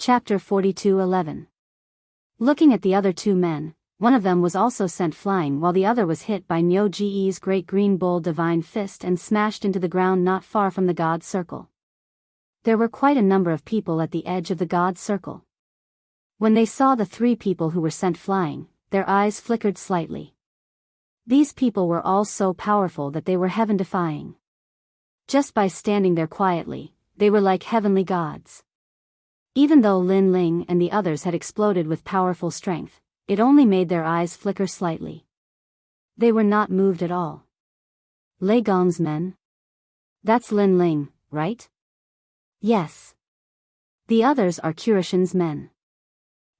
Chapter 42:11. Looking at the other two men, one of them was also sent flying while the other was hit by Nyo Ge's great green bull divine fist and smashed into the ground not far from the God's circle. There were quite a number of people at the edge of the God's circle. When they saw the three people who were sent flying, their eyes flickered slightly. These people were all so powerful that they were heaven-defying. Just by standing there quietly, they were like heavenly gods. Even though Lin Ling and the others had exploded with powerful strength, it only made their eyes flicker slightly. They were not moved at all. Lei Gong's men? That's Lin Ling, right? Yes. The others are Kurishin's men.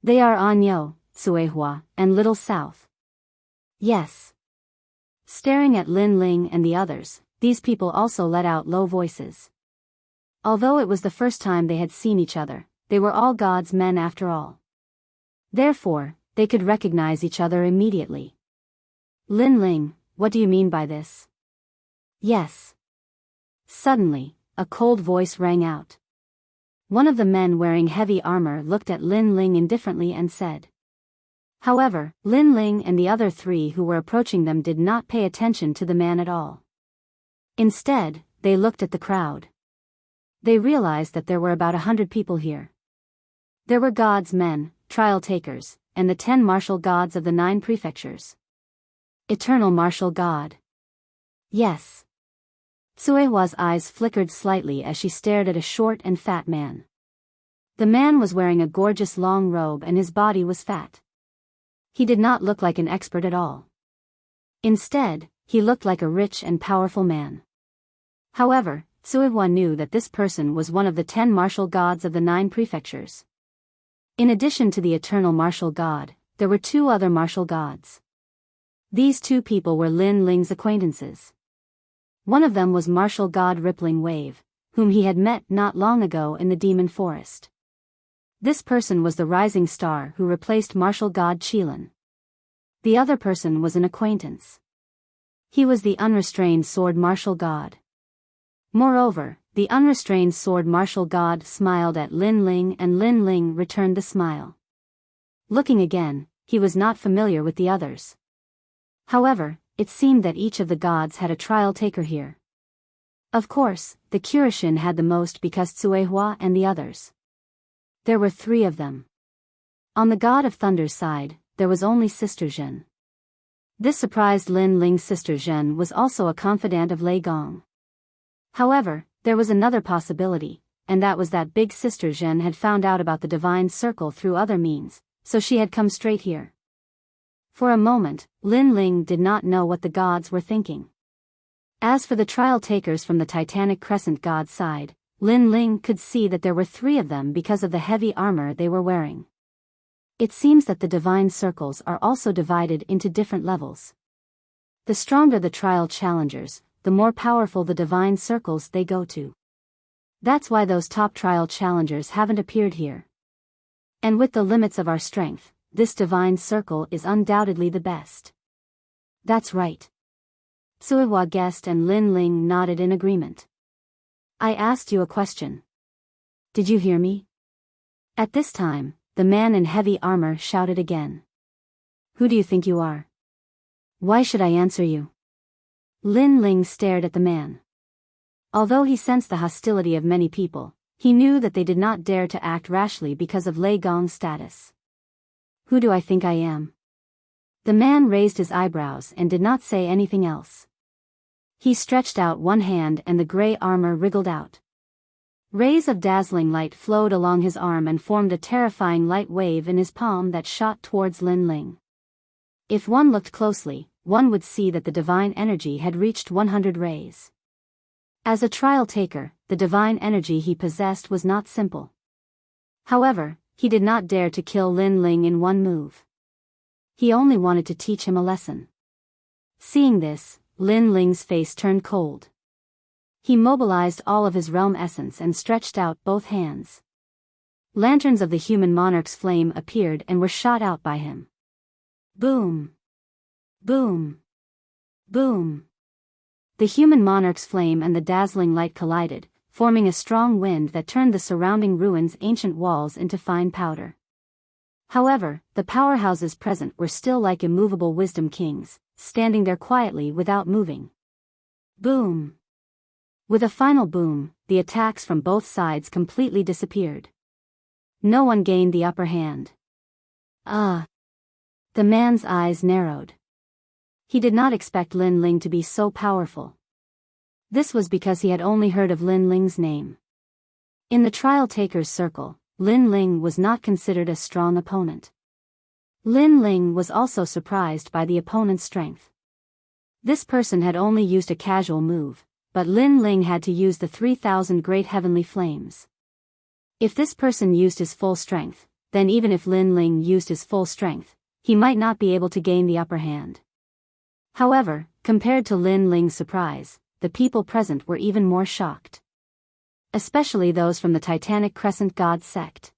They are Anyo, Suehua, and Little South. Yes. Staring at Lin Ling and the others, these people also let out low voices. Although it was the first time they had seen each other, they were all God's men after all. Therefore, they could recognize each other immediately. Lin Ling, what do you mean by this? Yes. Suddenly, a cold voice rang out. One of the men wearing heavy armor looked at Lin Ling indifferently and said. However, Lin Ling and the other three who were approaching them did not pay attention to the man at all. Instead, they looked at the crowd. They realized that there were about 100 people here. There were God's men, trial takers, and the 10 martial gods of the 9 prefectures. Eternal martial god. Yes. Suehua's eyes flickered slightly as she stared at a short and fat man. The man was wearing a gorgeous long robe and his body was fat. He did not look like an expert at all. Instead, he looked like a rich and powerful man. However, Suehua knew that this person was one of the 10 martial gods of the 9 prefectures. In addition to the eternal martial god, there were 2 other martial gods. These 2 people were Lin Ling's acquaintances. One of them was martial god Rippling Wave, whom he had met not long ago in the demon forest. This person was the rising star who replaced martial god Qilin. The other person was an acquaintance. He was the unrestrained sword martial god. Moreover, the unrestrained sword martial god smiled at Lin Ling and Lin Ling returned the smile. Looking again, he was not familiar with the others. However, it seemed that each of the gods had a trial taker here. Of course, the Kurishin had the most because Suehua and the others. There were 3 of them. On the god of thunder's side, there was only Sister Zhen. This surprised Lin Ling's sister Zhen was also a confidant of Lei Gong. However, there was another possibility, and that was that big sister Zhen had found out about the divine circle through other means, so she had come straight here. For a moment, Lin Ling did not know what the gods were thinking. As for the trial takers from the Titanic Crescent god's side, Lin Ling could see that there were 3 of them because of the heavy armor they were wearing. It seems that the divine circles are also divided into different levels. The stronger the trial challengers, the more powerful the divine circles they go to. That's why those top trial challengers haven't appeared here. And with the limits of our strength, this divine circle is undoubtedly the best. That's right. Suehua guessed and Lin Ling nodded in agreement. I asked you a question. Did you hear me? At this time, the man in heavy armor shouted again. Who do you think you are? Why should I answer you? Lin Ling stared at the man. Although he sensed the hostility of many people, he knew that they did not dare to act rashly because of Lei Gong's status. Who do I think I am? The man raised his eyebrows and did not say anything else. He stretched out one hand and the gray armor wriggled out. Rays of dazzling light flowed along his arm and formed a terrifying light wave in his palm that shot towards Lin Ling. If one looked closely, one would see that the divine energy had reached 100 rays. As a trial taker, the divine energy he possessed was not simple. However, he did not dare to kill Lin Ling in one move. He only wanted to teach him a lesson. Seeing this, Lin Ling's face turned cold. He mobilized all of his realm essence and stretched out both hands. Lanterns of the human monarch's flame appeared and were shot out by him. Boom! Boom! Boom! The human monarch's flame and the dazzling light collided, forming a strong wind that turned the surrounding ruins' ancient walls into fine powder. However, the powerhouses present were still like immovable wisdom kings, standing there quietly without moving. Boom! With a final boom, the attacks from both sides completely disappeared. No one gained the upper hand. The man's eyes narrowed. He did not expect Lin Ling to be so powerful. This was because he had only heard of Lin Ling's name. In the trial takers' circle, Lin Ling was not considered a strong opponent. Lin Ling was also surprised by the opponent's strength. This person had only used a casual move, but Lin Ling had to use the 3,000 great heavenly flames. If this person used his full strength, then even if Lin Ling used his full strength, he might not be able to gain the upper hand. However, compared to Lin Ling's surprise, the people present were even more shocked. Especially those from the Titanic Crescent God sect.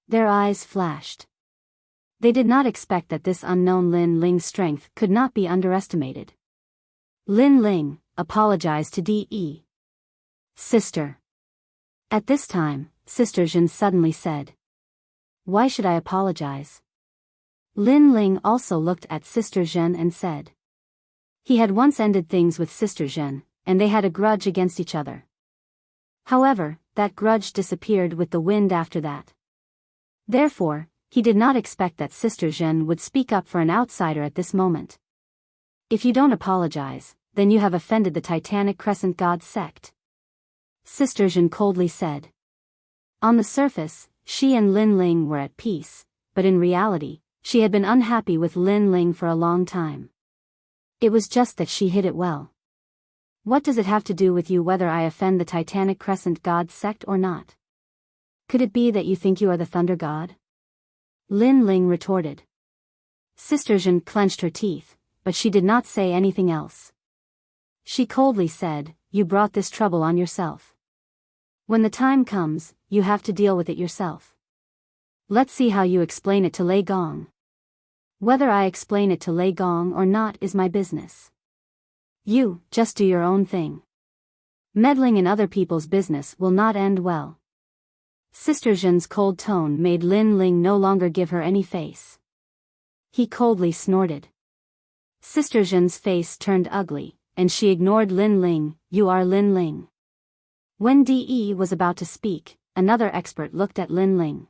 Their eyes flashed. They did not expect that this unknown Lin Ling's strength could not be underestimated. Lin Ling apologized to De. Sister. At this time, Sister Zhen suddenly said. Why should I apologize? Lin Ling also looked at Sister Zhen and said. He had once ended things with Sister Zhen, and they had a grudge against each other. However, that grudge disappeared with the wind after that. Therefore, he did not expect that Sister Zhen would speak up for an outsider at this moment. If you don't apologize, then you have offended the Titanic Crescent God sect. Sister Zhen coldly said. On the surface, she and Lin Ling were at peace, but in reality, she had been unhappy with Lin Ling for a long time. It was just that she hid it well. What does it have to do with you whether I offend the Titanic Crescent God sect or not? Could it be that you think you are the Thunder God? Lin Ling retorted. Sister Zhen clenched her teeth, but she did not say anything else. She coldly said, You brought this trouble on yourself. When the time comes, you have to deal with it yourself. Let's see how you explain it to Lei Gong. Whether I explain it to Lei Gong or not is my business. You, just do your own thing. Meddling in other people's business will not end well. Sister Zhen's cold tone made Lin Ling no longer give her any face. He coldly snorted. Sister Zhen's face turned ugly, and she ignored Lin Ling. You are Lin Ling. When De was about to speak, another expert looked at Lin Ling.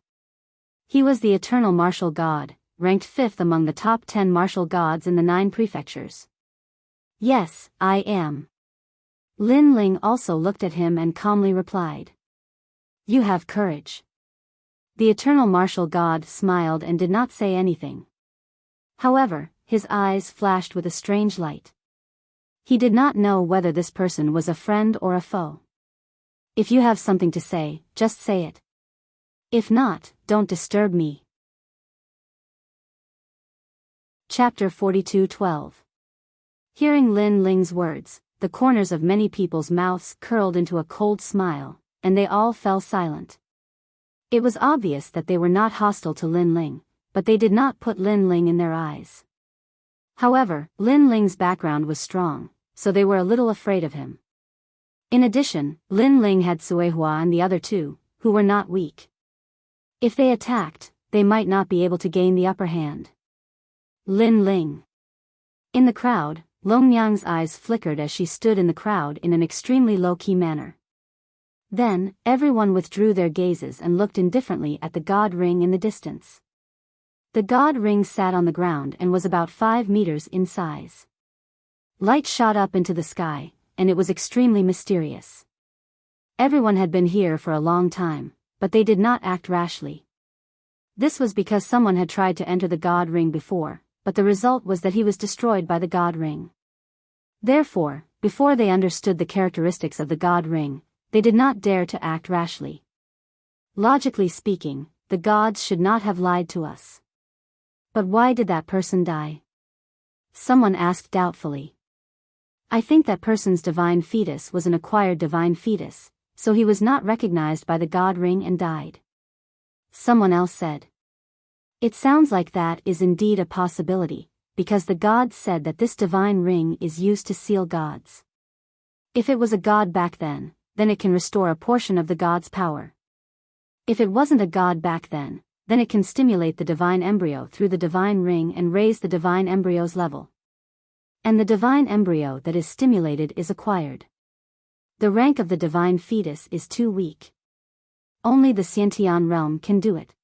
He was the eternal martial god, ranked 5th among the top 10 martial gods in the 9 prefectures. Yes, I am. Lin Ling also looked at him and calmly replied. You have courage. The eternal martial god smiled and did not say anything. However, his eyes flashed with a strange light. He did not know whether this person was a friend or a foe. If you have something to say, just say it. If not, don't disturb me. Chapter 42:12. Hearing Lin Ling's words, the corners of many people's mouths curled into a cold smile, and they all fell silent. It was obvious that they were not hostile to Lin Ling, but they did not put Lin Ling in their eyes. However, Lin Ling's background was strong, so they were a little afraid of him. In addition, Lin Ling had Suehua and the other two, who were not weak. If they attacked, they might not be able to gain the upper hand. Lin Ling. In the crowd, Longyang's eyes flickered as she stood in the crowd in an extremely low-key manner. Then, everyone withdrew their gazes and looked indifferently at the god ring in the distance. The god ring sat on the ground and was about 5 meters in size. Light shot up into the sky, and it was extremely mysterious. Everyone had been here for a long time, but they did not act rashly. This was because someone had tried to enter the god ring before, but the result was that he was destroyed by the god ring. Therefore, before they understood the characteristics of the god ring, they did not dare to act rashly. Logically speaking, the gods should not have lied to us. But why did that person die? Someone asked doubtfully. I think that person's divine fetus was an acquired divine fetus, so he was not recognized by the god ring and died. Someone else said. It sounds like that is indeed a possibility, because the gods said that this divine ring is used to seal gods. If it was a god back then then it can restore a portion of the god's power. If it wasn't a god back then it can stimulate the divine embryo through the divine ring and raise the divine embryo's level. And the divine embryo that is stimulated is acquired. The rank of the divine fetus is too weak. Only the Xiantian realm can do it.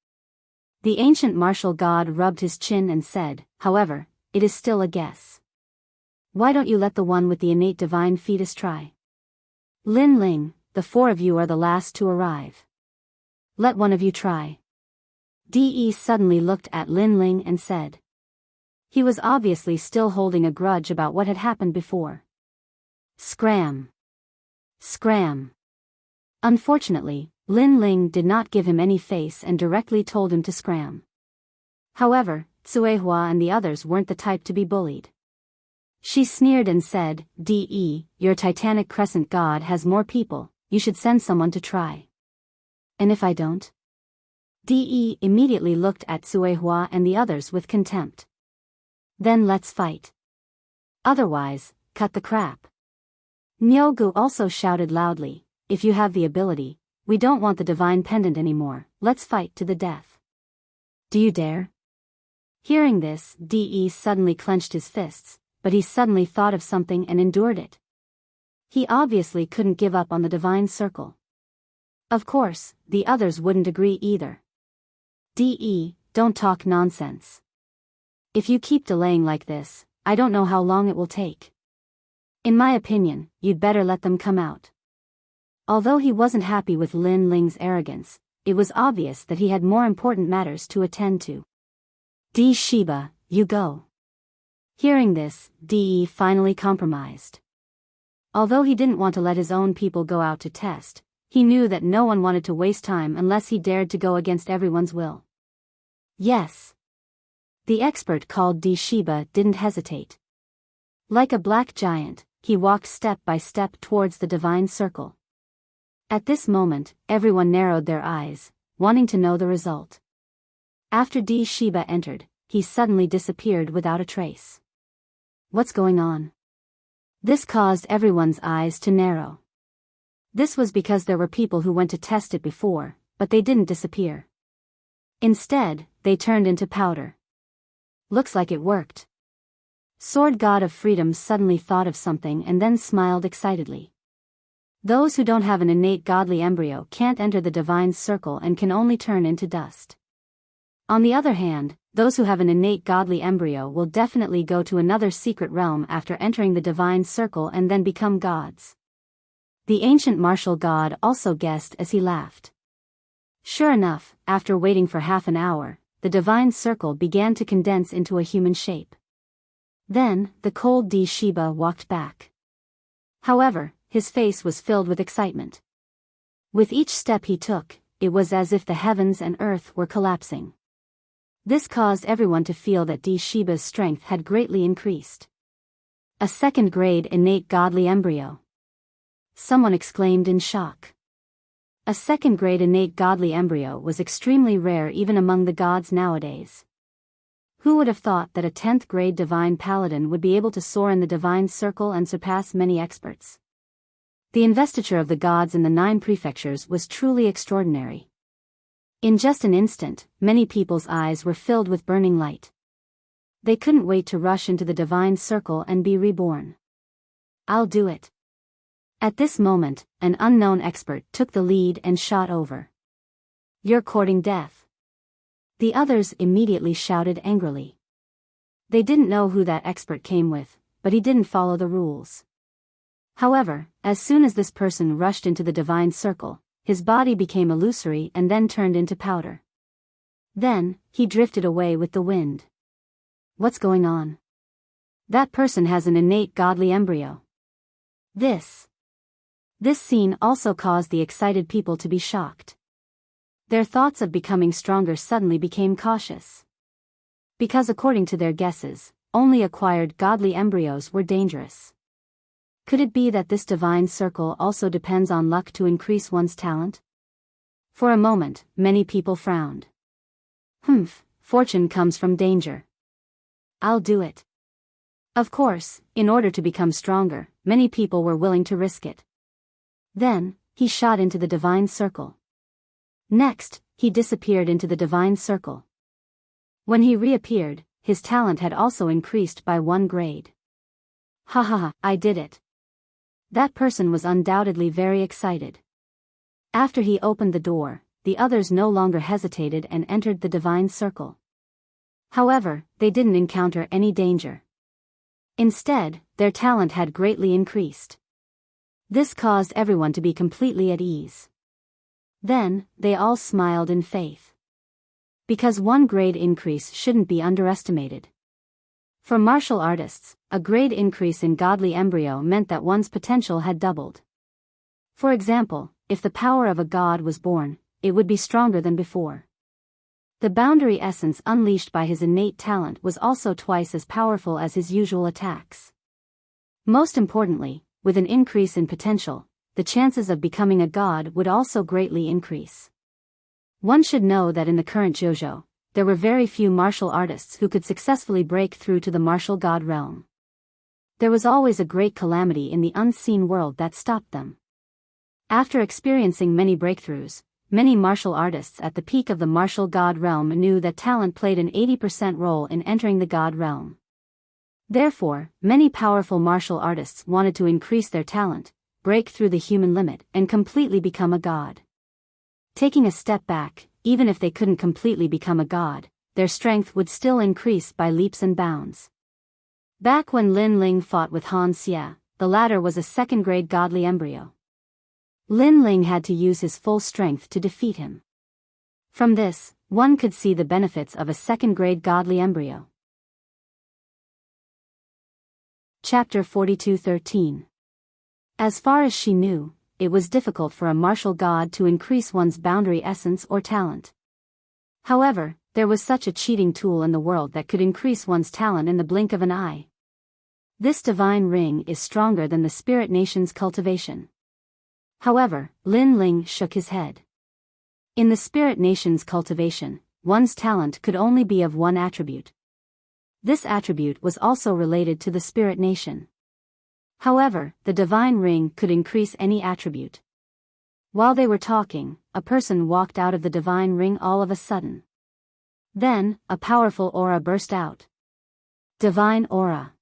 The ancient martial god rubbed his chin and said, however, it is still a guess. Why don't you let the one with the innate divine fetus try? Lin Ling, the four of you are the last to arrive. Let one of you try. De suddenly looked at Lin Ling and said. He was obviously still holding a grudge about what had happened before. Scram. Scram. Unfortunately, Lin Ling did not give him any face and directly told him to scram. However, Cuehua and the others weren't the type to be bullied. She sneered and said, De, your titanic crescent god has more people, you should send someone to try. And if I don't? De immediately looked at Cuehua and the others with contempt. Then let's fight. Otherwise, cut the crap. Nyogu also shouted loudly, if you have the ability, we don't want the divine pendant anymore, let's fight to the death. Do you dare? Hearing this, De suddenly clenched his fists, but he suddenly thought of something and endured it. He obviously couldn't give up on the divine circle. Of course, the others wouldn't agree either. De, don't talk nonsense. If you keep delaying like this, I don't know how long it will take. In my opinion, you'd better let them come out. Although he wasn't happy with Lin Ling's arrogance, it was obvious that he had more important matters to attend to. De Shiba, you go. Hearing this, De finally compromised. Although he didn't want to let his own people go out to test, he knew that no one wanted to waste time unless he dared to go against everyone's will. Yes. The expert called De Shiba didn't hesitate. Like a black giant, he walked step by step towards the divine circle. At this moment, everyone narrowed their eyes, wanting to know the result. After De Shiba entered, he suddenly disappeared without a trace. What's going on? This caused everyone's eyes to narrow. This was because there were people who went to test it before, but they didn't disappear. Instead, they turned into powder. Looks like it worked. Sword God of Freedom suddenly thought of something and then smiled excitedly. Those who don't have an innate godly embryo can't enter the divine circle and can only turn into dust. On the other hand, those who have an innate godly embryo will definitely go to another secret realm after entering the divine circle and then become gods. The ancient martial god also guessed as he laughed. Sure enough, after waiting for half an hour, the divine circle began to condense into a human shape. Then, the cold De Shiba walked back. However, his face was filled with excitement. With each step he took, it was as if the heavens and earth were collapsing. This caused everyone to feel that De Shiba's strength had greatly increased. A second-grade innate godly embryo. Someone exclaimed in shock. A second-grade innate godly embryo was extremely rare even among the gods nowadays. Who would have thought that a 10th-grade divine paladin would be able to soar in the divine circle and surpass many experts? The investiture of the gods in the 9 prefectures was truly extraordinary. In just an instant, many people's eyes were filled with burning light. They couldn't wait to rush into the divine circle and be reborn. I'll do it. At this moment, an unknown expert took the lead and shot over. You're courting death. The others immediately shouted angrily. They didn't know who that expert came with, but he didn't follow the rules. However, as soon as this person rushed into the divine circle, his body became illusory and then turned into powder. Then, he drifted away with the wind. What's going on? That person has an innate godly embryo. This scene also caused the excited people to be shocked. Their thoughts of becoming stronger suddenly became cautious. Because according to their guesses, only acquired godly embryos were dangerous. Could it be that this divine circle also depends on luck to increase one's talent? For a moment, many people frowned. Fortune comes from danger. I'll do it. Of course, in order to become stronger, many people were willing to risk it. Then, he shot into the divine circle. Next, he disappeared into the divine circle. When he reappeared, his talent had also increased by 1 grade. Ha ha ha, I did it. That person was undoubtedly very excited. After he opened the door, the others no longer hesitated and entered the divine circle. However, they didn't encounter any danger. Instead, their talent had greatly increased. This caused everyone to be completely at ease. Then, they all smiled in faith. Because 1 grade increase shouldn't be underestimated. For martial artists, a grade increase in godly embryo meant that one's potential had doubled. For example, if the power of a god was born, it would be stronger than before. The boundary essence unleashed by his innate talent was also twice as powerful as his usual attacks. Most importantly, with an increase in potential, the chances of becoming a god would also greatly increase. One should know that in the current JoJo, there were very few martial artists who could successfully break through to the martial god realm. There was always a great calamity in the unseen world that stopped them. After experiencing many breakthroughs, many martial artists at the peak of the martial god realm knew that talent played an 80% role in entering the god realm. Therefore, many powerful martial artists wanted to increase their talent, break through the human limit, and completely become a god. Taking a step back, even if they couldn't completely become a god, their strength would still increase by leaps and bounds. Back when Lin Ling fought with Han Xie, the latter was a 2nd-grade godly embryo. Lin Ling had to use his full strength to defeat him. From this, one could see the benefits of a 2nd-grade godly embryo. Chapter 42:13. As far as she knew, it was difficult for a martial god to increase one's boundary essence or talent. However, there was such a cheating tool in the world that could increase one's talent in the blink of an eye. This divine ring is stronger than the spirit nation's cultivation. However, Lin Ling shook his head. In the spirit nation's cultivation, one's talent could only be of 1 attribute. This attribute was also related to the spirit nation. However, the divine ring could increase any attribute. While they were talking, a person walked out of the divine ring all of a sudden. Then, a powerful aura burst out. Divine aura.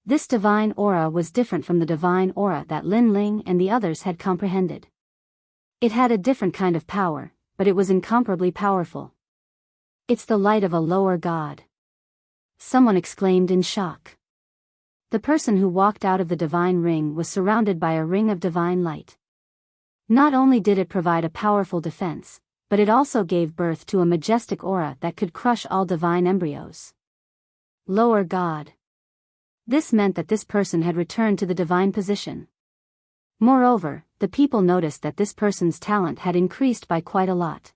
This divine aura was different from the divine aura that Lin Ling and the others had comprehended. It had a different kind of power, but it was incomparably powerful. It's the light of a lower god. Someone exclaimed in shock. The person who walked out of the divine ring was surrounded by a ring of divine light. Not only did it provide a powerful defense, but it also gave birth to a majestic aura that could crush all divine embryos. Lower god. This meant that this person had returned to the divine position. Moreover, the people noticed that this person's talent had increased by quite a lot.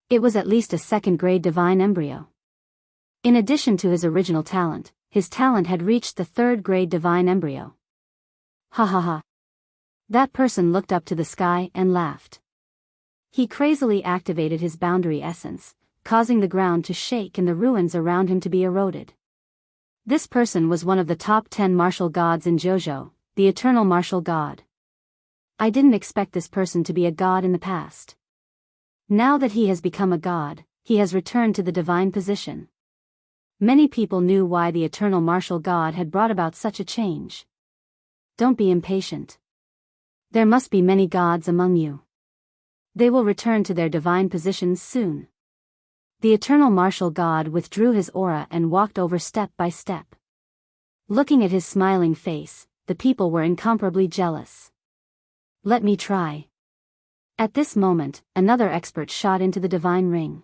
It was at least a 2nd-grade divine embryo. In addition to his original talent, his talent had reached the 3rd-grade divine embryo. Ha ha ha. That person looked up to the sky and laughed. He crazily activated his boundary essence, causing the ground to shake and the ruins around him to be eroded. This person was one of the top 10 martial gods in JoJo, the eternal martial god. I didn't expect this person to be a god in the past. Now that he has become a god, he has returned to the divine position. Many people knew why the eternal martial god had brought about such a change. Don't be impatient. There must be many gods among you. They will return to their divine positions soon. The eternal martial god withdrew his aura and walked over step by step. Looking at his smiling face, the people were incomparably jealous. Let me try. At this moment, another expert shot into the divine ring.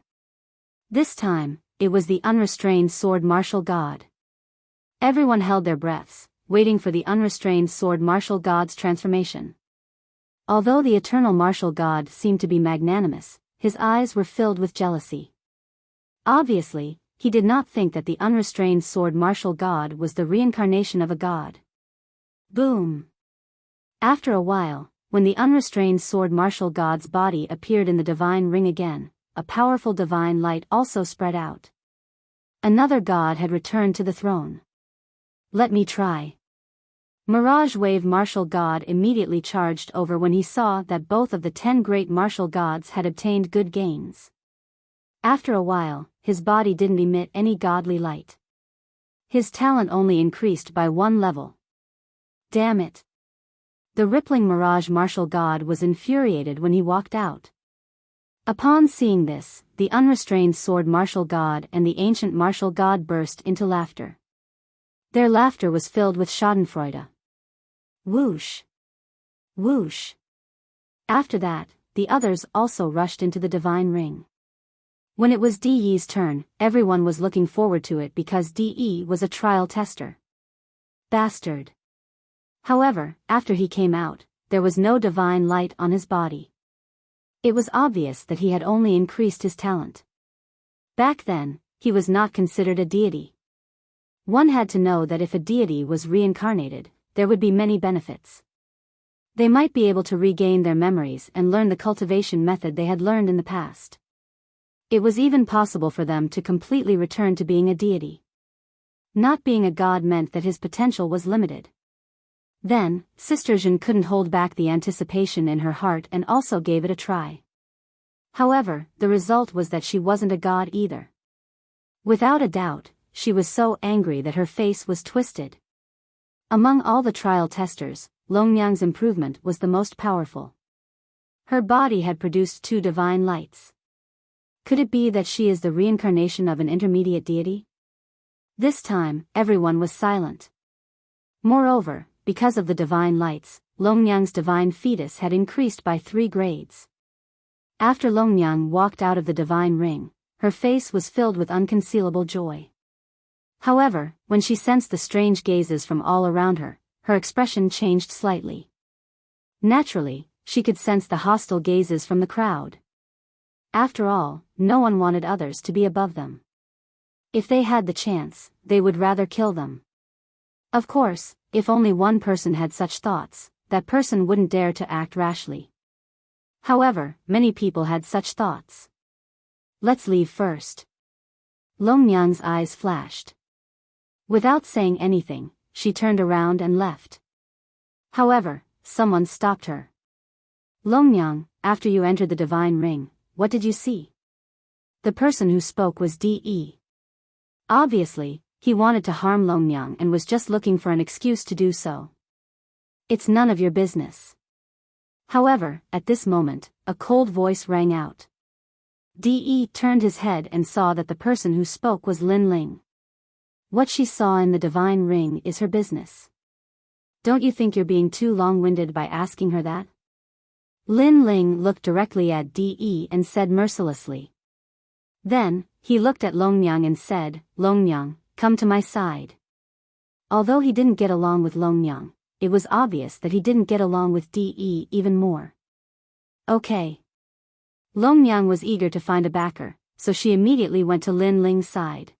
This time, it was the unrestrained sword martial god. Everyone held their breaths, waiting for the unrestrained sword martial god's transformation. Although the eternal martial god seemed to be magnanimous, his eyes were filled with jealousy. Obviously, he did not think that the unrestrained sword martial god was the reincarnation of a god. Boom! After a while, when the unrestrained sword martial god's body appeared in the divine ring again, a powerful divine light also spread out. Another god had returned to the throne. Let me try. Mirage Wave Martial God immediately charged over when he saw that both of the 10 great martial gods had obtained good gains. After a while, his body didn't emit any godly light. His talent only increased by 1 level. Damn it! The rippling Mirage Martial God was infuriated when he walked out. Upon seeing this, the unrestrained Sword Martial God and the Ancient Martial God burst into laughter. Their laughter was filled with schadenfreude. Whoosh! Whoosh! After that, the others also rushed into the divine ring. When it was De's turn, everyone was looking forward to it because De was a trial tester. Bastard! However, after he came out, there was no divine light on his body. It was obvious that he had only increased his talent. Back then, he was not considered a deity. One had to know that if a deity was reincarnated, there would be many benefits. They might be able to regain their memories and learn the cultivation method they had learned in the past. It was even possible for them to completely return to being a deity. Not being a god meant that his potential was limited. Then, Sister Jean couldn't hold back the anticipation in her heart and also gave it a try. However, the result was that she wasn't a god either. Without a doubt, she was so angry that her face was twisted. Among all the trial testers, Longyang's improvement was the most powerful. Her body had produced 2 divine lights. Could it be that she is the reincarnation of an intermediate deity? This time, everyone was silent. Moreover, because of the divine lights, Longyang's divine fetus had increased by 3 grades. After Longyang walked out of the divine ring, her face was filled with unconcealable joy. However, when she sensed the strange gazes from all around her, her expression changed slightly. Naturally, she could sense the hostile gazes from the crowd. After all, no one wanted others to be above them. If they had the chance, they would rather kill them. Of course, if only one person had such thoughts, that person wouldn't dare to act rashly. However, many people had such thoughts. Let's leave first. Longyang's eyes flashed. Without saying anything, she turned around and left. However, someone stopped her. Longyang, after you entered the divine ring, what did you see? The person who spoke was De. Obviously, he wanted to harm Longyang and was just looking for an excuse to do so. It's none of your business. However, at this moment, a cold voice rang out. De turned his head and saw that the person who spoke was Lin Ling. What she saw in the divine ring is her business. Don't you think you're being too long-winded by asking her that? Lin Ling looked directly at De and said mercilessly. Then, he looked at Longyang and said, Longyang, come to my side. Although he didn't get along with Longyang, it was obvious that he didn't get along with De even more. Okay. Longyang was eager to find a backer, so she immediately went to Lin Ling's side.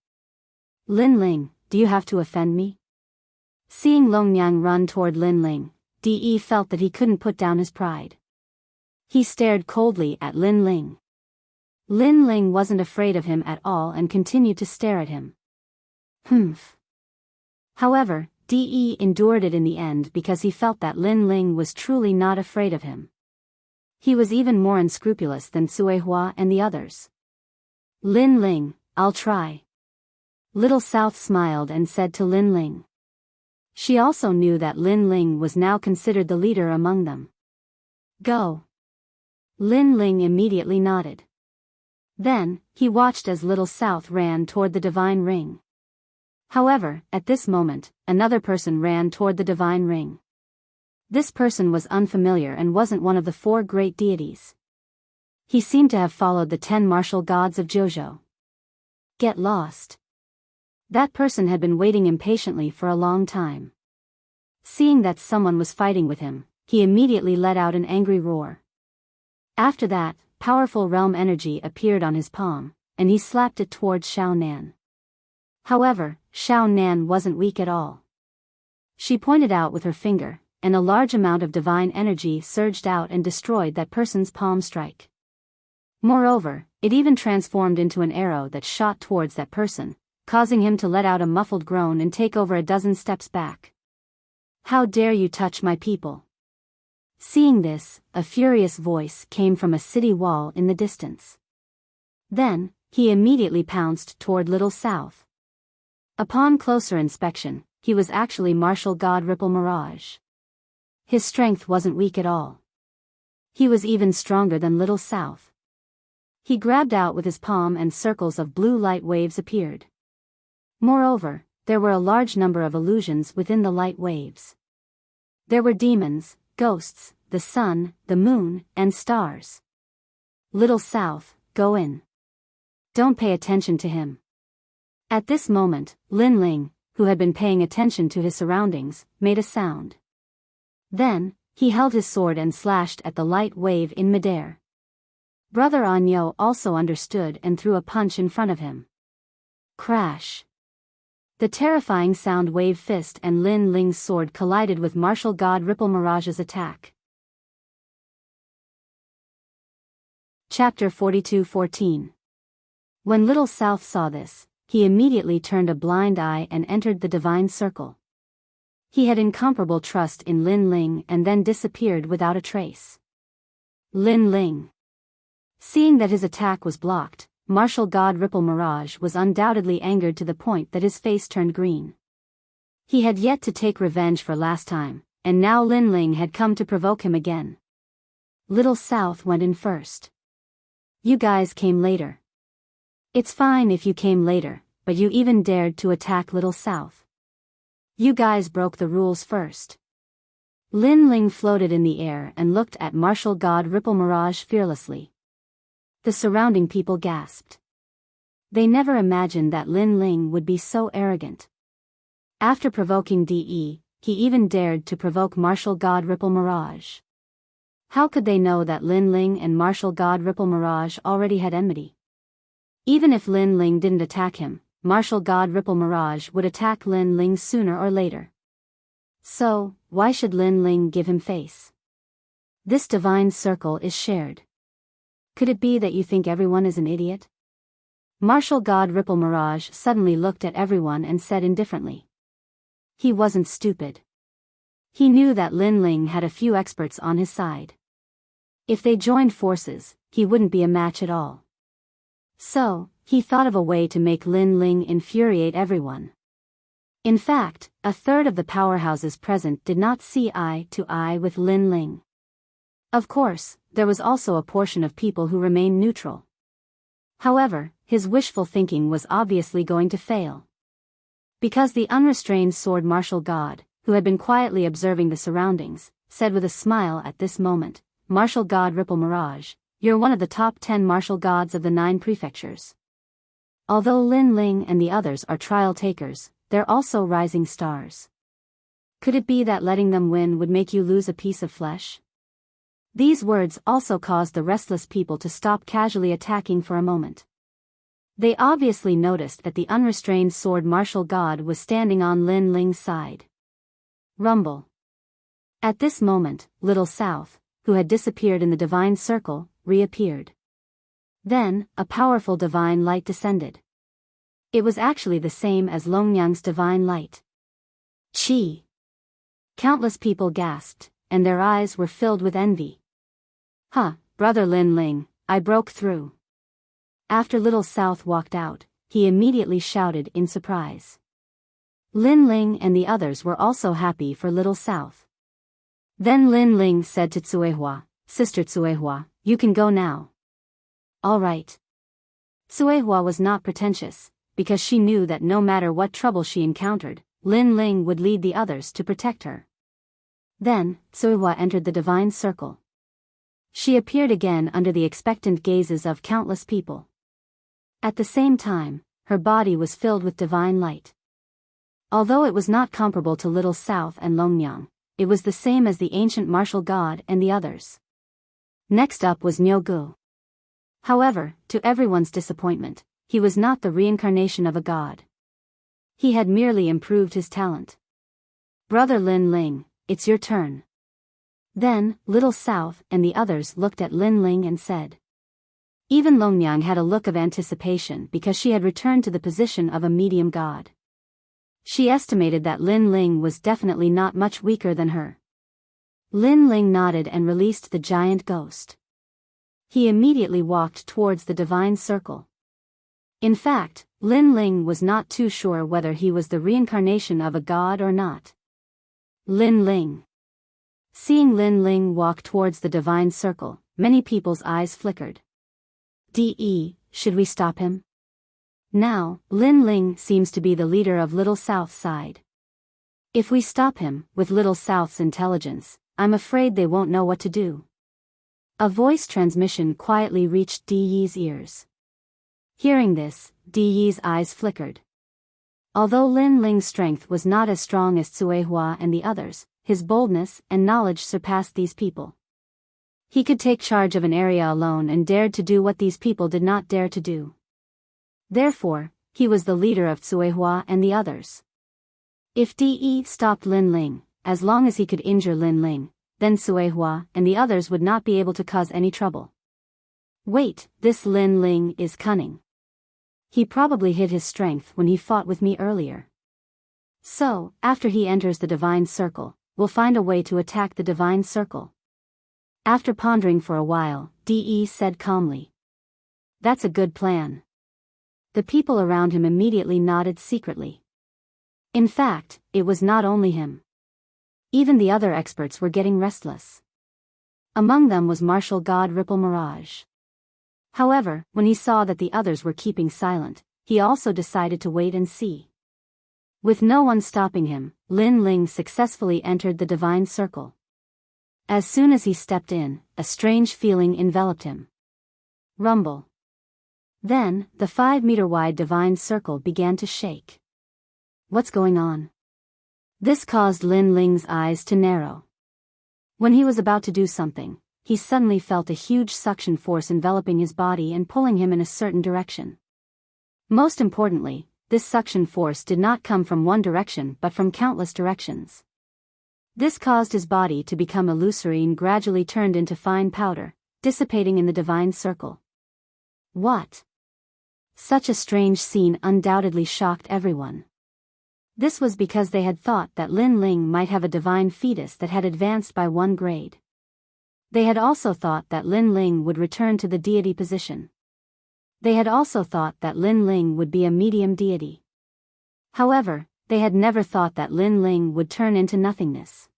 Lin Ling, do you have to offend me? Seeing Longyang run toward Lin Ling, De felt that he couldn't put down his pride. He stared coldly at Lin Ling. Lin Ling wasn't afraid of him at all and continued to stare at him. Humph. However, De endured it in the end because he felt that Lin Ling was truly not afraid of him. He was even more unscrupulous than Suehua and the others. Lin Ling, I'll try. Little South smiled and said to Lin Ling. She also knew that Lin Ling was now considered the leader among them. Go. Lin Ling immediately nodded. Then, he watched as Little South ran toward the divine ring. However, at this moment, another person ran toward the divine ring. This person was unfamiliar and wasn't one of the 4 great deities. He seemed to have followed the 10 martial gods of Jojo. Get lost. That person had been waiting impatiently for a long time. Seeing that someone was fighting with him, he immediately let out an angry roar. After that, powerful realm energy appeared on his palm, and he slapped it towards Xiao Nan. However, Xiao Nan wasn't weak at all. She pointed out with her finger, and a large amount of divine energy surged out and destroyed that person's palm strike. Moreover, it even transformed into an arrow that shot towards that person, causing him to let out a muffled groan and take over a dozen steps back. How dare you touch my people? Seeing this, a furious voice came from a city wall in the distance. Then, he immediately pounced toward Little South. Upon closer inspection, he was actually martial god Ripple Mirage. His strength wasn't weak at all. He was even stronger than Little South. He grabbed out with his palm and circles of blue light waves appeared. Moreover, there were a large number of illusions within the light waves. There were demons, ghosts, the sun, the moon, and stars. Little South, go in. Don't pay attention to him. At this moment, Lin Ling, who had been paying attention to his surroundings, made a sound. Then, he held his sword and slashed at the light wave in midair. Brother Anyo also understood and threw a punch in front of him. Crash! The terrifying sound wave fist and Lin Ling's sword collided with martial god Ripple Mirage's attack. Chapter 42:14. When Little South saw this, he immediately turned a blind eye and entered the divine circle. He had incomparable trust in Lin Ling and then disappeared without a trace. Lin Ling. Seeing that his attack was blocked, martial god Ripple Mirage was undoubtedly angered to the point that his face turned green. He had yet to take revenge for last time, and now Lin Ling had come to provoke him again. Little South went in first. You guys came later. It's fine if you came later, but you even dared to attack Little South. You guys broke the rules first. Lin Ling floated in the air and looked at martial god Ripple Mirage fearlessly. The surrounding people gasped. They never imagined that Lin Ling would be so arrogant. After provoking DE, he even dared to provoke martial god Ripple Mirage. How could they know that Lin Ling and martial god Ripple Mirage already had enmity? Even if Lin Ling didn't attack him, martial god Ripple Mirage would attack Lin Ling sooner or later. So, why should Lin Ling give him face? This divine circle is shared. Could it be that you think everyone is an idiot? Martial god Ripple Mirage suddenly looked at everyone and said indifferently. He wasn't stupid. He knew that Lin Ling had a few experts on his side. If they joined forces, he wouldn't be a match at all. So, he thought of a way to make Lin Ling infuriate everyone. In fact, a third of the powerhouses present did not see eye to eye with Lin Ling. Of course, there was also a portion of people who remained neutral. However, his wishful thinking was obviously going to fail. Because the unrestrained sword martial god, who had been quietly observing the surroundings, said with a smile at this moment, "Martial god Ripple Mirage, you're one of the top 10 martial gods of the 9 prefectures. Although Lin Ling and the others are trial takers, they're also rising stars. Could it be that letting them win would make you lose a piece of flesh?" These words also caused the restless people to stop casually attacking for a moment. They obviously noticed that the unrestrained sword martial god was standing on Lin Ling's side. Rumble. At this moment, Little South, who had disappeared in the divine circle, reappeared. Then, a powerful divine light descended. It was actually the same as Longyang's divine light. Chi! Countless people gasped, and their eyes were filled with envy. Brother Lin Ling, I broke through. After Little South walked out, he immediately shouted in surprise. Lin Ling and the others were also happy for Little South. Then Lin Ling said to Tsuehua, "Sister Tsuehua, you can go now." "All right." Tsuehua was not pretentious, because she knew that no matter what trouble she encountered, Lin Ling would lead the others to protect her. Then, Tsuehua entered the divine circle. She appeared again under the expectant gazes of countless people. At the same time, her body was filled with divine light. Although it was not comparable to Little South and Longyang, it was the same as the ancient martial god and the others. Next up was Nyogu. However, to everyone's disappointment, he was not the reincarnation of a god. He had merely improved his talent. "Brother Lin Ling, it's your turn." Then, Little South and the others looked at Lin Ling and said. Even Longyang had a look of anticipation because she had returned to the position of a medium god. She estimated that Lin Ling was definitely not much weaker than her. Lin Ling nodded and released the giant ghost. He immediately walked towards the divine circle. In fact, Lin Ling was not too sure whether he was the reincarnation of a god or not. Lin Ling. Seeing Lin Ling walk towards the divine circle, many people's eyes flickered. Should we stop him? Now, Lin Ling seems to be the leader of Little South's side. If we stop him, with Little South's intelligence, I'm afraid they won't know what to do. A voice transmission quietly reached Di's ears. Hearing this, Di's eyes flickered. Although Lin Ling's strength was not as strong as Cuehua and the others, his boldness and knowledge surpassed these people. He could take charge of an area alone and dared to do what these people did not dare to do. Therefore, he was the leader of Cuehua and the others. If Di stopped Lin Ling, as long as he could injure Lin Ling, then Cuehua and the others would not be able to cause any trouble. Wait, this Lin Ling is cunning. He probably hid his strength when he fought with me earlier. So, after he enters the divine circle, we'll find a way to attack the divine circle. After pondering for a while, Di said calmly. That's a good plan. The people around him immediately nodded secretly. In fact, it was not only him. Even the other experts were getting restless. Among them was martial god Ripple Mirage. However, when he saw that the others were keeping silent, he also decided to wait and see. With no one stopping him, Lin Ling successfully entered the divine circle. As soon as he stepped in, a strange feeling enveloped him. Rumble. Then, the 5-meter-wide divine circle began to shake. What's going on? This caused Lin Ling's eyes to narrow. When he was about to do something, he suddenly felt a huge suction force enveloping his body and pulling him in a certain direction. Most importantly, this suction force did not come from one direction but from countless directions. This caused his body to become illusory and gradually turned into fine powder, dissipating in the divine circle. What? Such a strange scene undoubtedly shocked everyone. This was because they had thought that Lin Ling might have a divine fetus that had advanced by 1 grade. They had also thought that Lin Ling would return to the deity position. They had also thought that Lin Ling would be a medium deity. However, they had never thought that Lin Ling would turn into nothingness.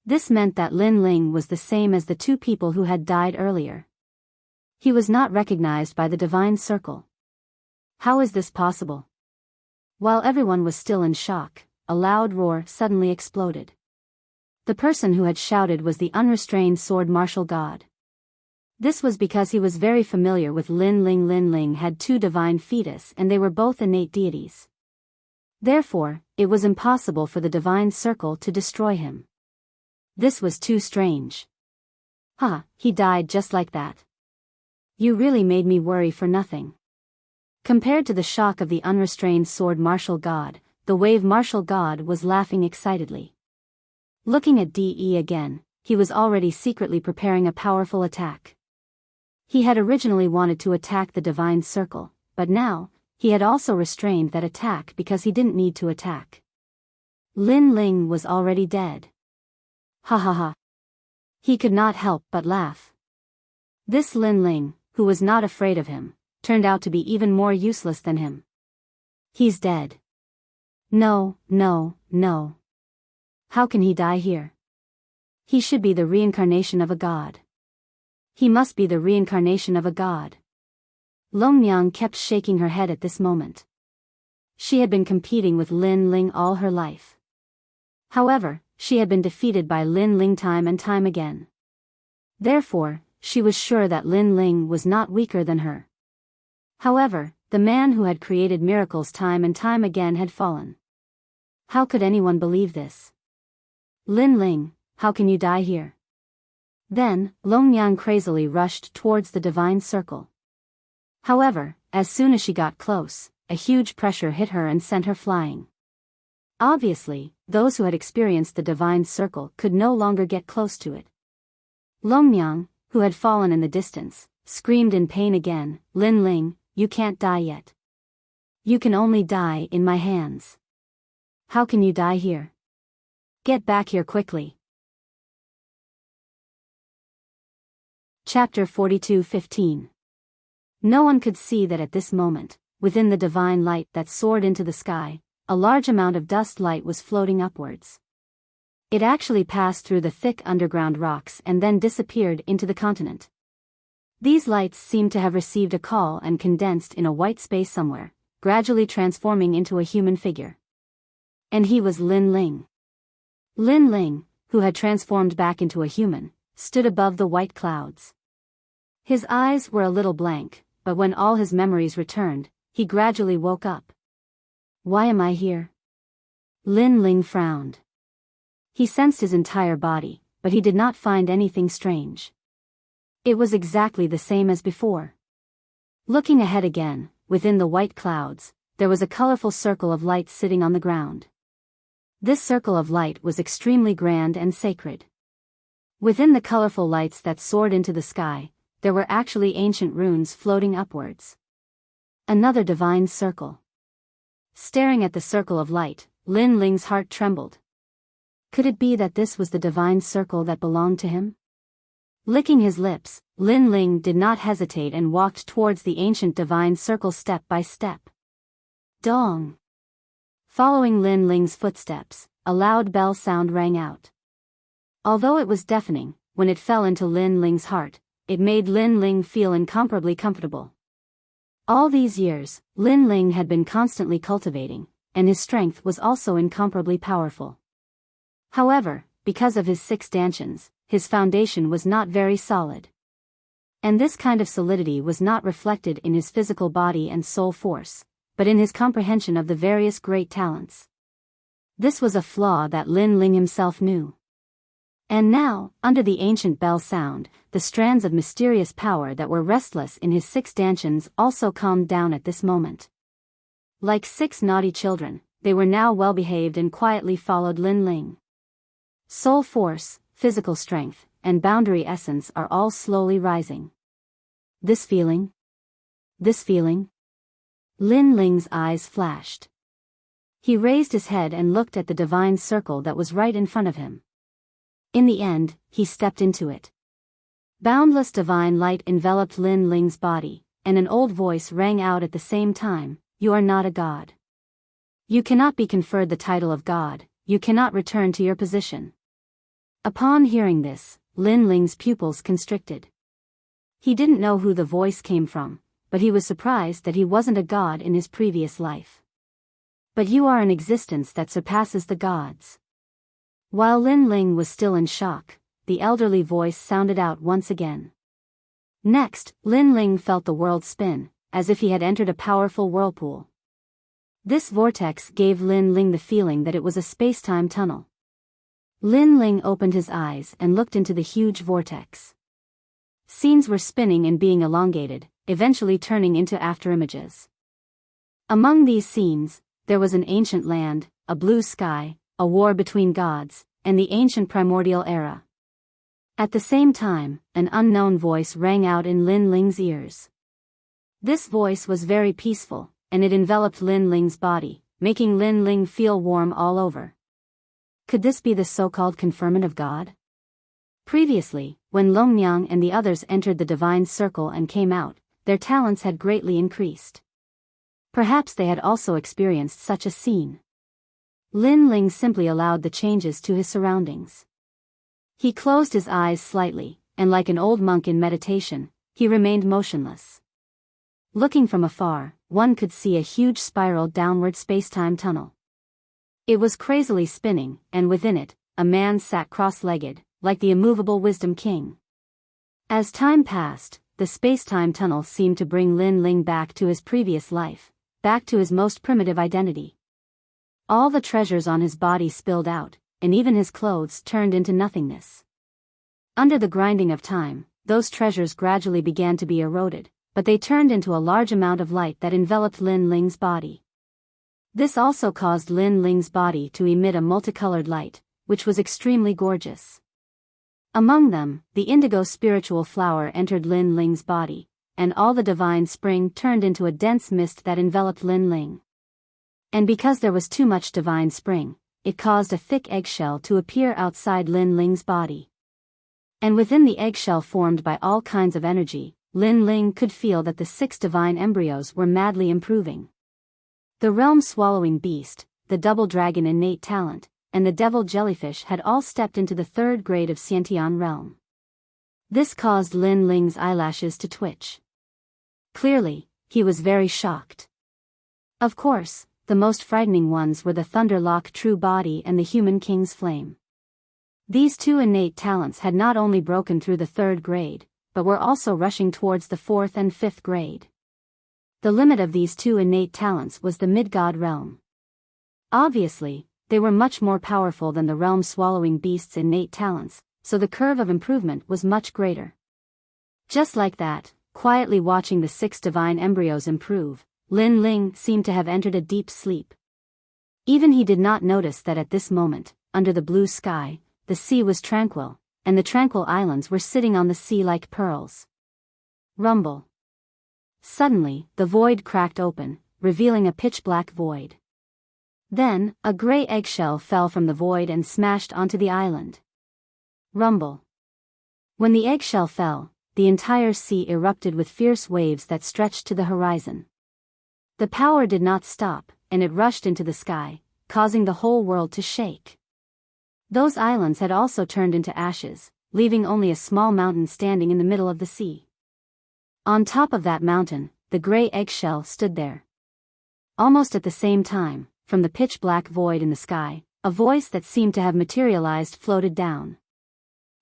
This meant that Lin Ling was the same as the 2 people who had died earlier. He was not recognized by the divine circle. How is this possible? While everyone was still in shock, a loud roar suddenly exploded. The person who had shouted was the unrestrained sword martial god. This was because he was very familiar with Lin Ling. Lin Ling had 2 divine fetus and they were both innate deities. Therefore, it was impossible for the divine circle to destroy him. This was too strange. He died just like that. You really made me worry for nothing. Compared to the shock of the unrestrained sword martial god, the wave martial god was laughing excitedly. Looking at De again, he was already secretly preparing a powerful attack. He had originally wanted to attack the divine circle, but now, he had also restrained that attack because he didn't need to attack. Lin Ling was already dead. Ha ha ha. He could not help but laugh. This Lin Ling, who was not afraid of him, turned out to be even more useless than him. He's dead. No. How can he die here? He should be the reincarnation of a god. He must be the reincarnation of a god. Longnyang kept shaking her head at this moment. She had been competing with Lin Ling all her life. However, she had been defeated by Lin Ling time and time again. Therefore, she was sure that Lin Ling was not weaker than her. However, the man who had created miracles time and time again had fallen. How could anyone believe this? Lin Ling, how can you die here? Then, Longnyang crazily rushed towards the divine circle. However, as soon as she got close, a huge pressure hit her and sent her flying. Obviously, those who had experienced the divine circle could no longer get close to it. Longnyang, who had fallen in the distance, screamed in pain again, Lin Ling, you can't die yet. You can only die in my hands. How can you die here? Get back here quickly. Chapter 42:15. No one could see that at this moment, within the divine light that soared into the sky, a large amount of dust light was floating upwards. It actually passed through the thick underground rocks and then disappeared into the continent. These lights seemed to have received a call and condensed in a white space somewhere, gradually transforming into a human figure. And he was Lin Ling. Lin Ling, who had transformed back into a human, stood above the white clouds. His eyes were a little blank, but when all his memories returned, he gradually woke up. Why am I here? Lin Ling frowned. He sensed his entire body, but he did not find anything strange. It was exactly the same as before. Looking ahead again, within the white clouds, there was a colorful circle of light sitting on the ground. This circle of light was extremely grand and sacred. Within the colorful lights that soared into the sky, there were actually ancient runes floating upwards. Another divine circle. Staring at the circle of light, Lin Ling's heart trembled. Could it be that this was the divine circle that belonged to him? Licking his lips, Lin Ling did not hesitate and walked towards the ancient divine circle step by step. Dong! Following Lin Ling's footsteps, a loud bell sound rang out. Although it was deafening, when it fell into Lin Ling's heart, it made Lin Ling feel incomparably comfortable. All these years, Lin Ling had been constantly cultivating, and his strength was also incomparably powerful. However, because of his 6 stanchions, his foundation was not very solid. And this kind of solidity was not reflected in his physical body and soul force, but in his comprehension of the various great talents. This was a flaw that Lin Ling himself knew. And now, under the ancient bell sound, the strands of mysterious power that were restless in his 6 stanchions also calmed down at this moment. Like 6 naughty children, they were now well-behaved and quietly followed Lin Ling. Soul force, physical strength, and boundary essence are all slowly rising. This feeling? Lin Ling's eyes flashed. He raised his head and looked at the divine circle that was right in front of him. In the end, he stepped into it. Boundless divine light enveloped Lin Ling's body, and an old voice rang out at the same time, "You are not a god. You cannot be conferred the title of god, you cannot return to your position." Upon hearing this, Lin Ling's pupils constricted. He didn't know who the voice came from, but he was surprised that he wasn't a god in his previous life. But you are an existence that surpasses the gods. While Lin Ling was still in shock, the elderly voice sounded out once again. Next, Lin Ling felt the world spin, as if he had entered a powerful whirlpool. This vortex gave Lin Ling the feeling that it was a space-time tunnel. Lin Ling opened his eyes and looked into the huge vortex. Scenes were spinning and being elongated, eventually turning into afterimages. Among these scenes, there was an ancient land, a blue sky, a war between gods, and the ancient primordial era. At the same time, an unknown voice rang out in Lin Ling's ears. This voice was very peaceful, and it enveloped Lin Ling's body, making Lin Ling feel warm all over. Could this be the so-called conferment of God? Previously, when Longnyang and the others entered the divine circle and came out, their talents had greatly increased. Perhaps they had also experienced such a scene. Lin Ling simply allowed the changes to his surroundings. He closed his eyes slightly, and like an old monk in meditation, he remained motionless. Looking from afar, one could see a huge spiral downward space-time tunnel. It was crazily spinning, and within it, a man sat cross-legged, like the immovable Wisdom King. As time passed, the space-time tunnel seemed to bring Lin Ling back to his previous life, back to his most primitive identity. All the treasures on his body spilled out, and even his clothes turned into nothingness. Under the grinding of time, those treasures gradually began to be eroded, but they turned into a large amount of light that enveloped Lin Ling's body. This also caused Lin Ling's body to emit a multicolored light, which was extremely gorgeous. Among them, the indigo spiritual flower entered Lin Ling's body, and all the divine spring turned into a dense mist that enveloped Lin Ling. And because there was too much divine spring, it caused a thick eggshell to appear outside Lin Ling's body. And within the eggshell formed by all kinds of energy, Lin Ling could feel that the 6 divine embryos were madly improving. The realm-swallowing beast, the double dragon innate talent, and the devil jellyfish had all stepped into the 3rd grade of Xiantian realm. This caused Lin Ling's eyelashes to twitch. Clearly, he was very shocked. Of course, the most frightening ones were the Thunderlock True Body and the Human King's Flame. These 2 innate talents had not only broken through the 3rd grade, but were also rushing towards the 4th and 5th grade. The limit of these 2 innate talents was the mid-god realm. Obviously, they were much more powerful than the realm-swallowing beast's innate talents, so the curve of improvement was much greater. Just like that, quietly watching the 6 divine embryos improve, Lin Ling seemed to have entered a deep sleep. Even he did not notice that at this moment, under the blue sky, the sea was tranquil, and the tranquil islands were sitting on the sea like pearls. Rumble. Suddenly, the void cracked open, revealing a pitch-black void. Then, a gray eggshell fell from the void and smashed onto the island. Rumble. When the eggshell fell, the entire sea erupted with fierce waves that stretched to the horizon. The power did not stop, and it rushed into the sky, causing the whole world to shake. Those islands had also turned into ashes, leaving only a small mountain standing in the middle of the sea. On top of that mountain, the gray eggshell stood there. Almost at the same time, from the pitch-black void in the sky, a voice that seemed to have materialized floated down.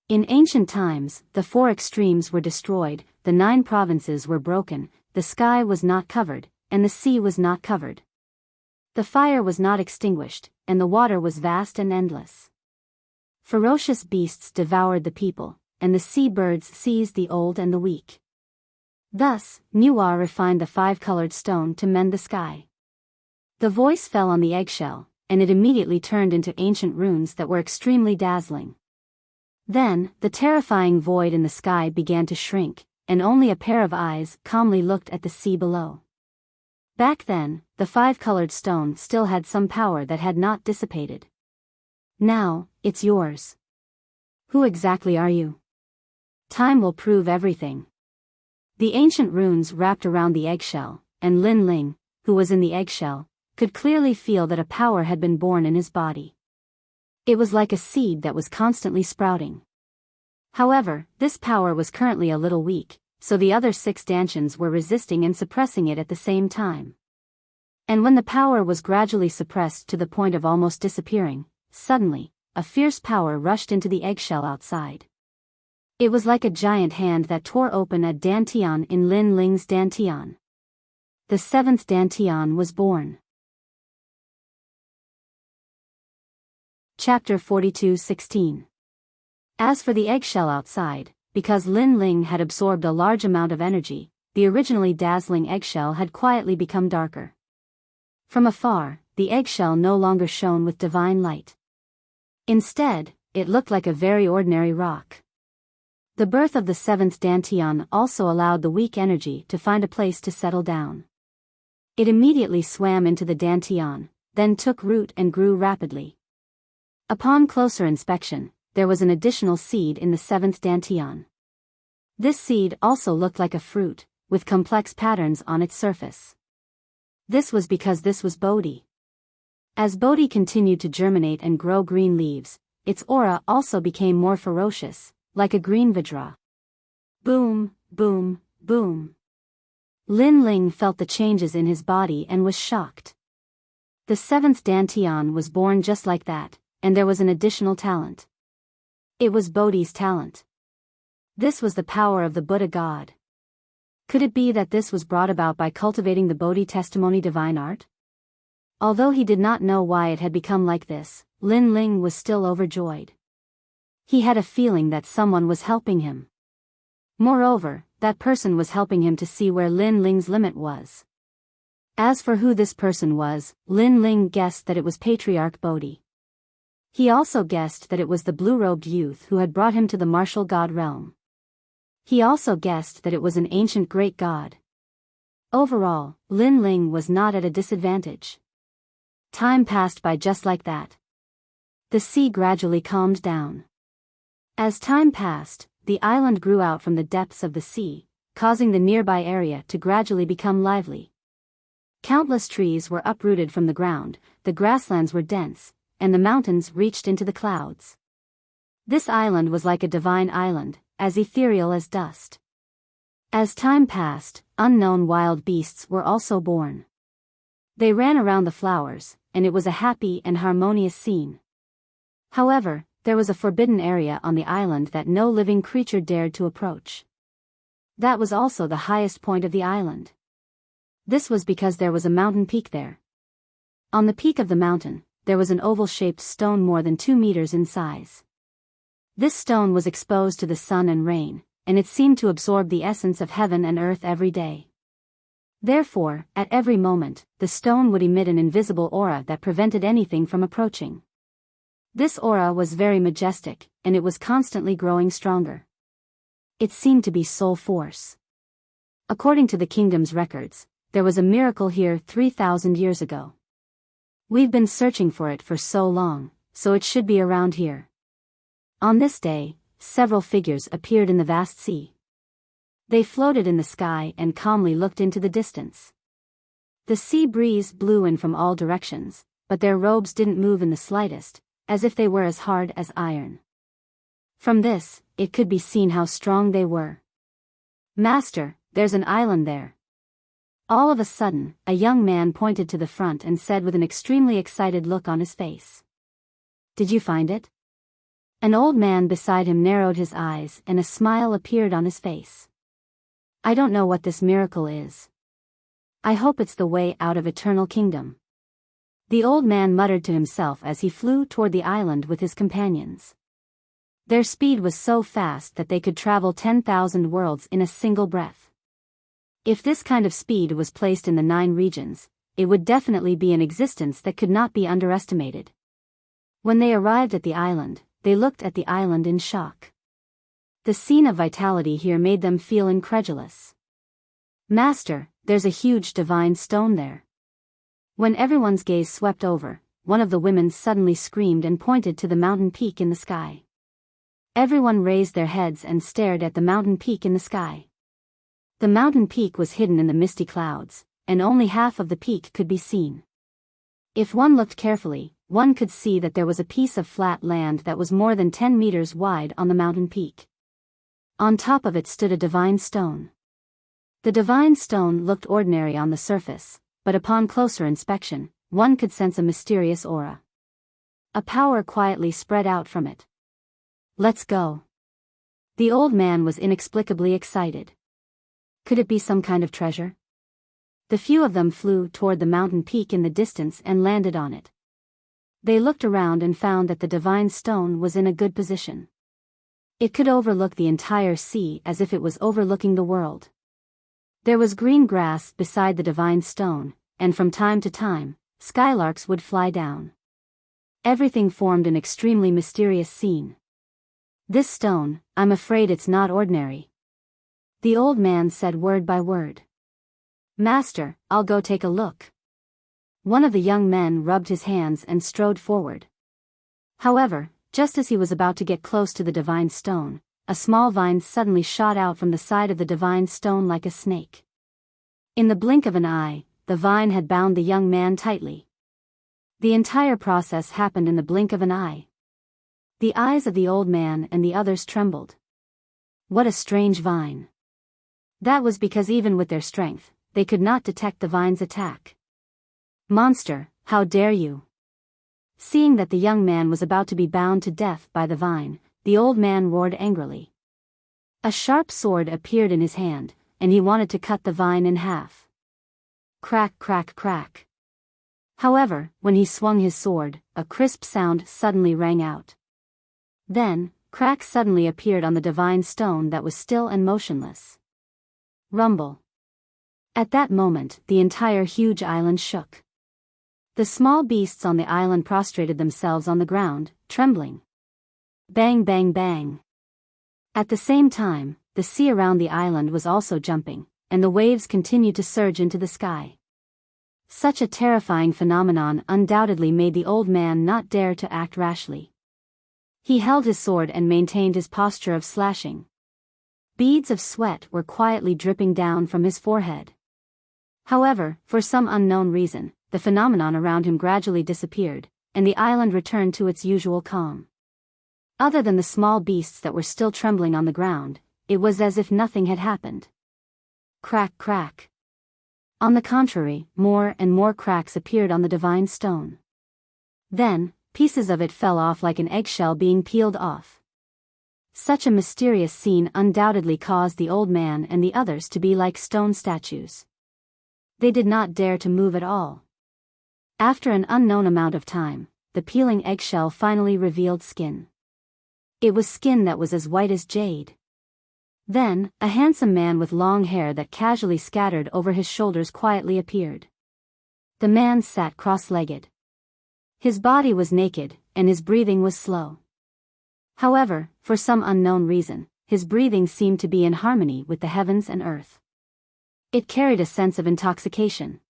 In ancient times, the 4 extremes were destroyed, the 9 provinces were broken, the sky was not covered, and the sea was not covered. The fire was not extinguished, and the water was vast and endless. Ferocious beasts devoured the people, and the sea birds seized the old and the weak. Thus, Nuwa refined the 5-colored stone to mend the sky. The voice fell on the eggshell, and it immediately turned into ancient runes that were extremely dazzling. Then, the terrifying void in the sky began to shrink, and only a pair of eyes calmly looked at the sea below. Back then, the 5-colored stone still had some power that had not dissipated. Now, it's yours. Who exactly are you? Time will prove everything. The ancient runes wrapped around the eggshell, and Lin Ling, who was in the eggshell, could clearly feel that a power had been born in his body. It was like a seed that was constantly sprouting. However, this power was currently a little weak, so the other 6 Dantians were resisting and suppressing it at the same time. And when the power was gradually suppressed to the point of almost disappearing, suddenly, a fierce power rushed into the eggshell outside. It was like a giant hand that tore open a Dantian in Lin Ling's Dantian. The 7th Dantian was born. Chapter 42:16. As for the eggshell outside, because Lin Ling had absorbed a large amount of energy, the originally dazzling eggshell had quietly become darker. From afar, the eggshell no longer shone with divine light. Instead, it looked like a very ordinary rock. The birth of the 7th Dantian also allowed the weak energy to find a place to settle down. It immediately swam into the Dantian, then took root and grew rapidly. Upon closer inspection, there was an additional seed in the 7th Dantian. This seed also looked like a fruit, with complex patterns on its surface. This was because this was Bodhi. As Bodhi continued to germinate and grow green leaves, its aura also became more ferocious, like a green Vajra. Boom, boom, boom. Lin Ling felt the changes in his body and was shocked. The 7th Dantian was born just like that, and there was an additional talent. It was Bodhi's talent. This was the power of the Buddha God. Could it be that this was brought about by cultivating the Bodhi testimony divine art? Although he did not know why it had become like this, Lin Ling was still overjoyed. He had a feeling that someone was helping him. Moreover, that person was helping him to see where Lin Ling's limit was. As for who this person was, Lin Ling guessed that it was Patriarch Bodhi. He also guessed that it was the blue-robed youth who had brought him to the martial god realm. He also guessed that it was an ancient great god. Overall, Lin Ling was not at a disadvantage. Time passed by just like that. The sea gradually calmed down. As time passed, the island grew out from the depths of the sea, causing the nearby area to gradually become lively. Countless trees were uprooted from the ground, the grasslands were dense, and the mountains reached into the clouds. This island was like a divine island, as ethereal as dust. As time passed, unknown wild beasts were also born. They ran around the flowers, and it was a happy and harmonious scene. However, there was a forbidden area on the island that no living creature dared to approach. That was also the highest point of the island. This was because there was a mountain peak there. On the peak of the mountain, there was an oval-shaped stone more than 2 meters in size. This stone was exposed to the sun and rain, and it seemed to absorb the essence of heaven and earth every day. Therefore, at every moment, the stone would emit an invisible aura that prevented anything from approaching. This aura was very majestic, and it was constantly growing stronger. It seemed to be soul force. According to the kingdom's records, there was a miracle here 3,000 years ago. We've been searching for it for so long, so it should be around here. On this day, several figures appeared in the vast sea. They floated in the sky and calmly looked into the distance. The sea breeze blew in from all directions, but their robes didn't move in the slightest, as if they were as hard as iron. From this, it could be seen how strong they were. "Master, there's an island there." All of a sudden, a young man pointed to the front and said with an extremely excited look on his face. "Did you find it?" An old man beside him narrowed his eyes and a smile appeared on his face. "I don't know what this miracle is. I hope it's the way out of Eternal Kingdom." The old man muttered to himself as he flew toward the island with his companions. Their speed was so fast that they could travel 10,000 worlds in a single breath. If this kind of speed was placed in the 9 regions, it would definitely be an existence that could not be underestimated. When they arrived at the island, they looked at the island in shock. The scene of vitality here made them feel incredulous. "Master, there's a huge divine stone there." When everyone's gaze swept over, one of the women suddenly screamed and pointed to the mountain peak in the sky. Everyone raised their heads and stared at the mountain peak in the sky. The mountain peak was hidden in the misty clouds, and only half of the peak could be seen. If one looked carefully, one could see that there was a piece of flat land that was more than 10 meters wide on the mountain peak. On top of it stood a divine stone. The divine stone looked ordinary on the surface, but upon closer inspection, one could sense a mysterious aura. A power quietly spread out from it. "Let's go." The old man was inexplicably excited. Could it be some kind of treasure? The few of them flew toward the mountain peak in the distance and landed on it. They looked around and found that the divine stone was in a good position. It could overlook the entire sea as if it was overlooking the world. There was green grass beside the divine stone, and from time to time, skylarks would fly down. Everything formed an extremely mysterious scene. "This stone, I'm afraid it's not ordinary," the old man said word by word. "Master, I'll go take a look." One of the young men rubbed his hands and strode forward. However, just as he was about to get close to the divine stone, a small vine suddenly shot out from the side of the divine stone like a snake. In the blink of an eye, the vine had bound the young man tightly. The entire process happened in the blink of an eye. The eyes of the old man and the others trembled. What a strange vine. That was because even with their strength, they could not detect the vine's attack. "Monster, how dare you!" Seeing that the young man was about to be bound to death by the vine, the old man roared angrily. A sharp sword appeared in his hand, and he wanted to cut the vine in half. Crack, crack, crack. However, when he swung his sword, a crisp sound suddenly rang out. Then, cracks suddenly appeared on the divine stone that was still and motionless. Rumble. At that moment, the entire huge island shook. The small beasts on the island prostrated themselves on the ground, trembling. Bang, bang, bang. At the same time, the sea around the island was also jumping, and the waves continued to surge into the sky. Such a terrifying phenomenon undoubtedly made the old man not dare to act rashly. He held his sword and maintained his posture of slashing. Beads of sweat were quietly dripping down from his forehead. However, for some unknown reason, the phenomenon around him gradually disappeared, and the island returned to its usual calm. Other than the small beasts that were still trembling on the ground, it was as if nothing had happened. Crack, crack. On the contrary, more and more cracks appeared on the divine stone. Then, pieces of it fell off like an eggshell being peeled off. Such a mysterious scene undoubtedly caused the old man and the others to be like stone statues. They did not dare to move at all. After an unknown amount of time, the peeling eggshell finally revealed skin. It was skin that was as white as jade. Then, a handsome man with long hair that casually scattered over his shoulders quietly appeared. The man sat cross-legged. His body was naked, and his breathing was slow. However, for some unknown reason, his breathing seemed to be in harmony with the heavens and earth. It carried a sense of intoxication.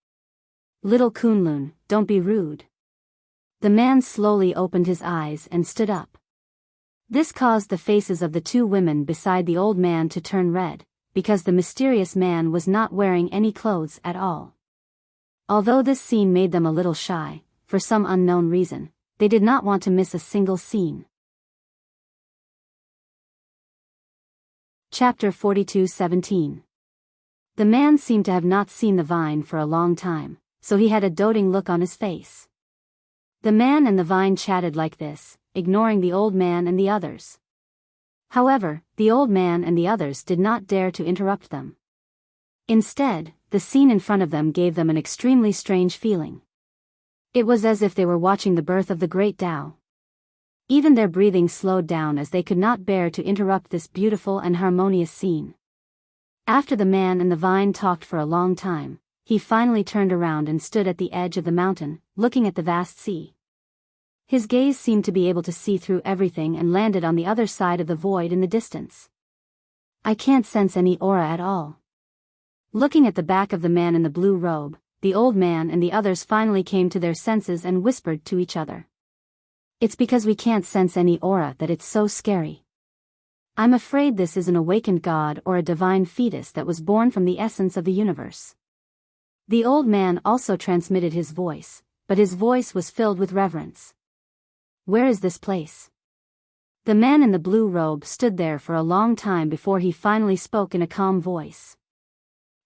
"Little Kunlun, don't be rude." The man slowly opened his eyes and stood up. This caused the faces of the two women beside the old man to turn red, because the mysterious man was not wearing any clothes at all. Although this scene made them a little shy, for some unknown reason, they did not want to miss a single scene. Chapter 42:17. The man seemed to have not seen the vine for a long time, so he had a doting look on his face. The man and the vine chatted like this, ignoring the old man and the others. However, the old man and the others did not dare to interrupt them. Instead, the scene in front of them gave them an extremely strange feeling. It was as if they were watching the birth of the great Tao. Even their breathing slowed down as they could not bear to interrupt this beautiful and harmonious scene. After the man and the vine talked for a long time, he finally turned around and stood at the edge of the mountain, looking at the vast sea. His gaze seemed to be able to see through everything and landed on the other side of the void in the distance. "I can't sense any aura at all." Looking at the back of the man in the blue robe, the old man and the others finally came to their senses and whispered to each other. "It's because we can't sense any aura that it's so scary. I'm afraid this is an awakened god or a divine fetus that was born from the essence of the universe." The old man also transmitted his voice, but his voice was filled with reverence. "Where is this place?" The man in the blue robe stood there for a long time before he finally spoke in a calm voice.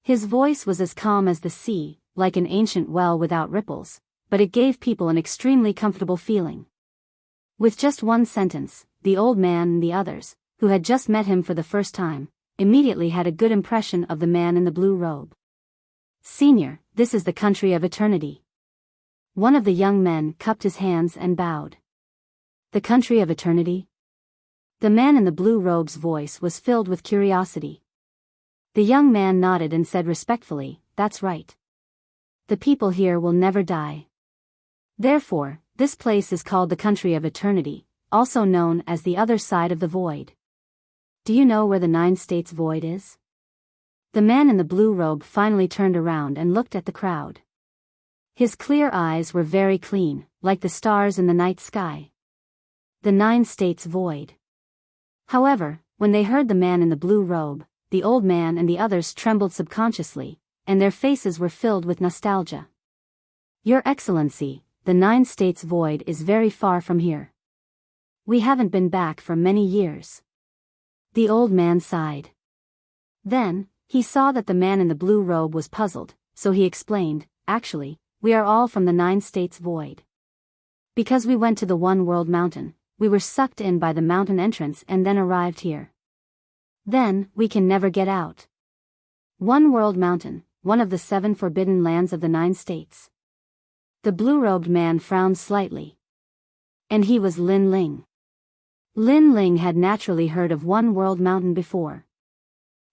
His voice was as calm as the sea, like an ancient well without ripples, but it gave people an extremely comfortable feeling. With just one sentence, the old man and the others, who had just met him for the first time, immediately had a good impression of the man in the blue robe. "Senior, this is the country of eternity." One of the young men cupped his hands and bowed. "The country of eternity?" The man in the blue robe's voice was filled with curiosity. The young man nodded and said respectfully, "That's right. The people here will never die. Therefore, this place is called the country of eternity, also known as the other side of the void. Do you know where the 9 states void is?" The man in the blue robe finally turned around and looked at the crowd. His clear eyes were very clean, like the stars in the night sky. The 9 states void. However, when they heard the man in the blue robe, the old man and the others trembled subconsciously, and their faces were filled with nostalgia. "Your Excellency, the 9 states void is very far from here. We haven't been back for many years." The old man sighed. Then, he saw that the man in the blue robe was puzzled, so he explained, "Actually, we are all from the 9 states void. Because we went to the One World Mountain, we were sucked in by the mountain entrance and then arrived here. Then, we can never get out. One World Mountain, one of the 7 forbidden lands of the 9 states." The blue-robed man frowned slightly. And he was Lin Ling. Lin Ling had naturally heard of One World Mountain before.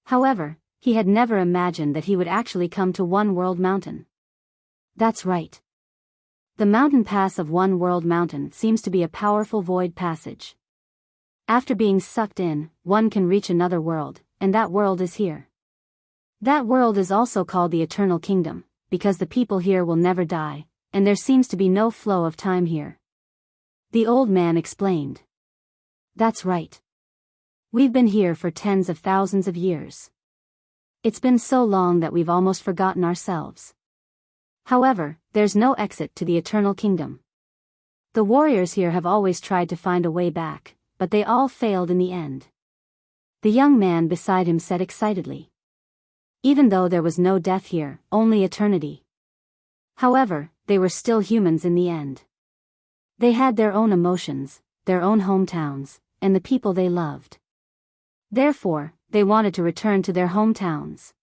However, he had never imagined that he would actually come to One World Mountain. That's right. The mountain pass of One World Mountain seems to be a powerful void passage. After being sucked in, one can reach another world, and that world is here. That world is also called the Eternal Kingdom, because the people here will never die, and there seems to be no flow of time here. The old man explained. That's right. We've been here for tens of thousands of years. It's been so long that we've almost forgotten ourselves. However, there's no exit to the Eternal Kingdom. The warriors here have always tried to find a way back, but they all failed in the end. The young man beside him said excitedly. Even though there was no death here, only eternity. However, they were still humans in the end. They had their own emotions, their own hometowns, and the people they loved. Therefore, they wanted to return to their hometowns.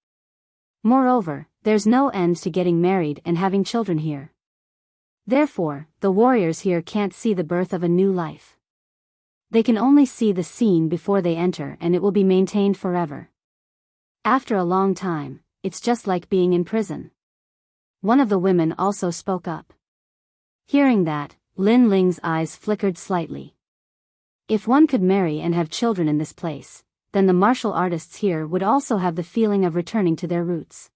Moreover, there's no end to getting married and having children here. Therefore, the warriors here can't see the birth of a new life. They can only see the scene before they enter, and it will be maintained forever. After a long time, it's just like being in prison. One of the women also spoke up. Hearing that, Lin Ling's eyes flickered slightly. If one could marry and have children in this place, then the martial artists here would also have the feeling of returning to their roots.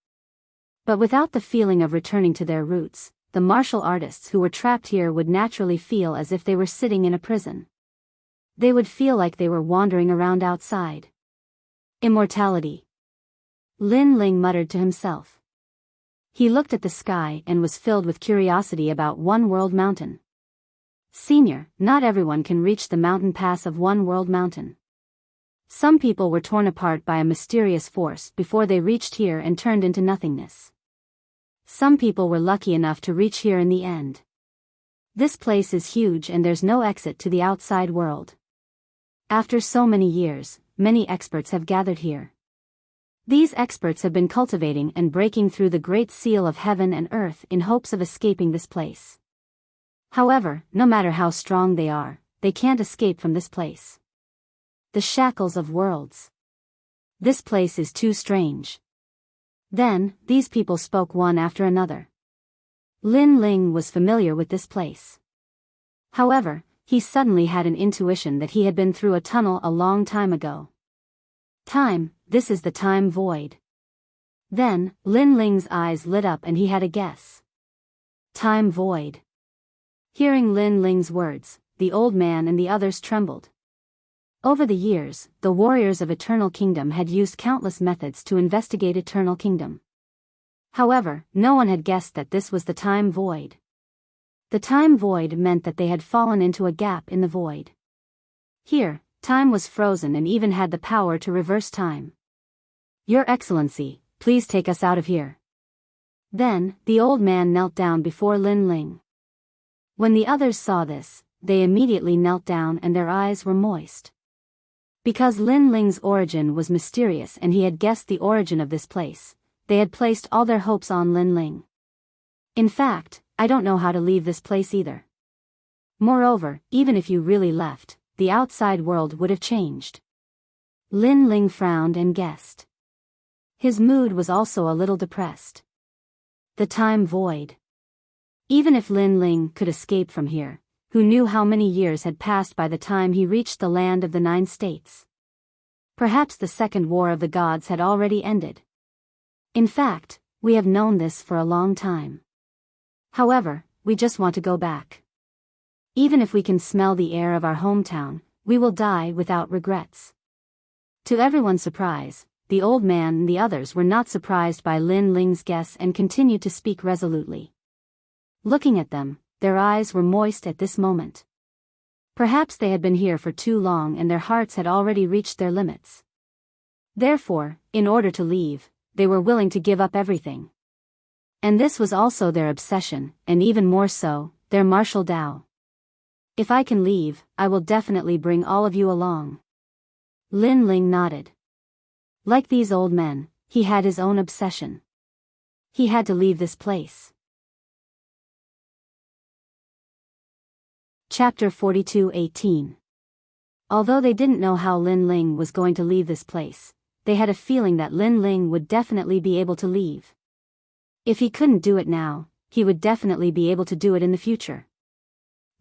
But without the feeling of returning to their roots, the martial artists who were trapped here would naturally feel as if they were sitting in a prison. They would feel like they were wandering around outside. Immortality. Lin Ling muttered to himself. He looked at the sky and was filled with curiosity about One World Mountain. Senior, not everyone can reach the mountain pass of One World Mountain. Some people were torn apart by a mysterious force before they reached here and turned into nothingness. Some people were lucky enough to reach here in the end. This place is huge and there's no exit to the outside world. After so many years, many experts have gathered here. These experts have been cultivating and breaking through the great seal of heaven and earth in hopes of escaping this place. However, no matter how strong they are, they can't escape from this place. The shackles of worlds. This place is too strange. Then, these people spoke one after another. Lin Ling was familiar with this place. However, he suddenly had an intuition that he had been through a tunnel a long time ago. Time, this is the time void. Then, Lin Ling's eyes lit up and he had a guess. Time void. Hearing Lin Ling's words, the old man and the others trembled. Over the years, the warriors of Eternal Kingdom had used countless methods to investigate Eternal Kingdom. However, no one had guessed that this was the time void. The time void meant that they had fallen into a gap in the void. Here, time was frozen and even had the power to reverse time. Your Excellency, please take us out of here. Then, the old man knelt down before Lin Ling. When the others saw this, they immediately knelt down and their eyes were moist. Because Lin Ling's origin was mysterious and he had guessed the origin of this place, they had placed all their hopes on Lin Ling. In fact, I don't know how to leave this place either. Moreover, even if you really left, the outside world would have changed. Lin Ling frowned and guessed. His mood was also a little depressed. The time void. Even if Lin Ling could escape from here, who knew how many years had passed by the time he reached the land of the 9 states? Perhaps the Second War of the Gods had already ended. In fact, we have known this for a long time. However, we just want to go back. Even if we can smell the air of our hometown, we will die without regrets. To everyone's surprise, the old man and the others were not surprised by Lin Ling's guess and continued to speak resolutely. Looking at them, their eyes were moist at this moment. Perhaps they had been here for too long and their hearts had already reached their limits. Therefore, in order to leave, they were willing to give up everything. And this was also their obsession, and even more so, their martial Tao. If I can leave, I will definitely bring all of you along. Lin Ling nodded. Like these old men, he had his own obsession. He had to leave this place. Chapter 42:18. Although they didn't know how Lin Ling was going to leave this place, they had a feeling that Lin Ling would definitely be able to leave. If he couldn't do it now, he would definitely be able to do it in the future.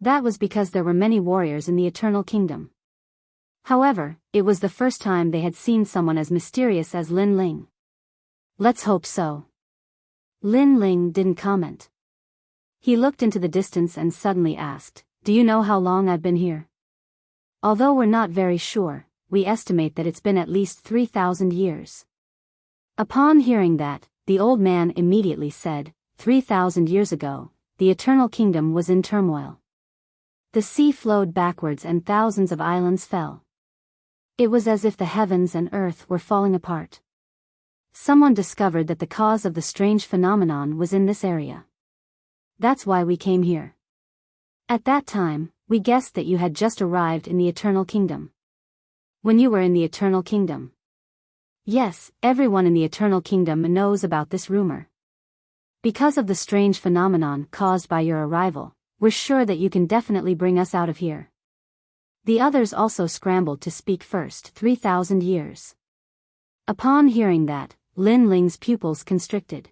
That was because there were many warriors in the Eternal Kingdom. However, it was the first time they had seen someone as mysterious as Lin Ling. Let's hope so. Lin Ling didn't comment. He looked into the distance and suddenly asked, "Do you know how long I've been here?" "Although we're not very sure, we estimate that it's been at least 3,000 years. Upon hearing that, the old man immediately said, 3,000 years ago, the Eternal Kingdom was in turmoil. The sea flowed backwards and thousands of islands fell. It was as if the heavens and earth were falling apart. Someone discovered that the cause of the strange phenomenon was in this area. That's why we came here. At that time, we guessed that you had just arrived in the Eternal Kingdom." "When you were in the Eternal Kingdom?" "Yes, everyone in the Eternal Kingdom knows about this rumor. Because of the strange phenomenon caused by your arrival, we're sure that you can definitely bring us out of here." The others also scrambled to speak first. 3,000 years. Upon hearing that, Lin Ling's pupils constricted.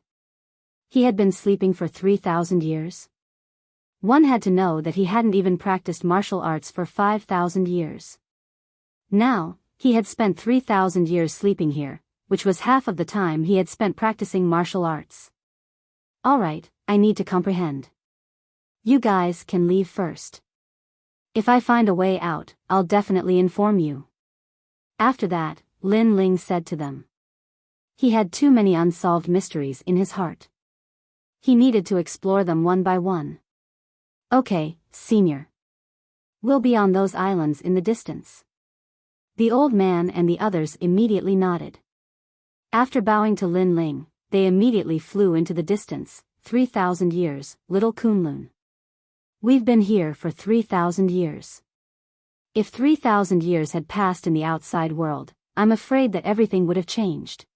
He had been sleeping for 3,000 years? One had to know that he hadn't even practiced martial arts for 5,000 years. Now, he had spent 3,000 years sleeping here, which was half of the time he had spent practicing martial arts. "Alright, I need to comprehend. You guys can leave first. If I find a way out, I'll definitely inform you." After that, Lin Ling said to them. He had too many unsolved mysteries in his heart. He needed to explore them one by one. "Okay, senior. We'll be on those islands in the distance." The old man and the others immediately nodded. After bowing to Lin Ling, they immediately flew into the distance. 3,000 years, little Kunlun. "We've been here for 3,000 years. If 3,000 years had passed in the outside world, I'm afraid that everything would have changed."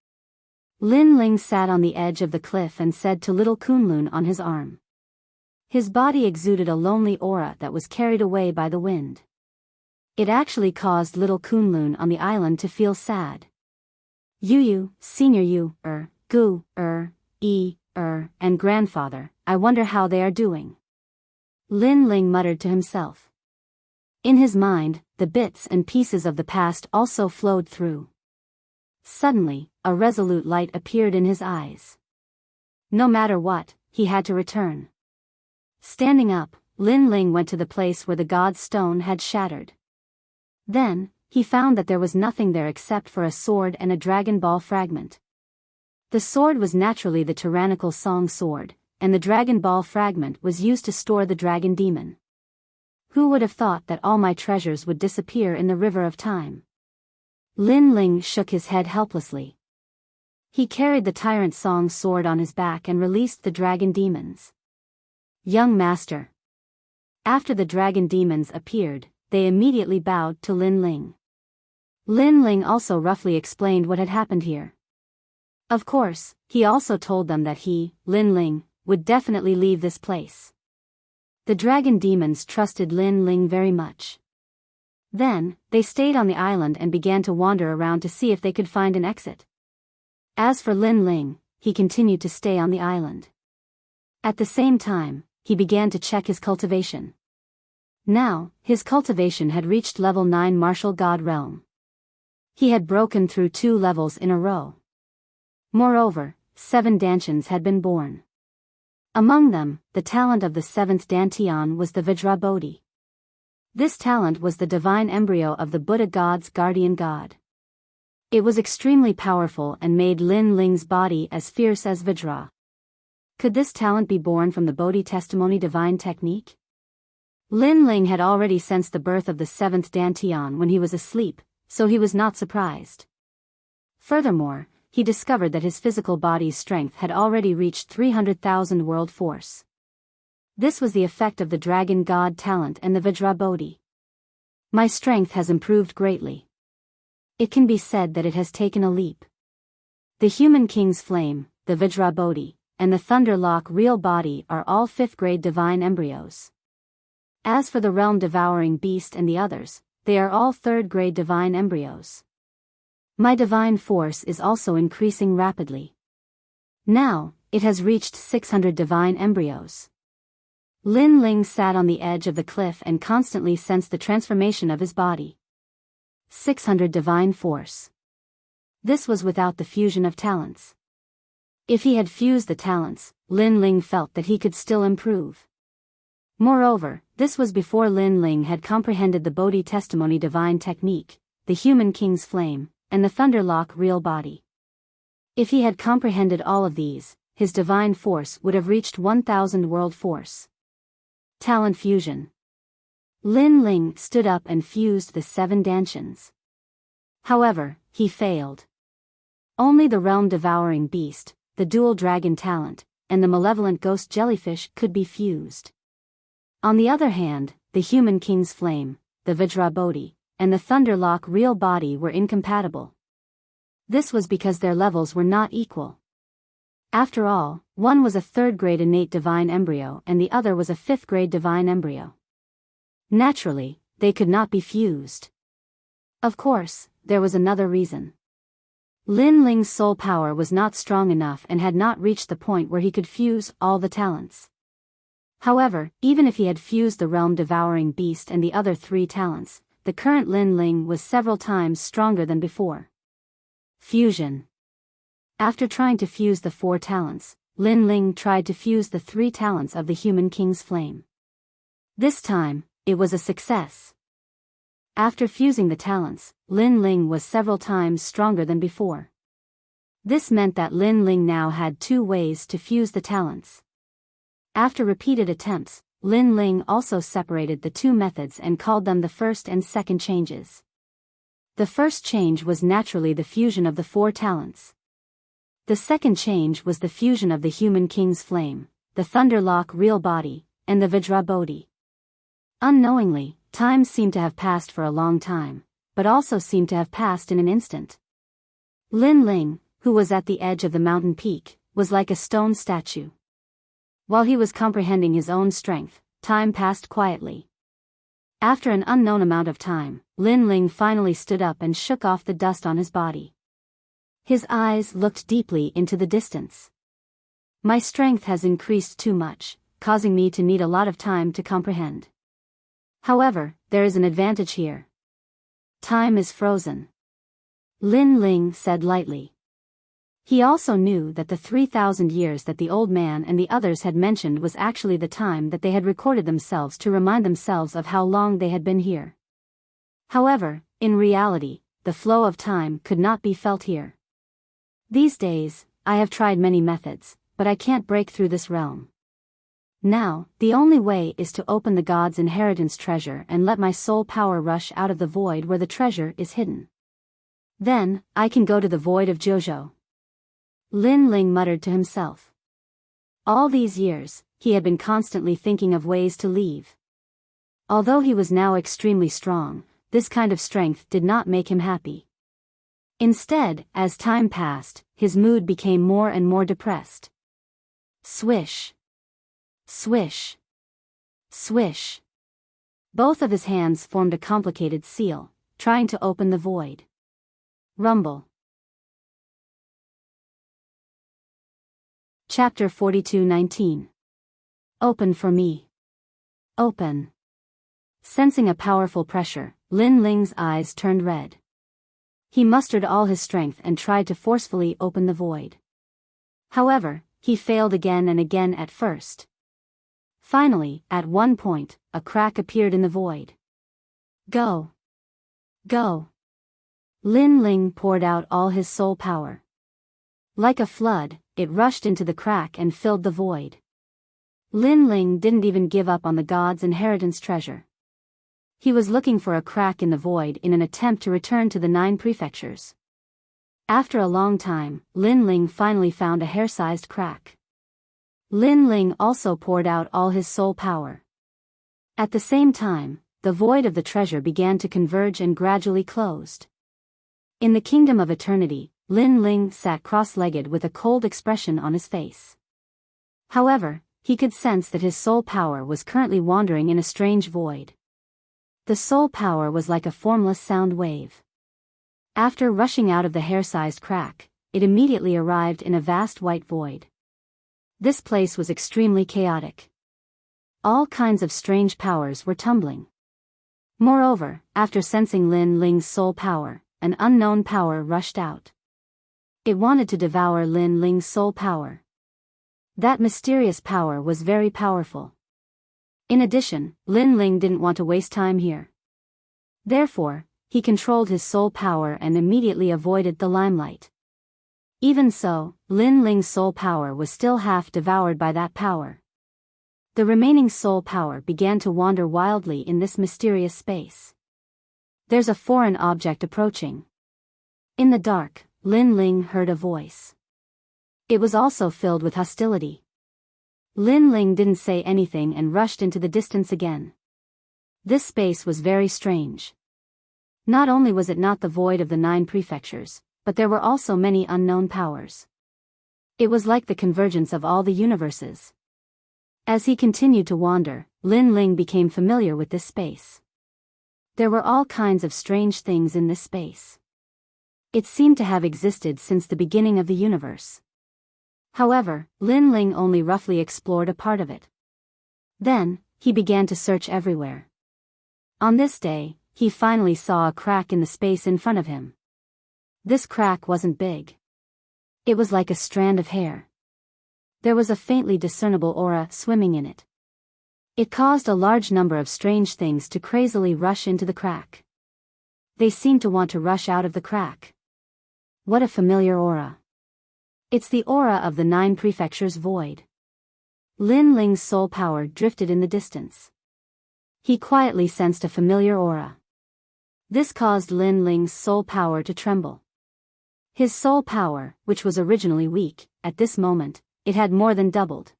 Lin Ling sat on the edge of the cliff and said to little Kunlun on his arm. His body exuded a lonely aura that was carried away by the wind. It actually caused little Kunlun on the island to feel sad. "Yu, senior Yu, Gu, and grandfather, I wonder how they are doing." Lin Ling muttered to himself. In his mind, the bits and pieces of the past also flowed through. Suddenly, a resolute light appeared in his eyes. No matter what, he had to return. Standing up, Lin Ling went to the place where the god's stone had shattered. Then, he found that there was nothing there except for a sword and a Dragon Ball fragment. The sword was naturally the tyrannical Song sword, and the Dragon Ball fragment was used to store the dragon demon. Who would have thought that all my treasures would disappear in the river of time? Lin Ling shook his head helplessly. He carried the tyrant Song sword on his back and released the dragon demons. "Young master." After the dragon demons appeared, they immediately bowed to Lin Ling. Lin Ling also roughly explained what had happened here. Of course, he also told them that he, Lin Ling, would definitely leave this place. The dragon demons trusted Lin Ling very much. Then, they stayed on the island and began to wander around to see if they could find an exit. As for Lin Ling, he continued to stay on the island. At the same time, he began to check his cultivation. Now, his cultivation had reached level 9 martial god realm. He had broken through 2 levels in a row. Moreover, 7 Dantians had been born. Among them, the talent of the 7th Dantian was the Vajrabodhi. This talent was the divine embryo of the Buddha god's guardian god. It was extremely powerful and made Lin Ling's body as fierce as Vajra. Could this talent be born from the Bodhi testimony divine technique? Lin Ling had already sensed the birth of the 7th Dantian when he was asleep, so he was not surprised. Furthermore, he discovered that his physical body's strength had already reached 300,000 world force. This was the effect of the dragon god talent and the Vajrabodhi. My strength has improved greatly. It can be said that it has taken a leap. The human king's flame, the Vajrabodhi, and the Thunderlock real body are all 5th grade divine embryos. As for the realm devouring beast and the others, they are all 3rd grade divine embryos. My divine force is also increasing rapidly. Now, it has reached 600 divine embryos. Lin Ling sat on the edge of the cliff and constantly sensed the transformation of his body. 600 divine force. This was without the fusion of talents. If he had fused the talents, Lin Ling felt that he could still improve. Moreover, this was before Lin Ling had comprehended the Bodhi Testimony divine technique, the human king's flame, and the Thunderlock real body. If he had comprehended all of these, his divine force would have reached 1,000 world force. Talent fusion. Lin Ling stood up and fused the 7 Dantians. However, he failed. Only the realm-devouring beast, the dual dragon talent, and the malevolent ghost jellyfish could be fused. On the other hand, the human king's flame, the Vajra Bodhi, and the Thunderlock real body were incompatible. This was because their levels were not equal. After all, one was a 3rd-grade innate divine embryo and the other was a 5th-grade divine embryo. Naturally, they could not be fused. Of course, there was another reason. Lin Ling's soul power was not strong enough and had not reached the point where he could fuse all the talents. However, even if he had fused the realm-devouring beast and the other 3 talents, the current Lin Ling was several times stronger than before. Fusion. After trying to fuse the 4 talents, Lin Ling tried to fuse the 3 talents of the human king's flame. This time, it was a success. After fusing the talents, Lin Ling was several times stronger than before. This meant that Lin Ling now had 2 ways to fuse the talents. After repeated attempts, Lin Ling also separated the 2 methods and called them the first and second changes. The first change was naturally the fusion of the 4 talents. The second change was the fusion of the human king's flame, the Thunderlock real body, and the Vajra Bodhi. Unknowingly, time seemed to have passed for a long time, but also seemed to have passed in an instant. Lin Ling, who was at the edge of the mountain peak, was like a stone statue. While he was comprehending his own strength, time passed quietly. After an unknown amount of time, Lin Ling finally stood up and shook off the dust on his body. His eyes looked deeply into the distance. My strength has increased too much, causing me to need a lot of time to comprehend. However, there is an advantage here. Time is frozen. Lin Ling said lightly. He also knew that the 3,000 years that the old man and the others had mentioned was actually the time that they had recorded themselves to remind themselves of how long they had been here. However, in reality, the flow of time could not be felt here. These days, I have tried many methods, but I can't break through this realm. Now, the only way is to open the God's inheritance treasure and let my soul power rush out of the void where the treasure is hidden. Then, I can go to the void of Jojo. Lin Ling muttered to himself. All these years, he had been constantly thinking of ways to leave. Although he was now extremely strong, this kind of strength did not make him happy. Instead, as time passed, his mood became more and more depressed. Swish. Swish. Swish. Both of his hands formed a complicated seal, trying to open the void. Rumble. Chapter 42:19. Open for me. Open. Sensing a powerful pressure, Lin Ling's eyes turned red. He mustered all his strength and tried to forcefully open the void. However, he failed again and again at first. Finally, at one point, a crack appeared in the void. Go. Go. Lin Ling poured out all his soul power. Like a flood, it rushed into the crack and filled the void. Lin Ling didn't even give up on the God's inheritance treasure. He was looking for a crack in the void in an attempt to return to the 9 prefectures. After a long time, Lin Ling finally found a hair-sized crack. Lin Ling also poured out all his soul power. At the same time, the void of the treasure began to converge and gradually closed. In the kingdom of eternity, Lin Ling sat cross-legged with a cold expression on his face. However, he could sense that his soul power was currently wandering in a strange void. The soul power was like a formless sound wave. After rushing out of the hair-sized crack, it immediately arrived in a vast white void. This place was extremely chaotic. All kinds of strange powers were tumbling. Moreover, after sensing Lin Ling's soul power, an unknown power rushed out. It wanted to devour Lin Ling's soul power. That mysterious power was very powerful. In addition, Lin Ling didn't want to waste time here. Therefore, he controlled his soul power and immediately avoided the limelight. Even so, Lin Ling's soul power was still half devoured by that power. The remaining soul power began to wander wildly in this mysterious space. There's a foreign object approaching. In the dark, Lin Ling heard a voice. It was also filled with hostility. Lin Ling didn't say anything and rushed into the distance again. This space was very strange. Not only was it not the void of the 9 prefectures, but there were also many unknown powers. It was like the convergence of all the universes. As he continued to wander, Lin Ling became familiar with this space. There were all kinds of strange things in this space. It seemed to have existed since the beginning of the universe. However, Lin Ling only roughly explored a part of it. Then, he began to search everywhere. On this day, he finally saw a crack in the space in front of him. This crack wasn't big. It was like a strand of hair. There was a faintly discernible aura swimming in it. It caused a large number of strange things to crazily rush into the crack. They seemed to want to rush out of the crack. What a familiar aura. It's the aura of the 9 prefectures void. Lin Ling's soul power drifted in the distance. He quietly sensed a familiar aura. This caused Lin Ling's soul power to tremble. His soul power, which was originally weak, at this moment, it had more than doubled.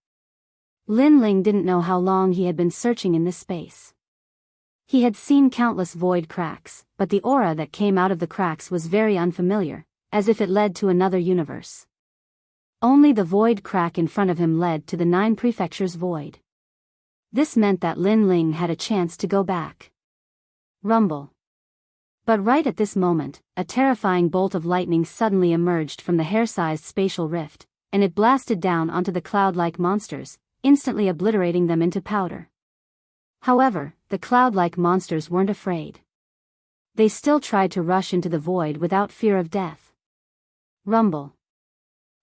Lin Ling didn't know how long he had been searching in this space. He had seen countless void cracks, but the aura that came out of the cracks was very unfamiliar, as if it led to another universe. Only the void crack in front of him led to the 9 prefectures void. This meant that Lin Ling had a chance to go back. Rumble. But right at this moment, a terrifying bolt of lightning suddenly emerged from the hair-sized spatial rift, and it blasted down onto the cloud-like monsters, instantly obliterating them into powder. However, the cloud-like monsters weren't afraid. They still tried to rush into the void without fear of death. Rumble.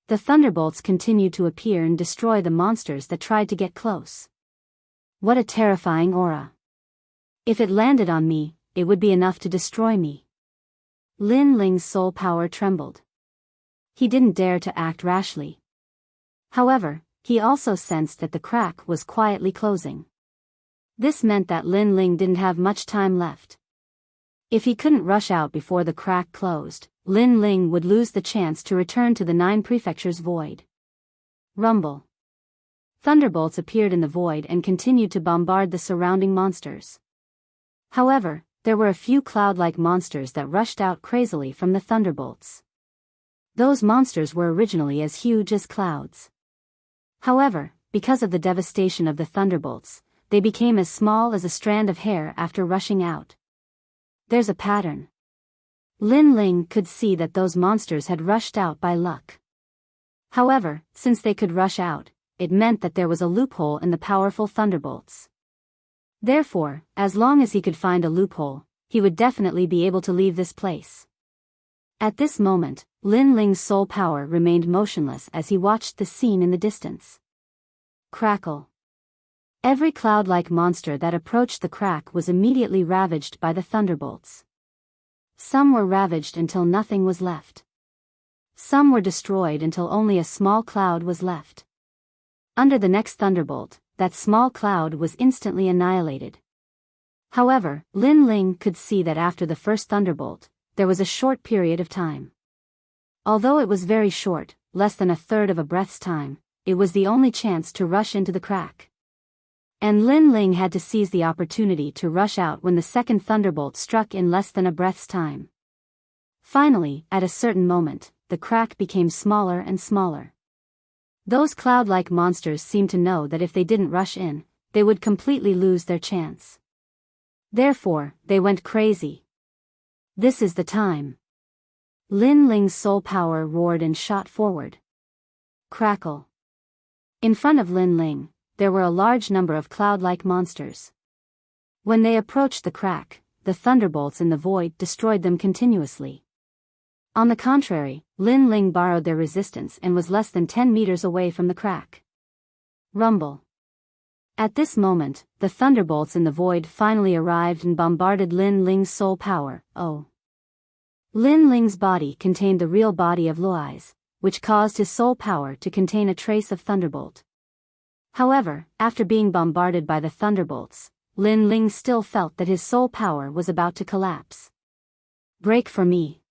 The thunderbolts continued to appear and destroy the monsters that tried to get close. What a terrifying aura. If it landed on me, it would be enough to destroy me. Lin Ling's soul power trembled. He didn't dare to act rashly. However, he also sensed that the crack was quietly closing. This meant that Lin Ling didn't have much time left. If he couldn't rush out before the crack closed, Lin Ling would lose the chance to return to the 9 prefectures void. Rumble. Thunderbolts appeared in the void and continued to bombard the surrounding monsters. However, there were a few cloud-like monsters that rushed out crazily from the thunderbolts. Those monsters were originally as huge as clouds. However, because of the devastation of the thunderbolts, they became as small as a strand of hair after rushing out. There's a pattern. Lin Ling could see that those monsters had rushed out by luck. However, since they could rush out, it meant that there was a loophole in the powerful thunderbolts. Therefore, as long as he could find a loophole, he would definitely be able to leave this place. At this moment, Lin Ling's soul power remained motionless as he watched the scene in the distance. Crackle. Every cloud-like monster that approached the crack was immediately ravaged by the thunderbolts. Some were ravaged until nothing was left. Some were destroyed until only a small cloud was left. Under the next thunderbolt, that small cloud was instantly annihilated. However, Lin Ling could see that after the first thunderbolt, there was a short period of time. Although it was very short, less than a third of a breath's time, it was the only chance to rush into the crack. And Lin Ling had to seize the opportunity to rush out when the second thunderbolt struck in less than a breath's time. Finally, at a certain moment, the crack became smaller and smaller. Those cloud-like monsters seemed to know that if they didn't rush in, they would completely lose their chance. Therefore, they went crazy. This is the time. Lin Ling's soul power roared and shot forward. Crackle. In front of Lin Ling, there were a large number of cloud-like monsters. When they approached the crack, the thunderbolts in the void destroyed them continuously. On the contrary, Lin Ling borrowed their resistance and was less than 10 meters away from the crack. Rumble. At this moment, the thunderbolts in the void finally arrived and bombarded Lin Ling's soul power. Lin Ling's body contained the real body of Luai's, which caused his soul power to contain a trace of thunderbolt. However, after being bombarded by the thunderbolts, Lin Ling still felt that his soul power was about to collapse. Break for me.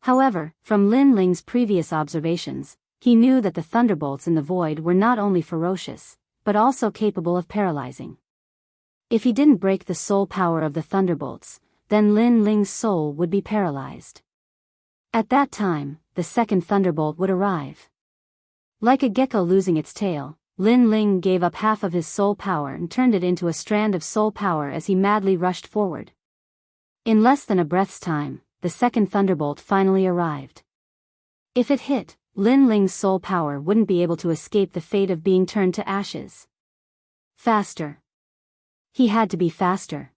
However, from Lin Ling's previous observations, he knew that the thunderbolts in the void were not only ferocious, but also capable of paralyzing. If he didn't break the soul power of the thunderbolts, then Lin Ling's soul would be paralyzed. At that time, the second thunderbolt would arrive. Like a gecko losing its tail, Lin Ling gave up half of his soul power and turned it into a strand of soul power as he madly rushed forward. In less than a breath's time, the second thunderbolt finally arrived. If it hit, Lin Ling's soul power wouldn't be able to escape the fate of being turned to ashes. Faster. He had to be faster.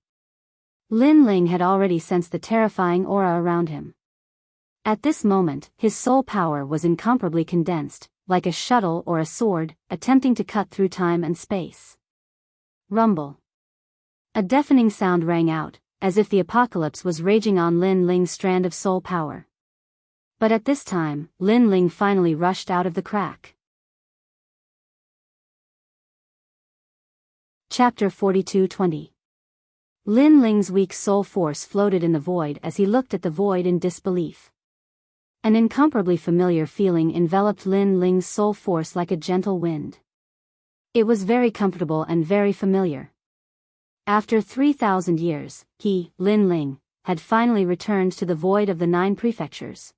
Lin Ling had already sensed the terrifying aura around him. At this moment, his soul power was incomparably condensed, like a shuttle or a sword, attempting to cut through time and space. Rumble. A deafening sound rang out, as if the apocalypse was raging on Lin Ling's strand of soul power. But at this time, Lin Ling finally rushed out of the crack. Chapter 42:20. Lin Ling's weak soul force floated in the void as he looked at the void in disbelief. An incomparably familiar feeling enveloped Lin Ling's soul force like a gentle wind. It was very comfortable and very familiar. After 3,000 years, he, Lin Ling, had finally returned to the void of the 9 prefectures.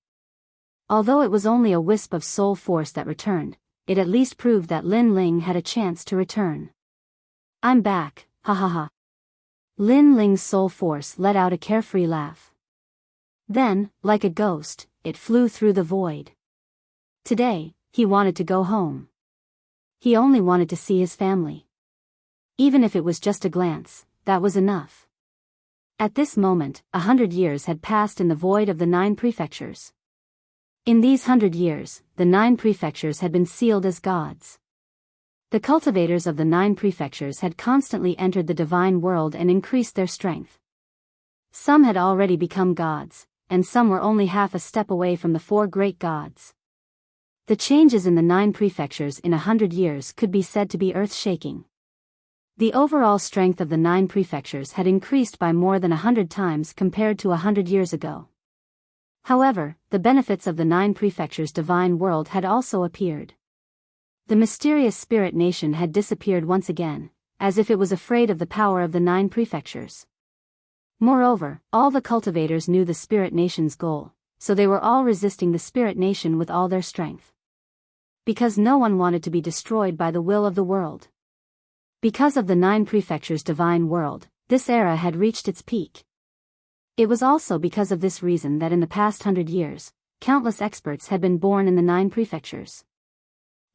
Although it was only a wisp of soul force that returned, it at least proved that Lin Ling had a chance to return. I'm back, ha ha ha. Lin Ling's soul force let out a carefree laugh. Then, like a ghost, it flew through the void. Today, he wanted to go home. He only wanted to see his family. Even if it was just a glance, that was enough. At this moment, 100 years had passed in the void of the 9 prefectures. In these 100 years, the 9 prefectures had been sealed as gods. The cultivators of the 9 prefectures had constantly entered the divine world and increased their strength. Some had already become gods, and some were only half a step away from the 4 great gods. The changes in the 9 prefectures in 100 years could be said to be earth-shaking. The overall strength of the 9 prefectures had increased by more than 100 times compared to 100 years ago. However, the benefits of the 9 prefectures' divine world had also appeared. The mysterious spirit nation had disappeared once again, as if it was afraid of the power of the 9 prefectures. Moreover, all the cultivators knew the spirit nation's goal, so they were all resisting the spirit nation with all their strength. Because no one wanted to be destroyed by the will of the world. Because of the 9 prefectures' divine world, this era had reached its peak. It was also because of this reason that in the past 100 years, countless experts had been born in the 9 prefectures.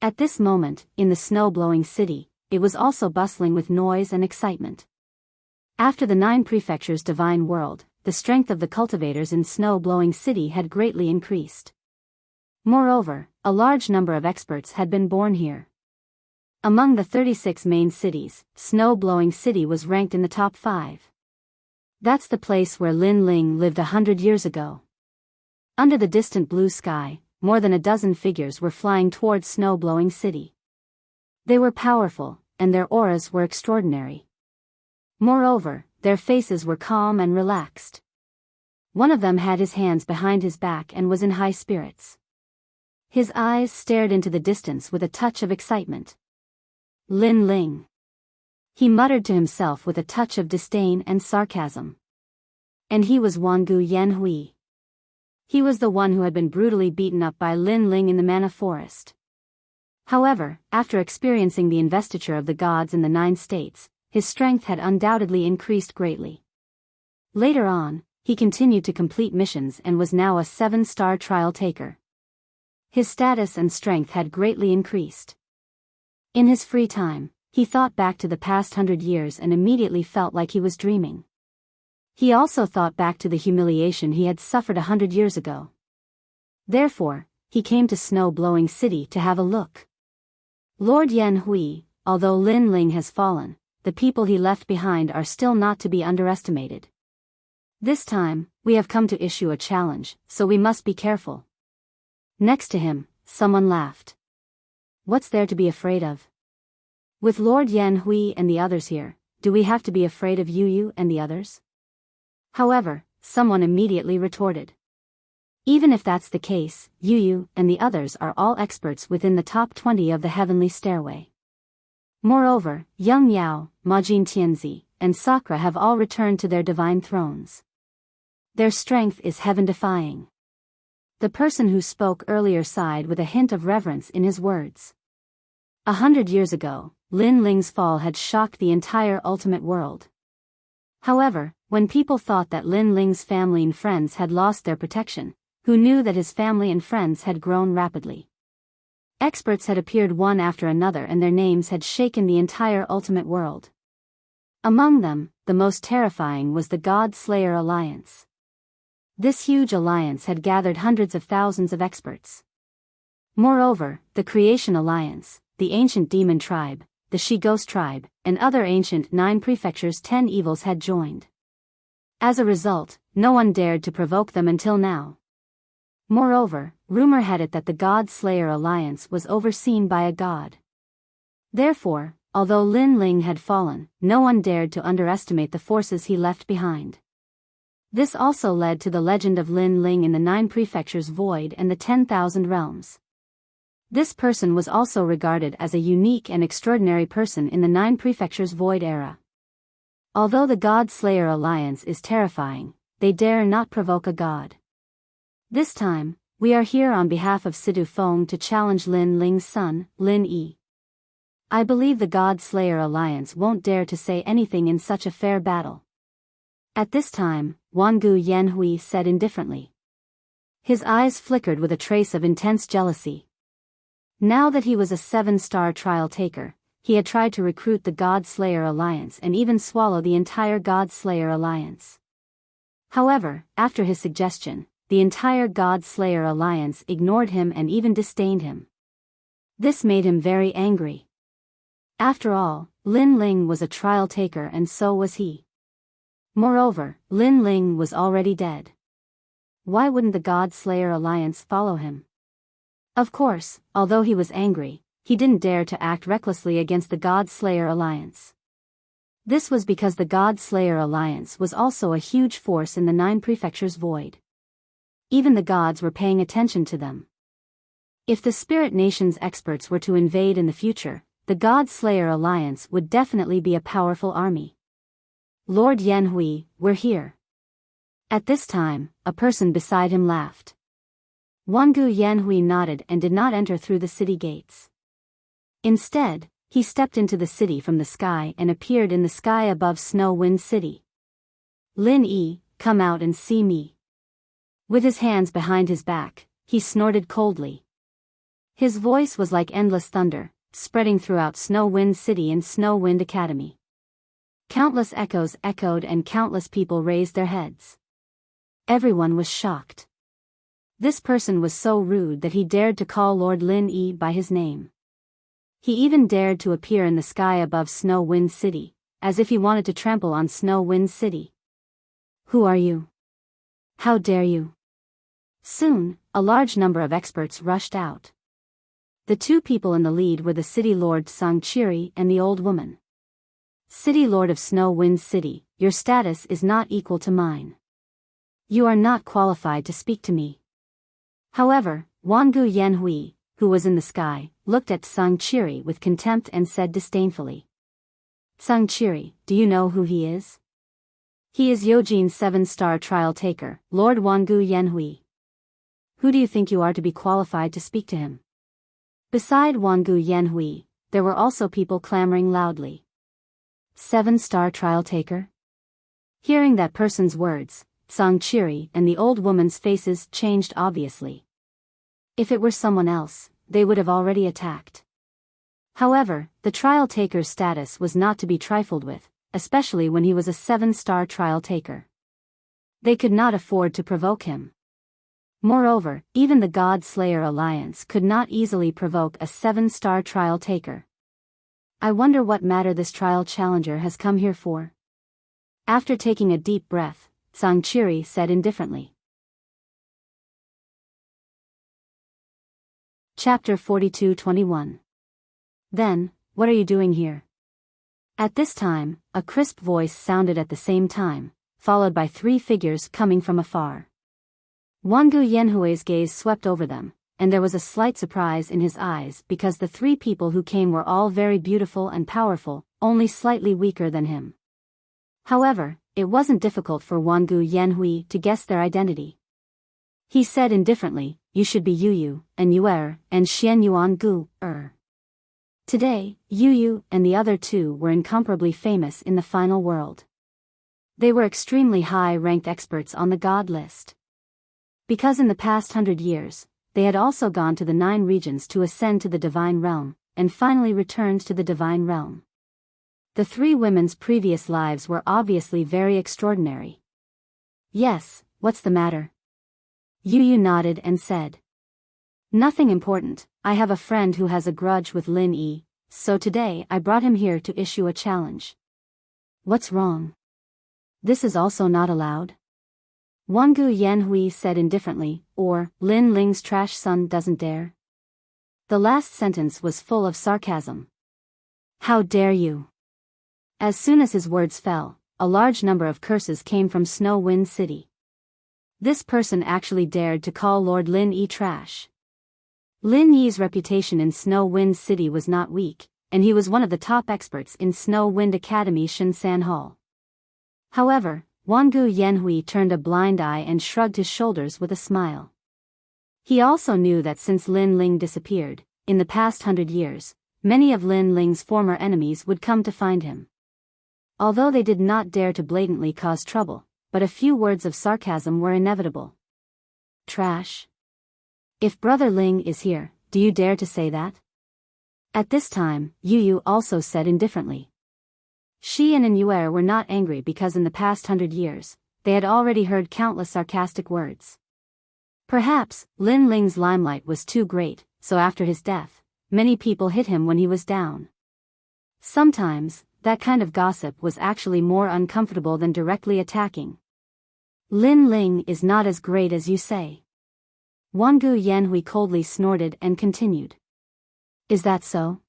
At this moment, in the snow-blowing city, it was also bustling with noise and excitement. After the 9 prefectures' divine world, the strength of the cultivators in snow-blowing city had greatly increased. Moreover, a large number of experts had been born here. Among the 36 main cities, Snow-Blowing City was ranked in the top 5. That's the place where Lin Ling lived 100 years ago. Under the distant blue sky, more than a dozen figures were flying towards Snow-Blowing City. They were powerful, and their auras were extraordinary. Moreover, their faces were calm and relaxed. One of them had his hands behind his back and was in high spirits. His eyes stared into the distance with a touch of excitement. Lin Ling. He muttered to himself with a touch of disdain and sarcasm. And he was Wangu Yanhui. He was the one who had been brutally beaten up by Lin Ling in the Mana Forest. However, after experiencing the investiture of the gods in the 9 states, his strength had undoubtedly increased greatly. Later on, he continued to complete missions and was now a 7-star trial taker. His status and strength had greatly increased. In his free time, he thought back to the past 100 years and immediately felt like he was dreaming. He also thought back to the humiliation he had suffered 100 years ago. Therefore, he came to snow-blowing city to have a look. Lord Yan Hui, although Lin Ling has fallen, the people he left behind are still not to be underestimated. This time, we have come to issue a challenge, so we must be careful. Next to him, someone laughed. What's there to be afraid of? With Lord Yan Hui and the others here, do we have to be afraid of Yu and the others? However, someone immediately retorted. Even if that's the case, Yu and the others are all experts within the top 20 of the heavenly stairway. Moreover, Young Yao, Majin Tianzi, and Sakura have all returned to their divine thrones. Their strength is heaven-defying. The person who spoke earlier sighed with a hint of reverence in his words. 100 years ago, Lin Ling's fall had shocked the entire ultimate world. However, when people thought that Lin Ling's family and friends had lost their protection, who knew that his family and friends had grown rapidly? Experts had appeared one after another and their names had shaken the entire ultimate world. Among them, the most terrifying was the God Slayer Alliance. This huge alliance had gathered hundreds of thousands of experts. Moreover, the Creation Alliance, the Ancient Demon Tribe, the She-Ghost Tribe, and other ancient 9 prefectures 10 evils had joined. As a result, no one dared to provoke them until now. Moreover, rumor had it that the God Slayer Alliance was overseen by a god. Therefore, although Lin Ling had fallen, no one dared to underestimate the forces he left behind. This also led to the legend of Lin Ling in the 9 prefectures void and the 10,000 realms. This person was also regarded as a unique and extraordinary person in the 9 prefectures void era. Although the God Slayer Alliance is terrifying, they dare not provoke a god. This time, we are here on behalf of Sidu Feng to challenge Lin Ling's son, Lin Yi. I believe the God Slayer Alliance won't dare to say anything in such a fair battle. At this time, Wangu Yanhui said indifferently. His eyes flickered with a trace of intense jealousy. Now that he was a 7-star trial taker, he had tried to recruit the God Slayer Alliance and even swallow the entire God Slayer Alliance. However, after his suggestion, the entire God Slayer Alliance ignored him and even disdained him. This made him very angry. After all, Lin Ling was a trial taker and so was he. Moreover, Lin Ling was already dead. Why wouldn't the God Slayer Alliance follow him? Of course, although he was angry, he didn't dare to act recklessly against the God Slayer Alliance. This was because the God Slayer Alliance was also a huge force in the 9 prefectures void. Even the gods were paying attention to them. If the Spirit Nation's experts were to invade in the future, the God Slayer Alliance would definitely be a powerful army. Lord Yanhui, we're here. At this time, a person beside him laughed. Wangu Yanhui nodded and did not enter through the city gates. Instead, he stepped into the city from the sky and appeared in the sky above Snow Wind City. Lin Yi, come out and see me. With his hands behind his back, he snorted coldly. His voice was like endless thunder, spreading throughout Snow Wind City and Snow Wind Academy. Countless echoes echoed and countless people raised their heads. Everyone was shocked. This person was so rude that he dared to call Lord Lin Yi by his name. He even dared to appear in the sky above Snow Wind City, as if he wanted to trample on Snow Wind City. Who are you? How dare you? Soon, a large number of experts rushed out. The 2 people in the lead were the City Lord Sangchiri and the old woman. City Lord of Snow Wind City, your status is not equal to mine. You are not qualified to speak to me. However, Wangu Yanhui, who was in the sky, looked at Sangchiri with contempt and said disdainfully. Sangchiri, do you know who he is? He is Yojin's 7-star trial taker, Lord Wangu Yanhui. Who do you think you are to be qualified to speak to him? Beside Wangu Yanhui, there were also people clamoring loudly. 7-star trial taker? Hearing that person's words, Sangchiri and the old woman's faces changed obviously. If it were someone else, they would have already attacked. However, the trial taker's status was not to be trifled with, especially when he was a 7-star trial taker. They could not afford to provoke him. Moreover, even the God Slayer Alliance could not easily provoke a 7-star trial taker. I wonder what matter this trial challenger has come here for. After taking a deep breath, Sangchiri said indifferently. Chapter 42-21. Then, what are you doing here? At this time, a crisp voice sounded at the same time, followed by 3 figures coming from afar. Wangu Yanhui's gaze swept over them, and there was a slight surprise in his eyes because the 3 people who came were all very beautiful and powerful, only slightly weaker than him. However, it wasn't difficult for Wangu Yanhui to guess their identity. He said indifferently, "You should be Yu and Yuer and Xian Yuan Gu, Today, Yu and the other 2 were incomparably famous in the final world. They were extremely high-ranked experts on the god list. Because in the past 100 years, they had also gone to the 9 regions to ascend to the divine realm, and finally returned to the divine realm. The 3 women's previous lives were obviously very extraordinary. Yes, what's the matter? Yu nodded and said. Nothing important, I have a friend who has a grudge with Lin Yi, so today I brought him here to issue a challenge. What's wrong? This is also not allowed? Wangu Yanhui said indifferently, or, Lin Ling's trash son doesn't dare? The last sentence was full of sarcasm. How dare you? As soon as his words fell, a large number of curses came from Snow Wind City. This person actually dared to call Lord Lin Yi trash. Lin Yi's reputation in Snow Wind City was not weak, and he was one of the top experts in Snow Wind Academy Shinsan Hall. However, Wangu Yanhui turned a blind eye and shrugged his shoulders with a smile. He also knew that since Lin Ling disappeared, in the past 100 years, many of Lin Ling's former enemies would come to find him. Although they did not dare to blatantly cause trouble, but a few words of sarcasm were inevitable. Trash? If Brother Ling is here, do you dare to say that? At this time, Yu also said indifferently. Xian and Yuer were not angry because in the past 100 years, they had already heard countless sarcastic words. Perhaps, Lin Ling's limelight was too great, so after his death, many people hit him when he was down. Sometimes, that kind of gossip was actually more uncomfortable than directly attacking. Lin Ling is not as great as you say. Wangu Yanhui coldly snorted and continued. Is that so?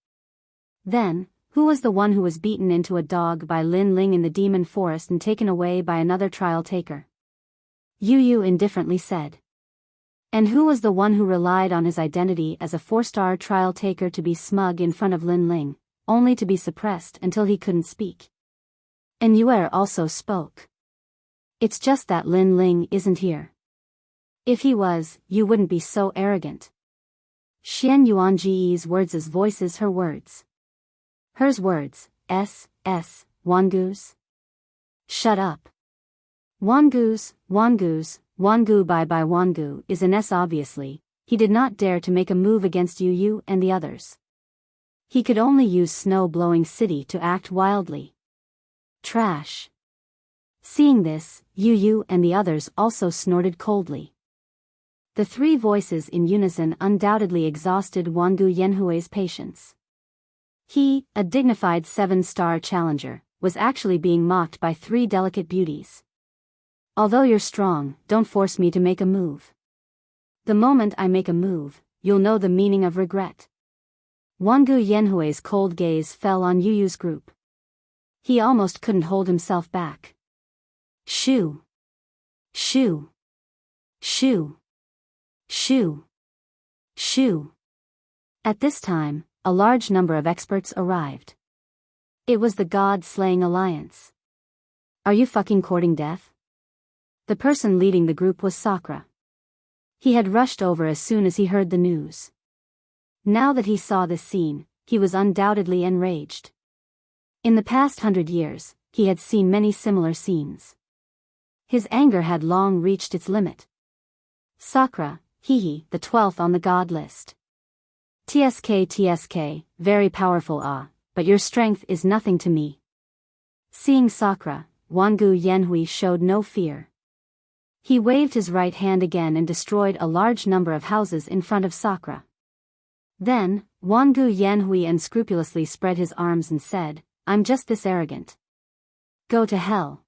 Then, who was the one who was beaten into a dog by Lin Ling in the demon forest and taken away by another trial taker? Yu indifferently said. And who was the one who relied on his identity as a 4-star trial taker to be smug in front of Lin Ling, only to be suppressed until he couldn't speak? And Yuer also spoke. It's just that Lin Ling isn't here. If he was, you wouldn't be so arrogant. Xian Yuanji's words as voices her words. Hers words, Wangu's. Shut up. Wangu bye Wangu is an S obviously, he did not dare to make a move against Yu and the others. He could only use snow-blowing city to act wildly. Trash. Seeing this, Yu and the others also snorted coldly. The 3 voices in unison undoubtedly exhausted Wangu Yanhui's patience. He, a dignified 7-star challenger, was actually being mocked by 3 delicate beauties. Although you're strong, don't force me to make a move. The moment I make a move, you'll know the meaning of regret. Wangu Yanhui's cold gaze fell on Yu's group. He almost couldn't hold himself back. Shoo! Shoo! Shoo! Shoo! Shoo! At this time, a large number of experts arrived. It was the God-slaying alliance. Are you fucking courting death? The person leading the group was Sakura. He had rushed over as soon as he heard the news. Now that he saw this scene, he was undoubtedly enraged. In the past 100 years, he had seen many similar scenes. His anger had long reached its limit. Sakura, the 12th on the god list. TSK, very powerful but your strength is nothing to me. Seeing Sakura, Wangu Yanhui showed no fear. He waved his right hand again and destroyed a large number of houses in front of Sakura. Then, Wangu Yanhui unscrupulously spread his arms and said, "I'm just this arrogant. Go to hell."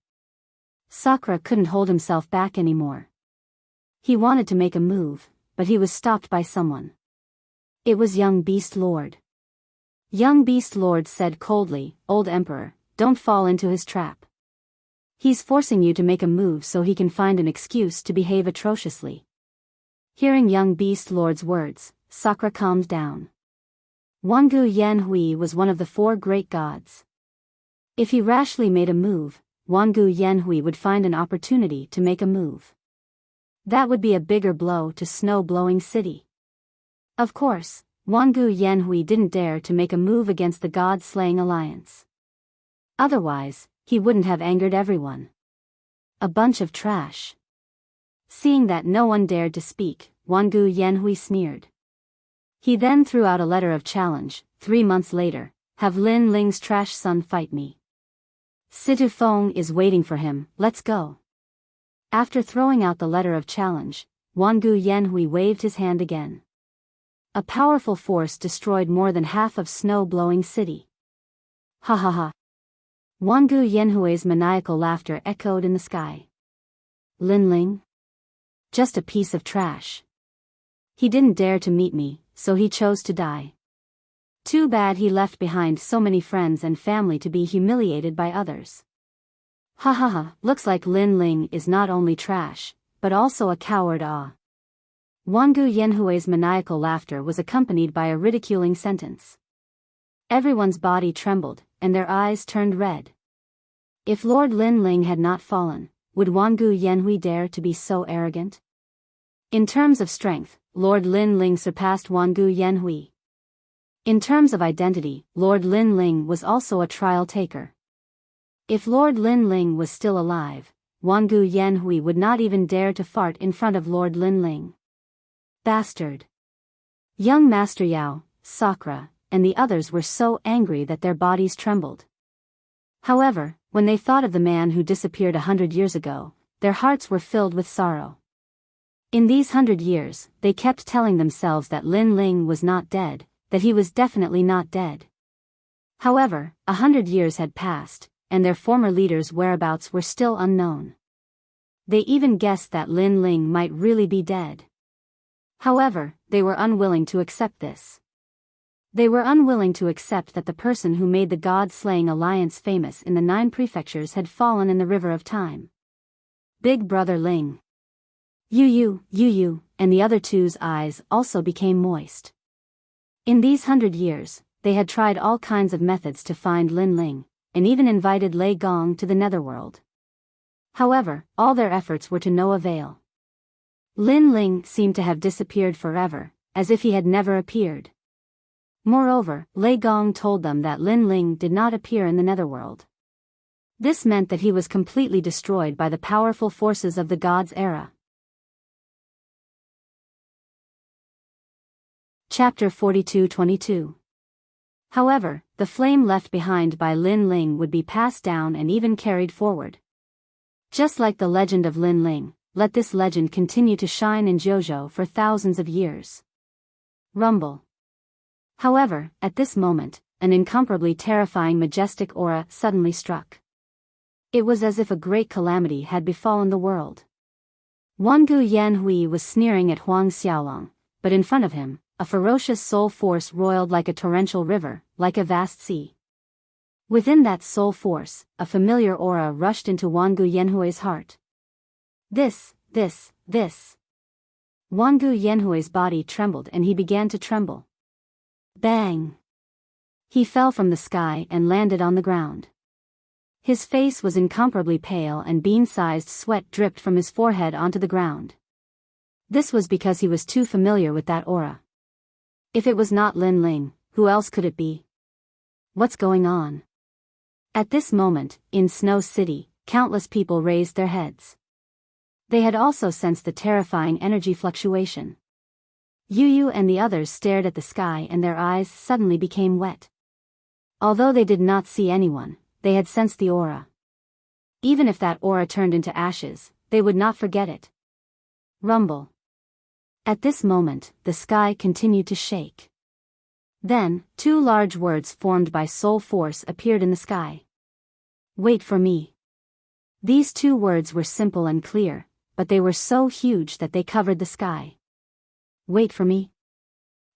Sakura couldn't hold himself back anymore. He wanted to make a move, but he was stopped by someone. It was young Beast Lord. Young Beast Lord said coldly, "Old Emperor, don't fall into his trap. He's forcing you to make a move so he can find an excuse to behave atrociously." Hearing young Beast Lord's words, Sakura calmed down. Wangu Yanhui was one of the 4 great gods. If he rashly made a move, Wangu Yanhui would find an opportunity to make a move. That would be a bigger blow to Snow-Blowing City. Of course, Wangu Yanhui didn't dare to make a move against the God-slaying alliance. Otherwise, he wouldn't have angered everyone. A bunch of trash. Seeing that no one dared to speak, Wangu Yanhui sneered. He then threw out a letter of challenge. 3 months later, have Lin Ling's trash son fight me. Situ Feng is waiting for him, let's go. After throwing out the letter of challenge, Wangu Yanhui waved his hand again. A powerful force destroyed more than half of Snow-Blowing City. Ha ha ha. Wangu Yanhui's maniacal laughter echoed in the sky. Lin Ling? Just a piece of trash. He didn't dare to meet me, so he chose to die. Too bad he left behind so many friends and family to be humiliated by others. Ha ha ha, looks like Lin Ling is not only trash, but also a coward. Wangu Yanhui's maniacal laughter was accompanied by a ridiculing sentence. Everyone's body trembled, and their eyes turned red. If Lord Lin Ling had not fallen, would Wangu Yanhui dare to be so arrogant? In terms of strength, Lord Lin Ling surpassed Wangu Yanhui. In terms of identity, Lord Lin Ling was also a trial taker. If Lord Lin Ling was still alive, Wangu Yanhui would not even dare to fart in front of Lord Lin Ling. Bastard! Young Master Yao, Sakura, and the others were so angry that their bodies trembled. However, when they thought of the man who disappeared 100 years ago, their hearts were filled with sorrow. In these 100 years, they kept telling themselves that Lin Ling was not dead, that he was definitely not dead. However, 100 years had passed, and their former leader's whereabouts were still unknown. They even guessed that Lin Ling might really be dead. However, they were unwilling to accept this. They were unwilling to accept that the person who made the God-slaying alliance famous in the 9 prefectures had fallen in the river of time. Big Brother Ling. Yu, and the other 2's eyes also became moist. In these 100 years, they had tried all kinds of methods to find Lin Ling, and even invited Lei Gong to the netherworld. However, all their efforts were to no avail. Lin Ling seemed to have disappeared forever, as if he had never appeared. Moreover, Lei Gong told them that Lin Ling did not appear in the netherworld. This meant that he was completely destroyed by the powerful forces of the God's era. Chapter 42-22. However, the flame left behind by Lin Ling would be passed down and even carried forward. Just like the legend of Lin Ling, let this legend continue to shine in JoJo for thousands of years. Rumble. However, at this moment, an incomparably terrifying majestic aura suddenly struck. It was as if a great calamity had befallen the world. Wangu Yanhui was sneering at Huang Xiaolong, but in front of him, a ferocious soul force roiled like a torrential river, like a vast sea. Within that soul force, a familiar aura rushed into Wangu Yanhui's heart. This. Wangu Yanhui's body trembled and he began to tremble. Bang! He fell from the sky and landed on the ground. His face was incomparably pale and bean-sized sweat dripped from his forehead onto the ground. This was because he was too familiar with that aura. If it was not Lin Ling, who else could it be? What's going on? At this moment, in Snow City, countless people raised their heads. They had also sensed the terrifying energy fluctuation. Yu and the others stared at the sky and their eyes suddenly became wet. Although they did not see anyone, they had sensed the aura. Even if that aura turned into ashes, they would not forget it. Rumble. At this moment, the sky continued to shake. Then, two large words formed by soul force appeared in the sky. Wait for me. These two words were simple and clear, but they were so huge that they covered the sky. Wait for me.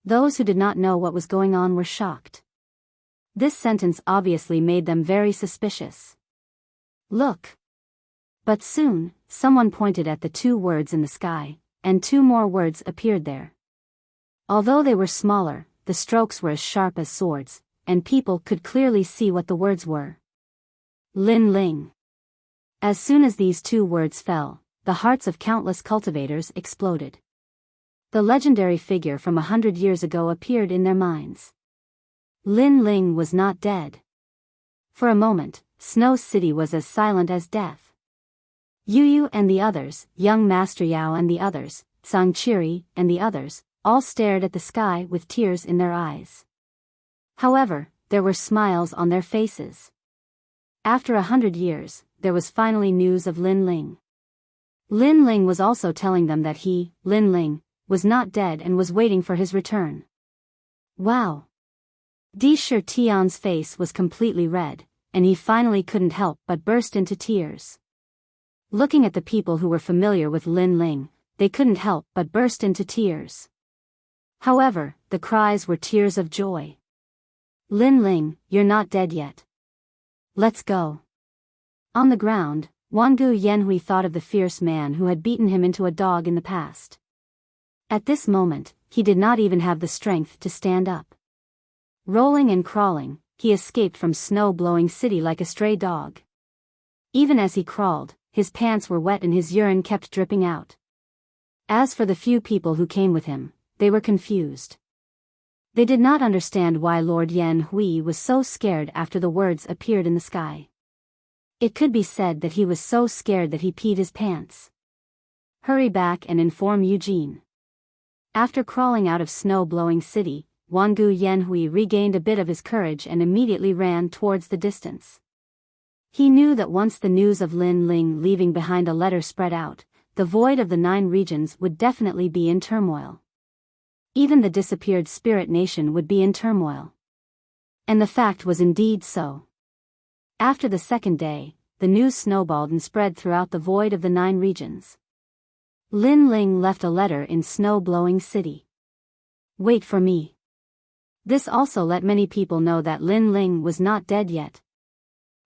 Those who did not know what was going on were shocked. This sentence obviously made them very suspicious. Look. But soon, someone pointed at the two words in the sky, and two more words appeared there. Although they were smaller, the strokes were as sharp as swords, and people could clearly see what the words were. Lin Ling. As soon as these two words fell, the hearts of countless cultivators exploded. The legendary figure from 100 years ago appeared in their minds. Lin Ling was not dead. For a moment, Snow City was as silent as death. Yu and the others, young Master Yao and the others, Sang Chiri and the others, all stared at the sky with tears in their eyes. However, there were smiles on their faces. After 100 years, there was finally news of Lin Ling. Lin Ling was also telling them that he, Lin Ling, was not dead and was waiting for his return. Wow! Di Shi Tian's face was completely red, and he finally couldn't help but burst into tears. Looking at the people who were familiar with Lin Ling, they couldn't help but burst into tears. However, the cries were tears of joy. Lin Ling, you're not dead yet. Let's go. On the ground, Wangu Yanhui thought of the fierce man who had beaten him into a dog in the past. At this moment, he did not even have the strength to stand up. Rolling and crawling, he escaped from snow-blowing city like a stray dog. Even as he crawled, his pants were wet and his urine kept dripping out. As for the few people who came with him, they were confused. They did not understand why Lord Yan Hui was so scared after the words appeared in the sky. It could be said that he was so scared that he peed his pants. Hurry back and inform Eugene. After crawling out of snow-blowing city, Wangu Yanhui regained a bit of his courage and immediately ran towards the distance. He knew that once the news of Lin Ling leaving behind a letter spread out, the void of the 9 regions would definitely be in turmoil. Even the disappeared spirit nation would be in turmoil. And the fact was indeed so. After the second day, the news snowballed and spread throughout the void of the 9 regions. Lin Ling left a letter in snow-blowing city. Wait for me. This also let many people know that Lin Ling was not dead yet.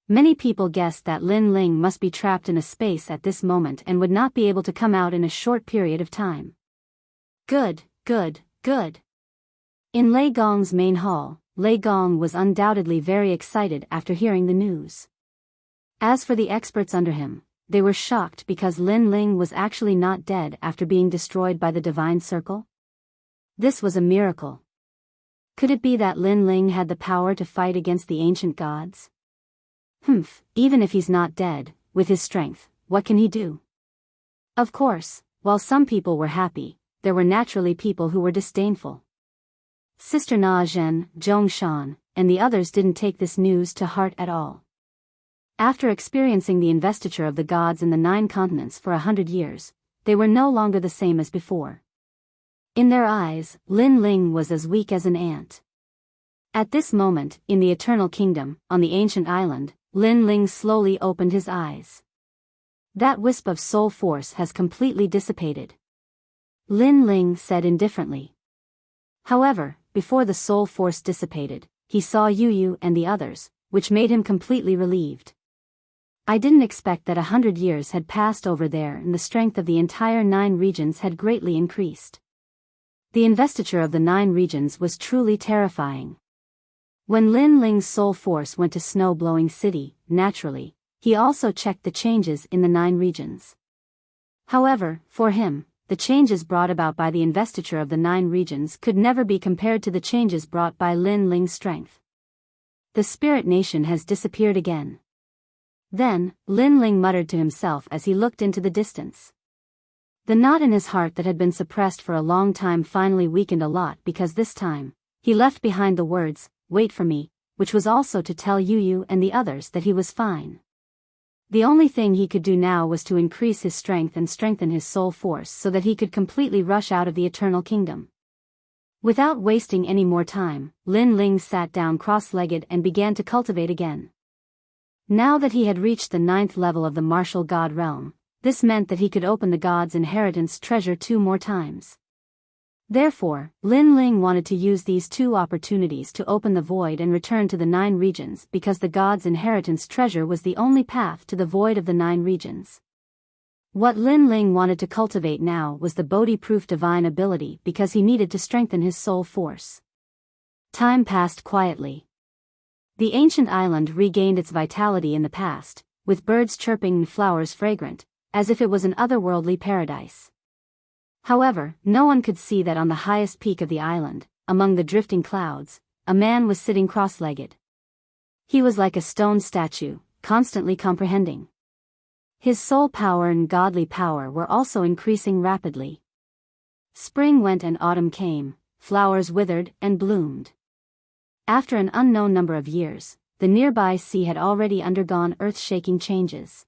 Many people guessed that Lin Ling must be trapped in a space at this moment and would not be able to come out in a short period of time. Good, good, good. In Lei Gong's main hall, Lei Gong was undoubtedly very excited after hearing the news. As for the experts under him, they were shocked because Lin Ling was actually not dead after being destroyed by the Divine Circle. This was a miracle. Could it be that Lin Ling had the power to fight against the ancient gods? Even if he's not dead, with his strength, what can he do? Of course, while some people were happy, there were naturally people who were disdainful. Sister Na Zhen, Zhongshan, and the others didn't take this news to heart at all. After experiencing the investiture of the gods in the 9 continents for 100 years, they were no longer the same as before. In their eyes, Lin Ling was as weak as an ant. At this moment, in the Eternal Kingdom, on the ancient island, Lin Ling slowly opened his eyes. That wisp of soul force has completely dissipated. Lin Ling said indifferently. However, before the soul force dissipated, he saw Yu and the others, which made him completely relieved. I didn't expect that 100 years had passed over there and the strength of the entire 9 regions had greatly increased. The investiture of the 9 regions was truly terrifying. When Lin Ling's soul force went to snow-blowing city, naturally, he also checked the changes in the 9 regions. However, for him, the changes brought about by the investiture of the 9 regions could never be compared to the changes brought by Lin Ling's strength. The spirit nation has disappeared again. Then, Lin Ling muttered to himself as he looked into the distance. The knot in his heart that had been suppressed for a long time finally weakened a lot because this time, he left behind the words, "Wait for me," which was also to tell Yu and the others that he was fine. The only thing he could do now was to increase his strength and strengthen his soul force so that he could completely rush out of the Eternal Kingdom. Without wasting any more time, Lin Ling sat down cross-legged and began to cultivate again. Now that he had reached the 9th level of the martial god realm, this meant that he could open the god's inheritance treasure 2 more times. Therefore, Lin Ling wanted to use these 2 opportunities to open the void and return to the 9 regions because the god's inheritance treasure was the only path to the void of the 9 regions. What Lin Ling wanted to cultivate now was the Bodhi-proof divine ability because he needed to strengthen his soul force. Time passed quietly. The ancient island regained its vitality in the past, with birds chirping and flowers fragrant, as if it was an otherworldly paradise. However, no one could see that on the highest peak of the island, among the drifting clouds, a man was sitting cross-legged. He was like a stone statue, constantly comprehending. His soul power and godly power were also increasing rapidly. Spring went and autumn came, flowers withered and bloomed. After an unknown number of years, the nearby sea had already undergone earth-shaking changes.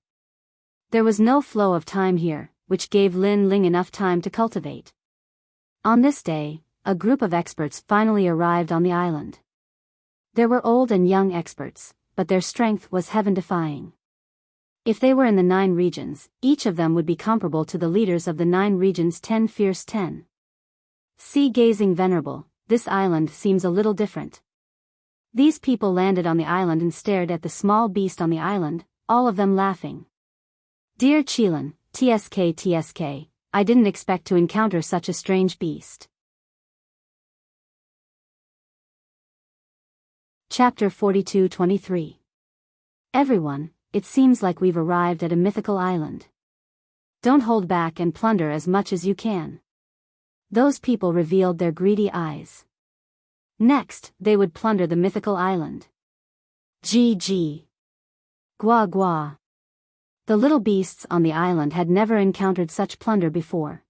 There was no flow of time here, which gave Lin Ling enough time to cultivate. On this day, a group of experts finally arrived on the island. There were old and young experts, but their strength was heaven-defying. If they were in the 9 regions, each of them would be comparable to the leaders of the 9 regions 10 fierce 10. Sea-gazing venerable, this island seems a little different. These people landed on the island and stared at the small beast on the island, all of them laughing. Dear Qilin, TSK, I didn't expect to encounter such a strange beast. Chapter 42-23. Everyone, it seems like we've arrived at a mythical island. Don't hold back and plunder as much as you can. Those people revealed their greedy eyes. Next, they would plunder the mythical island. GG. Gua gua. The little beasts on the island had never encountered such plunder before.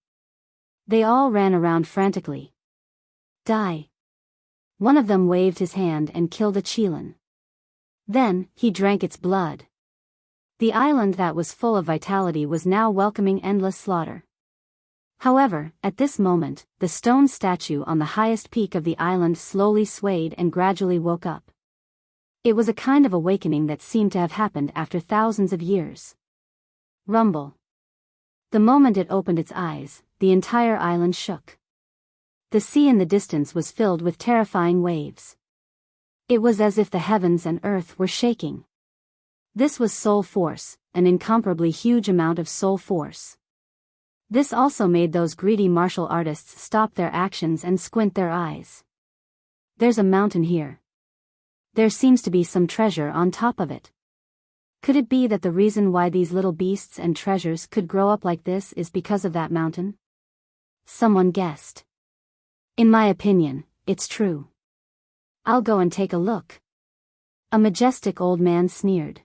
They all ran around frantically. Die. One of them waved his hand and killed a Qilin. Then, he drank its blood. The island that was full of vitality was now welcoming endless slaughter. However, at this moment, the stone statue on the highest peak of the island slowly swayed and gradually woke up. It was a kind of awakening that seemed to have happened after thousands of years. Rumble. The moment it opened its eyes, the entire island shook. The sea in the distance was filled with terrifying waves. It was as if the heavens and earth were shaking. This was soul force, an incomparably huge amount of soul force. This also made those greedy martial artists stop their actions and squint their eyes. There's a mountain here. There seems to be some treasure on top of it. Could it be that the reason why these little beasts and treasures could grow up like this is because of that mountain? Someone guessed. In my opinion, it's true. I'll go and take a look. A majestic old man sneered.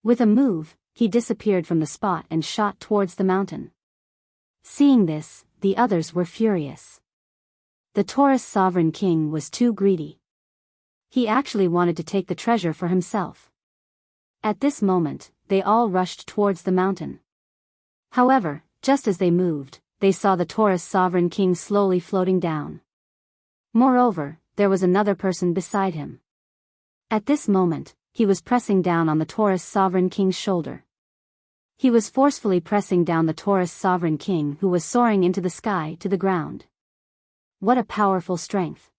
With a move, he disappeared from the spot and shot towards the mountain. Seeing this, the others were furious. The Taurus sovereign king was too greedy. He actually wanted to take the treasure for himself. At this moment, they all rushed towards the mountain. However, just as they moved, they saw the Taurus sovereign king slowly floating down. Moreover, there was another person beside him. At this moment, he was pressing down on the Taurus sovereign king's shoulder. He was forcefully pressing down the Taurus sovereign king who was soaring into the sky to the ground. What a powerful strength.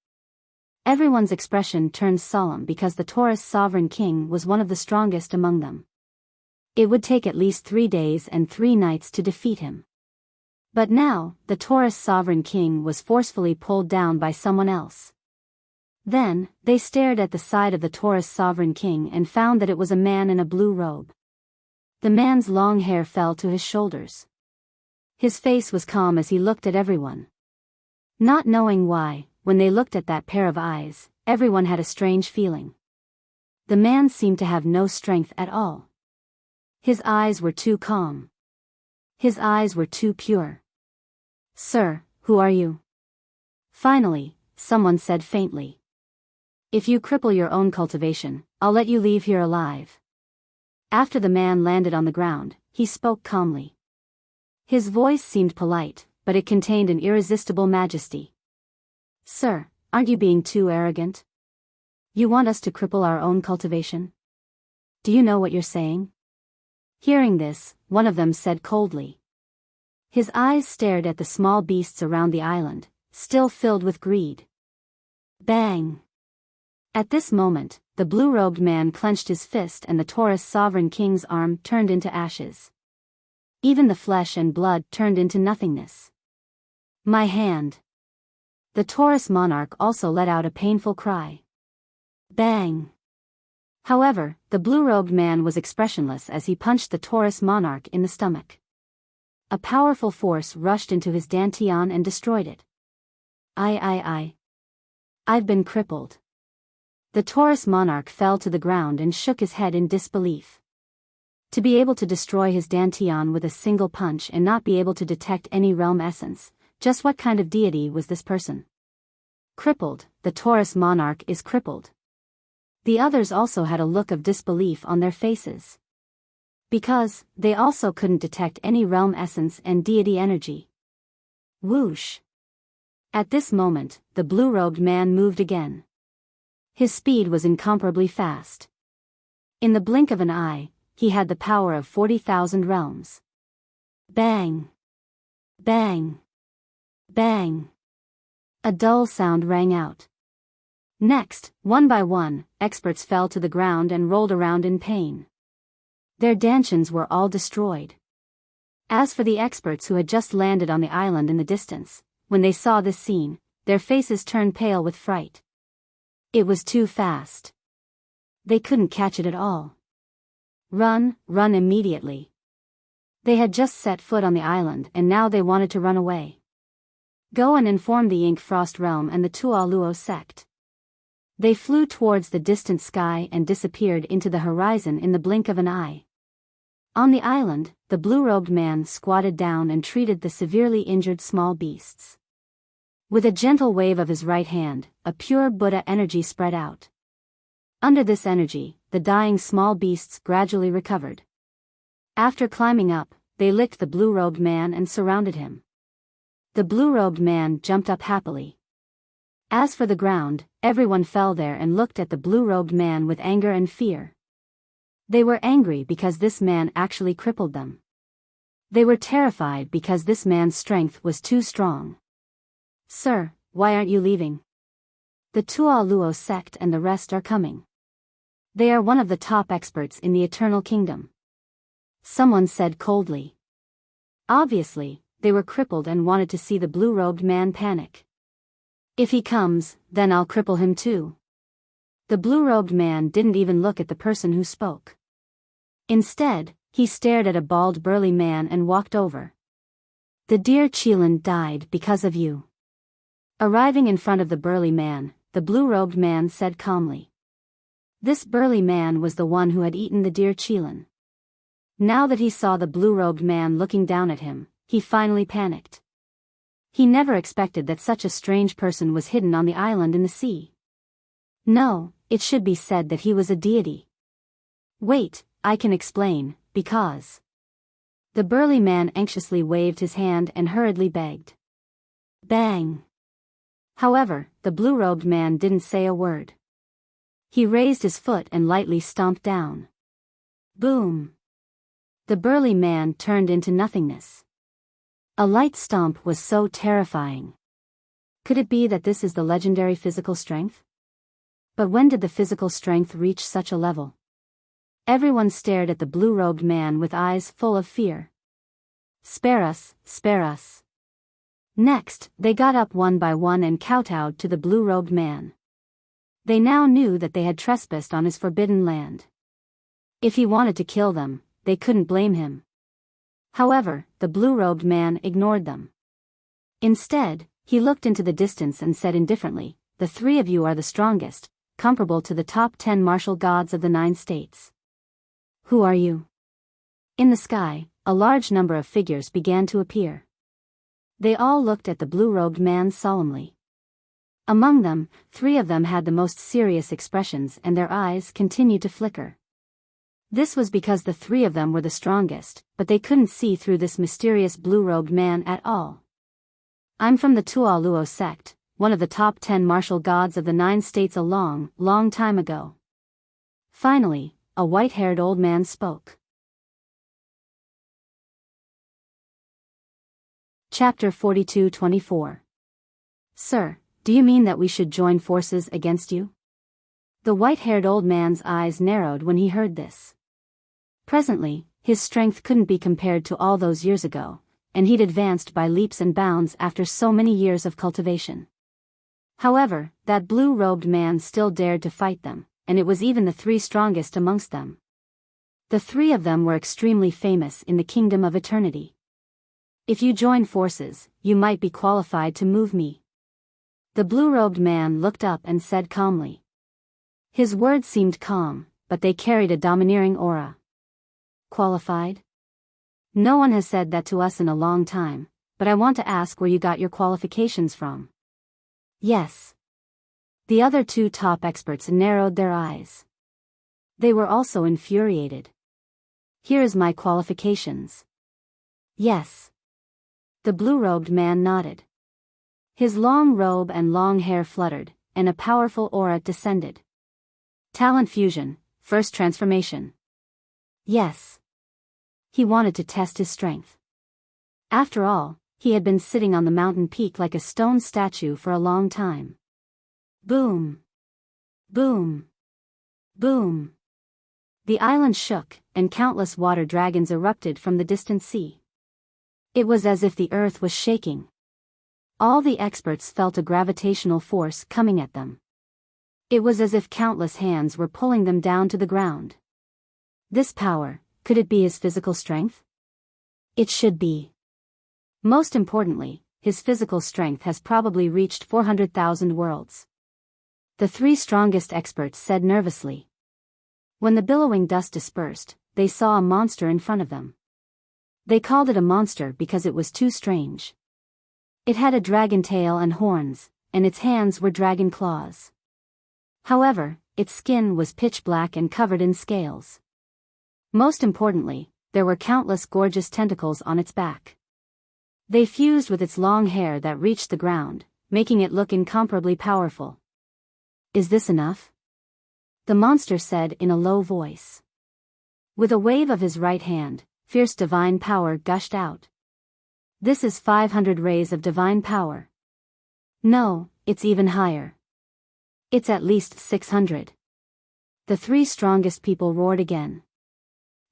Everyone's expression turned solemn because the Taurus sovereign king was one of the strongest among them. It would take at least 3 days and 3 nights to defeat him. But now, the Taurus sovereign king was forcefully pulled down by someone else. Then, they stared at the side of the Taurus sovereign king and found that it was a man in a blue robe. The man's long hair fell to his shoulders. His face was calm as he looked at everyone. Not knowing why, when they looked at that pair of eyes, everyone had a strange feeling. The man seemed to have no strength at all. His eyes were too calm. His eyes were too pure. Sir, who are you? Finally, someone said faintly. If you cripple your own cultivation, I'll let you leave here alive. After the man landed on the ground, he spoke calmly. His voice seemed polite, but it contained an irresistible majesty. "Sir, aren't you being too arrogant? You want us to cripple our own cultivation? Do you know what you're saying?" Hearing this, one of them said coldly. His eyes stared at the small beasts around the island, still filled with greed. Bang! At this moment, the blue-robed man clenched his fist and the Taurus sovereign king's arm turned into ashes. Even the flesh and blood turned into nothingness. "My hand!" The Taurus monarch also let out a painful cry. Bang! However, the blue-robed man was expressionless as he punched the Taurus monarch in the stomach. A powerful force rushed into his dantian and destroyed it. I've been crippled." The Taurus monarch fell to the ground and shook his head in disbelief. To be able to destroy his dantian with a single punch and not be able to detect any realm essence, just what kind of deity was this person? Crippled, the Taurus monarch is crippled. The others also had a look of disbelief on their faces. Because, they also couldn't detect any realm essence and deity energy. Whoosh! At this moment, the blue-robed man moved again. His speed was incomparably fast. In the blink of an eye, he had the power of 40,000 realms. Bang! Bang! Bang! A dull sound rang out. Next, one by one, experts fell to the ground and rolled around in pain. Their dantians were all destroyed. As for the experts who had just landed on the island in the distance, when they saw this scene, their faces turned pale with fright. It was too fast. They couldn't catch it at all. Run immediately. They had just set foot on the island and now they wanted to run away. Go and inform the Ink Frost Realm and the Tualuo sect. They flew towards the distant sky and disappeared into the horizon in the blink of an eye. On the island, the blue-robed man squatted down and treated the severely injured small beasts. With a gentle wave of his right hand, a pure Buddha energy spread out. Under this energy, the dying small beasts gradually recovered. After climbing up, they licked the blue-robed man and surrounded him. The blue-robed man jumped up happily. As for the ground, everyone fell there and looked at the blue-robed man with anger and fear. They were angry because this man actually crippled them. They were terrified because this man's strength was too strong. "Sir, why aren't you leaving? The Tualuo sect and the rest are coming. They are one of the top experts in the Eternal Kingdom," someone said coldly. Obviously, they were crippled and wanted to see the blue-robed man panic. "If he comes, then I'll cripple him too." The blue-robed man didn't even look at the person who spoke. Instead, he stared at a bald burly man and walked over. "The dear Qilin died because of you." Arriving in front of the burly man, the blue-robed man said calmly. This burly man was the one who had eaten the dear Qilin. Now that he saw the blue-robed man looking down at him, he finally panicked. He never expected that such a strange person was hidden on the island in the sea. No, it should be said that he was a deity. "Wait, I can explain, because..." The burly man anxiously waved his hand and hurriedly begged. Bang! However, the blue-robed man didn't say a word. He raised his foot and lightly stomped down. Boom! The burly man turned into nothingness. A light stomp was so terrifying. Could it be that this is the legendary physical strength? But when did the physical strength reach such a level? Everyone stared at the blue-robed man with eyes full of fear. "Spare us, spare us." Next, they got up one by one and kowtowed to the blue-robed man. They now knew that they had trespassed on his forbidden land. If he wanted to kill them, they couldn't blame him. However, the blue-robed man ignored them. Instead, he looked into the distance and said indifferently, "The three of you are the strongest, comparable to the top 10 martial gods of the 9 states. Who are you?" In the sky, a large number of figures began to appear. They all looked at the blue-robed man solemnly. Among them, 3 of them had the most serious expressions and their eyes continued to flicker. This was because the three of them were the strongest, but they couldn't see through this mysterious blue-robed man at all. I'm from the Tualuo sect, one of the top 10 martial gods of the 9 states a long, long time ago. Finally, a white-haired old man spoke. Chapter 42-24. Sir, do you mean that we should join forces against you? The white-haired old man's eyes narrowed when he heard this. Presently, his strength couldn't be compared to all those years ago, and he'd advanced by leaps and bounds after so many years of cultivation. However, that blue-robed man still dared to fight them, and it was even the 3 strongest amongst them. The 3 of them were extremely famous in the Kingdom of Eternity. If you join forces, you might be qualified to move me. The blue-robed man looked up and said calmly. His words seemed calm, but they carried a domineering aura. Qualified? No one has said that to us in a long time, but I want to ask where you got your qualifications from. Yes. The other 2 top experts narrowed their eyes. They were also infuriated. Here is my qualifications. Yes. The blue-robed man nodded. His long robe and long hair fluttered, and a powerful aura descended. Talent fusion, first transformation. Yes. He wanted to test his strength. After all, he had been sitting on the mountain peak like a stone statue for a long time. Boom. Boom. Boom. The island shook, and countless water dragons erupted from the distant sea. It was as if the earth was shaking. All the experts felt a gravitational force coming at them. It was as if countless hands were pulling them down to the ground. This power, could it be his physical strength? It should be. Most importantly, his physical strength has probably reached 400,000 worlds. The 3 strongest experts said nervously. When the billowing dust dispersed, they saw a monster in front of them. They called it a monster because it was too strange. It had a dragon tail and horns, and its hands were dragon claws. However, its skin was pitch black and covered in scales. Most importantly, there were countless gorgeous tentacles on its back. They fused with its long hair that reached the ground, making it look incomparably powerful. Is this enough? The monster said in a low voice. With a wave of his right hand, fierce divine power gushed out. This is 500 rays of divine power. No, it's even higher. It's at least 600. The 3 strongest people roared again.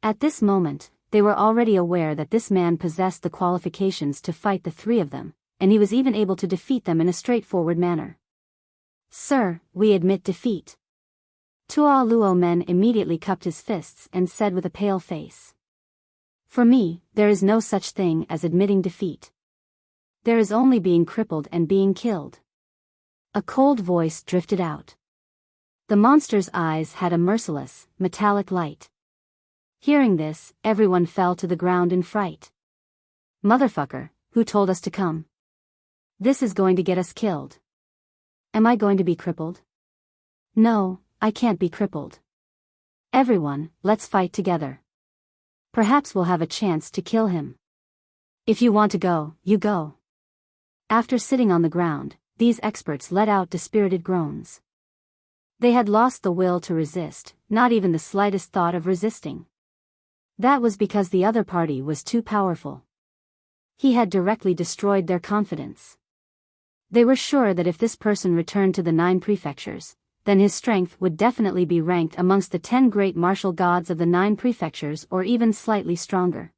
At this moment, they were already aware that this man possessed the qualifications to fight the 3 of them, and he was even able to defeat them in a straightforward manner. Sir, we admit defeat. Tualuo men immediately cupped his fists and said with a pale face. For me, there is no such thing as admitting defeat. There is only being crippled and being killed. A cold voice drifted out. The monster's eyes had a merciless, metallic light. Hearing this, everyone fell to the ground in fright. Motherfucker, who told us to come? This is going to get us killed. Am I going to be crippled? No, I can't be crippled. Everyone, let's fight together. Perhaps we'll have a chance to kill him. If you want to go, you go. After sitting on the ground, these experts let out dispirited groans. They had lost the will to resist, not even the slightest thought of resisting. That was because the other party was too powerful. He had directly destroyed their confidence. They were sure that if this person returned to the 9 prefectures, then his strength would definitely be ranked amongst the 10 great martial gods of the 9 prefectures or even slightly stronger.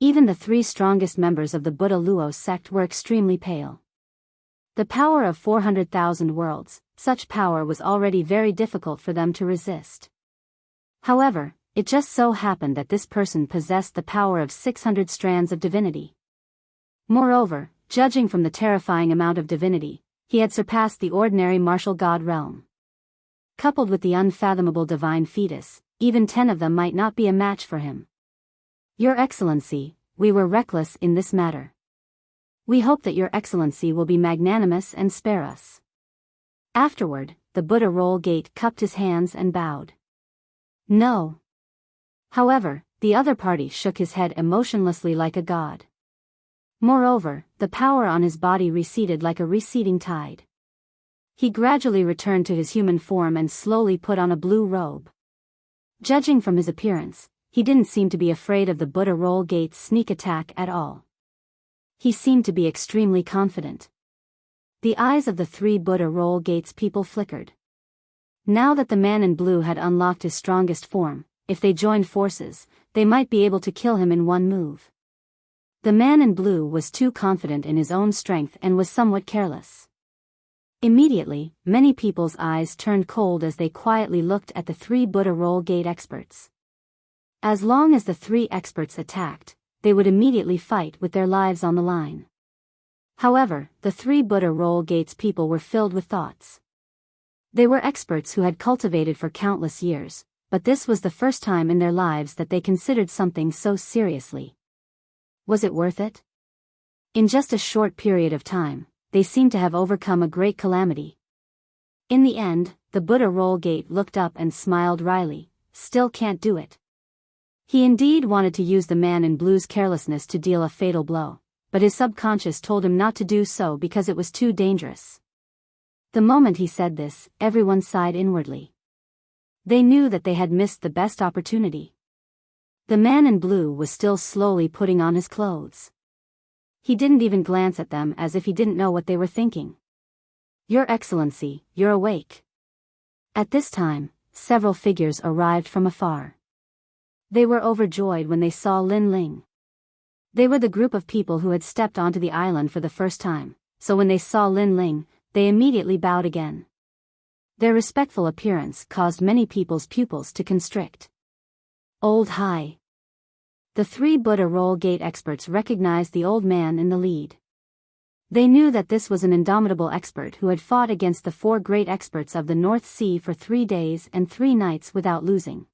Even the 3 strongest members of the Buddha Luo sect were extremely pale. The power of 400,000 worlds, such power was already very difficult for them to resist. However, it just so happened that this person possessed the power of 600 strands of divinity. Moreover, judging from the terrifying amount of divinity, he had surpassed the ordinary martial god realm. Coupled with the unfathomable divine fetus, even 10 of them might not be a match for him. Your Excellency, we were reckless in this matter. We hope that Your Excellency will be magnanimous and spare us. Afterward, the Buddha Roll Gate cupped his hands and bowed. No. However, the other party shook his head emotionlessly like a god. Moreover, the power on his body receded like a receding tide. He gradually returned to his human form and slowly put on a blue robe. Judging from his appearance, he didn't seem to be afraid of the Buddha Roll Gate's sneak attack at all. He seemed to be extremely confident. The eyes of the 3 Buddha Roll Gates people flickered. Now that the man in blue had unlocked his strongest form, if they joined forces, they might be able to kill him in one move. The man in blue was too confident in his own strength and was somewhat careless. Immediately, many people's eyes turned cold as they quietly looked at the 3 Buddha Roll Gate experts. As long as the 3 experts attacked, they would immediately fight with their lives on the line. However, the 3 Buddha Roll Gates people were filled with thoughts. They were experts who had cultivated for countless years, but this was the first time in their lives that they considered something so seriously. Was it worth it? In just a short period of time, they seemed to have overcome a great calamity. In the end, the Buddha Roll Gate looked up and smiled wryly. Still can't do it. He indeed wanted to use the man in blue's carelessness to deal a fatal blow, but his subconscious told him not to do so because it was too dangerous. The moment he said this, everyone sighed inwardly. They knew that they had missed the best opportunity. The man in blue was still slowly putting on his clothes. He didn't even glance at them as if he didn't know what they were thinking. "Your Excellency, you're awake." At this time, several figures arrived from afar. They were overjoyed when they saw Lin Ling. They were the group of people who had stepped onto the island for the first time, so when they saw Lin Ling, they immediately bowed again. Their respectful appearance caused many people's pupils to constrict. Old Hai. The 3 Buddha Roll Gate experts recognized the old man in the lead. They knew that this was an indomitable expert who had fought against the 4 great experts of the North Sea for 3 days and 3 nights without losing.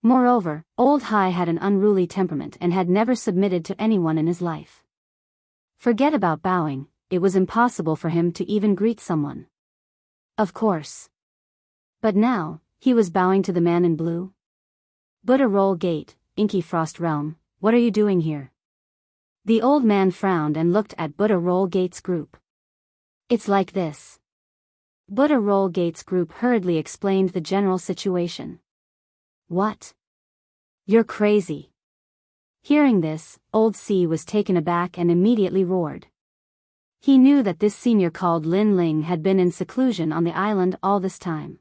Moreover, Old Hai had an unruly temperament and had never submitted to anyone in his life. Forget about bowing, it was impossible for him to even greet someone. Of course. But now, he was bowing to the man in blue. Buddha Roll Gate, Inky Frost Realm, what are you doing here? The old man frowned and looked at Buddha Roll Gate's group. It's like this. Buddha Roll Gate's group hurriedly explained the general situation. What? You're crazy. Hearing this, Old C was taken aback and immediately roared. He knew that this senior called Lin Ling had been in seclusion on the island all this time.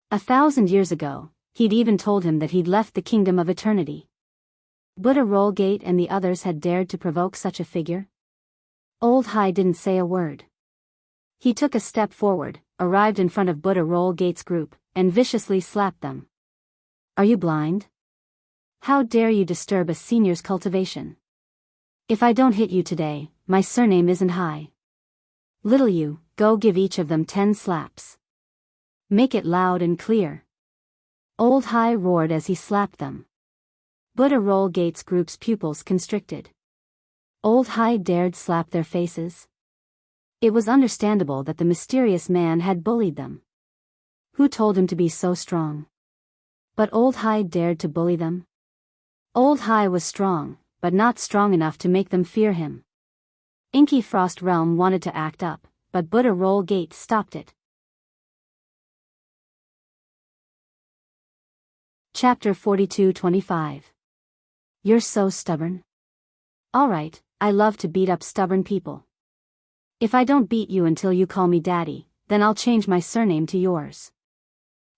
1,000 years ago, he'd even told him that he'd left the Kingdom of Eternity. Buddha Roll Gate and the others had dared to provoke such a figure? Old Hai didn't say a word. He took a step forward, arrived in front of Buddha Roll Gate's group, and viciously slapped them. Are you blind? How dare you disturb a senior's cultivation? If I don't hit you today, my surname isn't Hai. Little you, go give each of them 10 slaps. Make it loud and clear. Old Hai roared as he slapped them. Buddha Roll Gate's group's pupils constricted. Old Hai dared slap their faces. It was understandable that the mysterious man had bullied them. Who told him to be so strong? But Old Hai dared to bully them? Old Hai was strong, but not strong enough to make them fear him. Inky Frost Realm wanted to act up, but Buddha Roll Gate stopped it. Chapter 42-25. You're so stubborn. Alright, I love to beat up stubborn people. If I don't beat you until you call me daddy, then I'll change my surname to yours.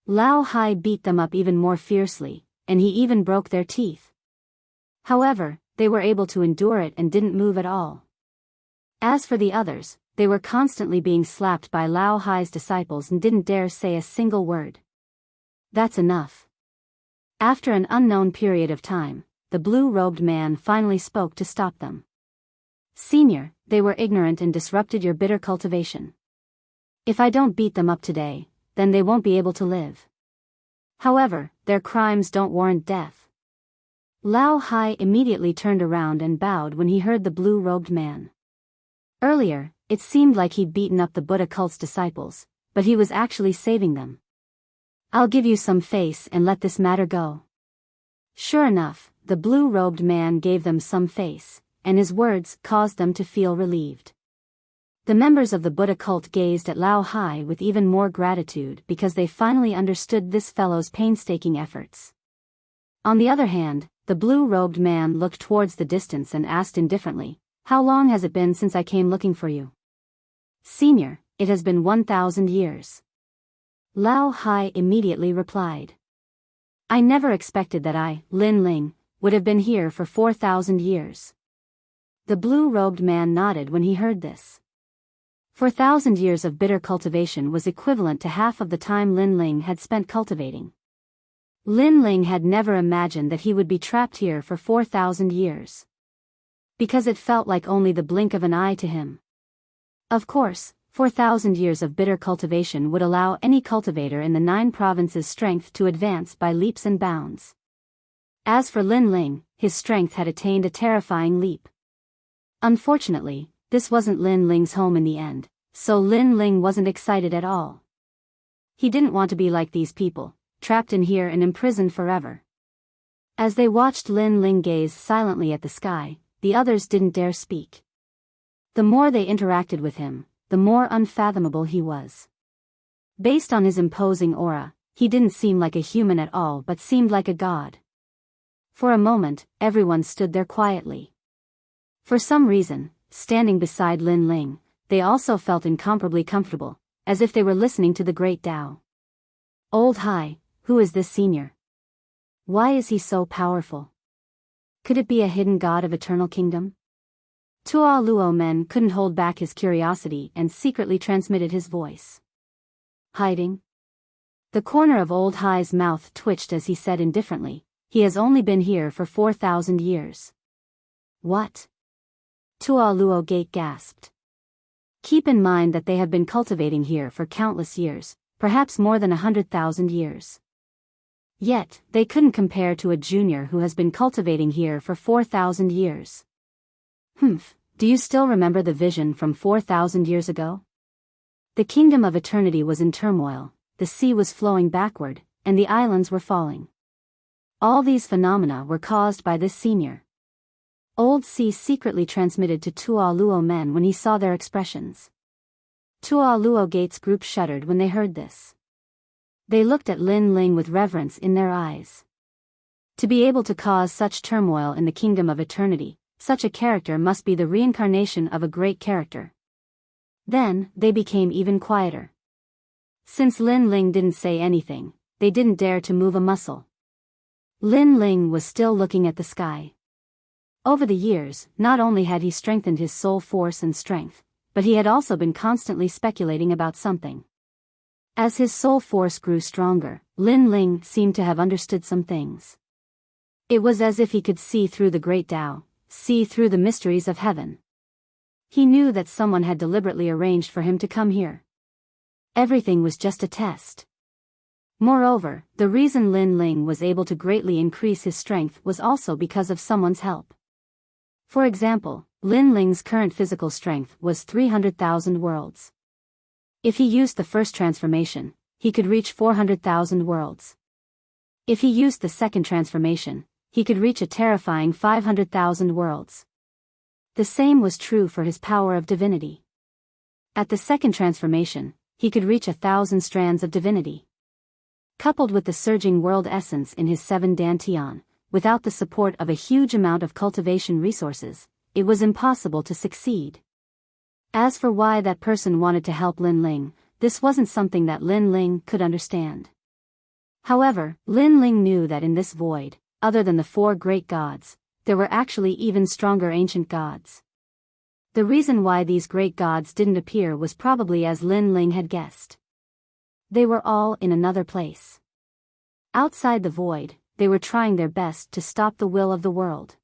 Lao Hai beat them up even more fiercely, and he even broke their teeth. However, they were able to endure it and didn't move at all. As for the others, they were constantly being slapped by Lao Hai's disciples and didn't dare say a single word. That's enough. After an unknown period of time, the blue-robed man finally spoke to stop them. Senior, they were ignorant and disrupted your bitter cultivation. If I don't beat them up today, then they won't be able to live. However, their crimes don't warrant death. Lao Hai immediately turned around and bowed when he heard the blue-robed man. Earlier, it seemed like he'd beaten up the Buddha cult's disciples, but he was actually saving them. I'll give you some face and let this matter go. Sure enough, the blue-robed man gave them some face, and his words caused them to feel relieved. The members of the Buddha cult gazed at Lao Hai with even more gratitude because they finally understood this fellow's painstaking efforts. On the other hand, the blue-robed man looked towards the distance and asked indifferently, "How long has it been since I came looking for you?" "Senior, it has been 1,000 years. Lao Hai immediately replied. "I never expected that I, Lin Ling, would have been here for 4,000 years. The blue-robed man nodded when he heard this. 4,000 years of bitter cultivation was equivalent to half of the time Lin Ling had spent cultivating. Lin Ling had never imagined that he would be trapped here for 4,000 years. Because it felt like only the blink of an eye to him. Of course, 4,000 years of bitter cultivation would allow any cultivator in the 9 provinces' strength to advance by leaps and bounds. As for Lin Ling, his strength had attained a terrifying leap. Unfortunately, this wasn't Lin Ling's home in the end, so Lin Ling wasn't excited at all. He didn't want to be like these people, trapped in here and imprisoned forever. As they watched Lin Ling gaze silently at the sky, the others didn't dare speak. The more they interacted with him, the more unfathomable he was. Based on his imposing aura, he didn't seem like a human at all but seemed like a god. For a moment, everyone stood there quietly. For some reason, standing beside Lin Ling, they also felt incomparably comfortable, as if they were listening to the great Tao. "Old Hai, who is this senior? Why is he so powerful? Could it be a hidden god of eternal kingdom?" Tua Luo Men couldn't hold back his curiosity and secretly transmitted his voice. "Hiding?" The corner of Old Hai's mouth twitched as he said indifferently, "He has only been here for 4,000 years. "What?" Tua Luo Gate gasped. Keep in mind that they have been cultivating here for countless years, perhaps more than 100,000 years. Yet, they couldn't compare to a junior who has been cultivating here for 4,000 years. Do you still remember the vision from 4,000 years ago? The kingdom of eternity was in turmoil, the sea was flowing backward, and the islands were falling. All these phenomena were caused by this senior. Old C secretly transmitted to Tua Luo Men when he saw their expressions. Tua Luo Gate's group shuddered when they heard this. They looked at Lin Ling with reverence in their eyes. To be able to cause such turmoil in the kingdom of eternity, such a character must be the reincarnation of a great character. Then, they became even quieter. Since Lin Ling didn't say anything, they didn't dare to move a muscle. Lin Ling was still looking at the sky. Over the years, not only had he strengthened his soul force and strength, but he had also been constantly speculating about something. As his soul force grew stronger, Lin Ling seemed to have understood some things. It was as if he could see through the great Tao, see through the mysteries of heaven. He knew that someone had deliberately arranged for him to come here. Everything was just a test. Moreover, the reason Lin Ling was able to greatly increase his strength was also because of someone's help. For example, Lin Ling's current physical strength was 300,000 worlds. If he used the first transformation, he could reach 400,000 worlds. If he used the second transformation, he could reach a terrifying 500,000 worlds. The same was true for his power of divinity. At the second transformation, he could reach 1,000 strands of divinity. Coupled with the surging world essence in his 7 dantian, without the support of a huge amount of cultivation resources, it was impossible to succeed. As for why that person wanted to help Lin Ling, this wasn't something that Lin Ling could understand. However, Lin Ling knew that in this void, other than the 4 great gods, there were actually even stronger ancient gods. The reason why these great gods didn't appear was probably as Lin Ling had guessed. They were all in another place. Outside the void, they were trying their best to stop the will of the world.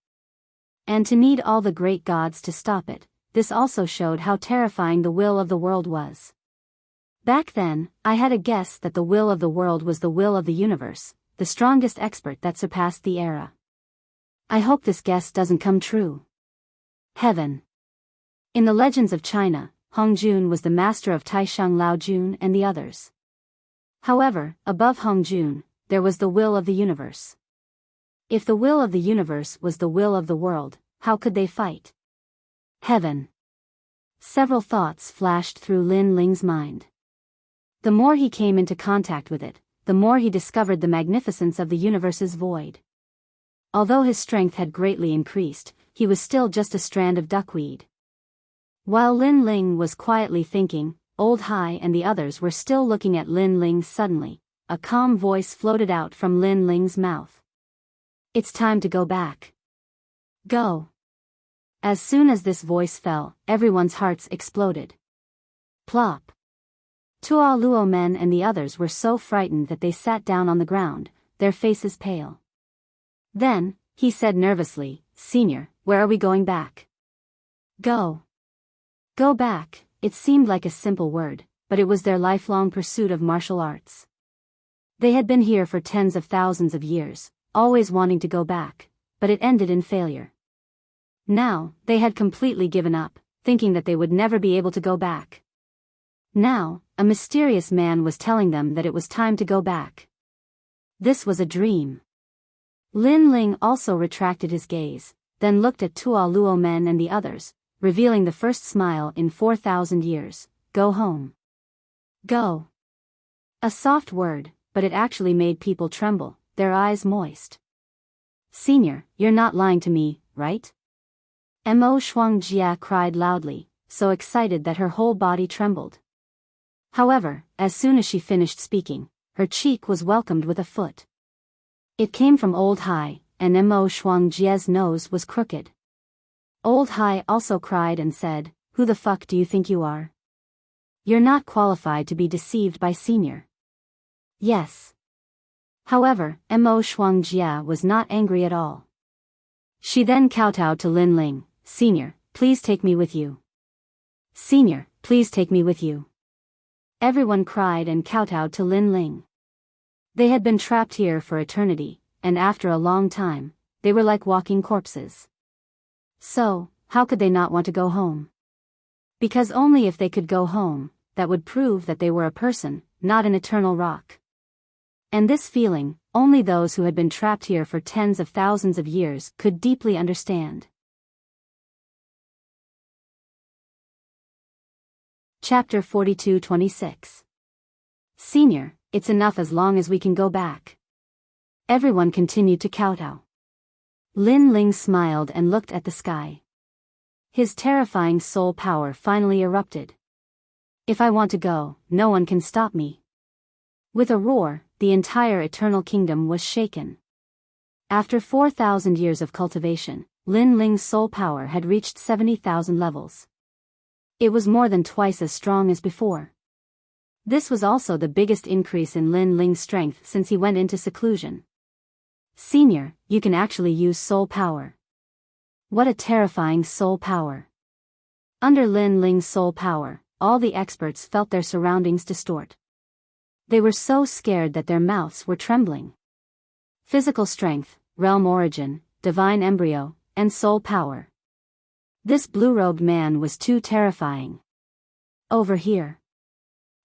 And to need all the great gods to stop it, this also showed how terrifying the will of the world was. Back then, I had a guess that the will of the world was the will of the universe, the strongest expert that surpassed the era. I hope this guess doesn't come true. Heaven. In the legends of China, Hong Jun was the master of Taisheng Lao Jun and the others. However, above Hong Jun, there was the will of the universe. If the will of the universe was the will of the world, how could they fight? Heaven. Several thoughts flashed through Lin Ling's mind. The more he came into contact with it, the more he discovered the magnificence of the universe's void. Although his strength had greatly increased, he was still just a strand of duckweed. While Lin Ling was quietly thinking, Old Hai and the others were still looking at Lin Ling. Suddenly, a calm voice floated out from Lin Ling's mouth. It's time to go back. Go. As soon as this voice fell, everyone's hearts exploded. Plop. Tua Luo men and the others were so frightened that they sat down on the ground, their faces pale. Then, he said nervously, Senior, where are we going back? Go. Go back. It seemed like a simple word, but it was their lifelong pursuit of martial arts. They had been here for tens of thousands of years, always wanting to go back, but it ended in failure. Now, they had completely given up, thinking that they would never be able to go back. Now, a mysterious man was telling them that it was time to go back. This was a dream. Lin Ling also retracted his gaze, then looked at Tua Luo men and the others, revealing the first smile in 4,000 years. Go home. Go. A soft word, but it actually made people tremble, their eyes moist. Senior, you're not lying to me, right? Mo Shuangjia cried loudly, so excited that her whole body trembled. However, as soon as she finished speaking, her cheek was welcomed with a foot. It came from Old Hai, and Mo Shuangjia's nose was crooked. Old Hai also cried and said, Who the fuck do you think you are? You're not qualified to be deceived by Senior. Yes. However, Mo Shuangjia was not angry at all. She then kowtowed to Lin Ling, Senior, please take me with you. Senior, please take me with you. Everyone cried and kowtowed to Lin Ling. They had been trapped here for eternity, and after a long time, they were like walking corpses. So, how could they not want to go home? Because only if they could go home, that would prove that they were a person, not an eternal rock. And this feeling, only those who had been trapped here for tens of thousands of years could deeply understand. Chapter 42-26. Senior, it's enough as long as we can go back. Everyone continued to kowtow. Lin Ling smiled and looked at the sky. His terrifying soul power finally erupted. If I want to go, no one can stop me. With a roar, the entire eternal kingdom was shaken. After 4,000 years of cultivation, Lin Ling's soul power had reached 70,000 levels. It was more than twice as strong as before. This was also the biggest increase in Lin Ling's strength since he went into seclusion. Senior, you can actually use soul power. What a terrifying soul power. Under Lin Ling's soul power, all the experts felt their surroundings distort. They were so scared that their mouths were trembling. Physical strength, realm origin, divine embryo, and soul power. This blue-robed man was too terrifying. Over here.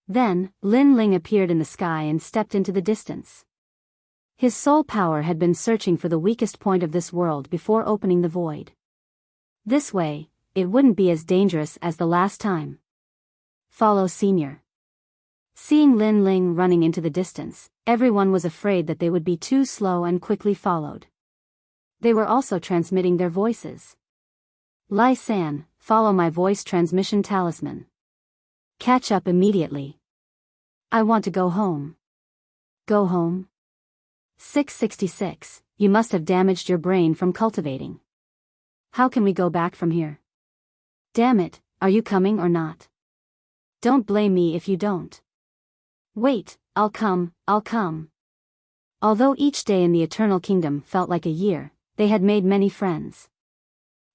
Then, Lin Ling appeared in the sky and stepped into the distance. His soul power had been searching for the weakest point of this world before opening the void. This way, it wouldn't be as dangerous as the last time. Follow Senior. Seeing Lin Ling running into the distance, everyone was afraid that they would be too slow and quickly followed. They were also transmitting their voices. Lai San, follow my voice transmission talisman. Catch up immediately. I want to go home. Go home? 666, you must have damaged your brain from cultivating. How can we go back from here? Damn it, are you coming or not? Don't blame me if you don't. Wait, I'll come. Although each day in the Eternal Kingdom felt like a year, they had made many friends.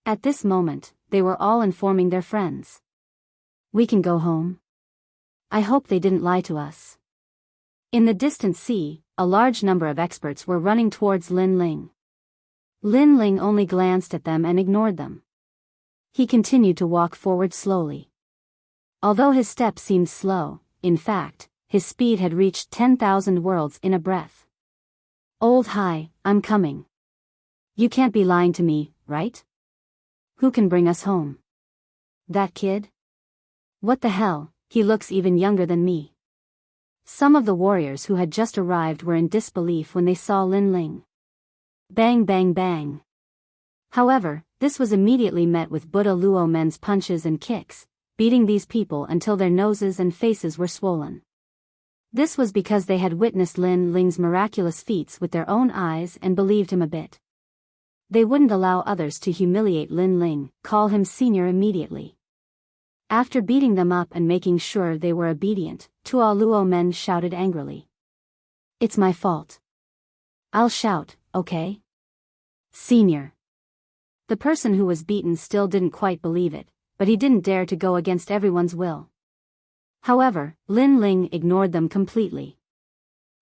At this moment, they were all informing their friends. We can go home. I hope they didn't lie to us. In the distant sea, a large number of experts were running towards Lin Ling. Lin Ling only glanced at them and ignored them. He continued to walk forward slowly. Although his steps seemed slow, in fact, his speed had reached 10,000 worlds in a breath. Old Hai, I'm coming. You can't be lying to me, right? Who can bring us home? That kid? What the hell, he looks even younger than me. Some of the warriors who had just arrived were in disbelief when they saw Lin Ling. Bang bang bang. However, this was immediately met with Buddha Luo men's punches and kicks, beating these people until their noses and faces were swollen. This was because they had witnessed Lin Ling's miraculous feats with their own eyes and believed him a bit. They wouldn't allow others to humiliate Lin Ling, call him senior immediately. After beating them up and making sure they were obedient, Tuo Luo men shouted angrily. It's my fault. I'll shout, okay? Senior. The person who was beaten still didn't quite believe it, but he didn't dare to go against everyone's will. However, Lin Ling ignored them completely.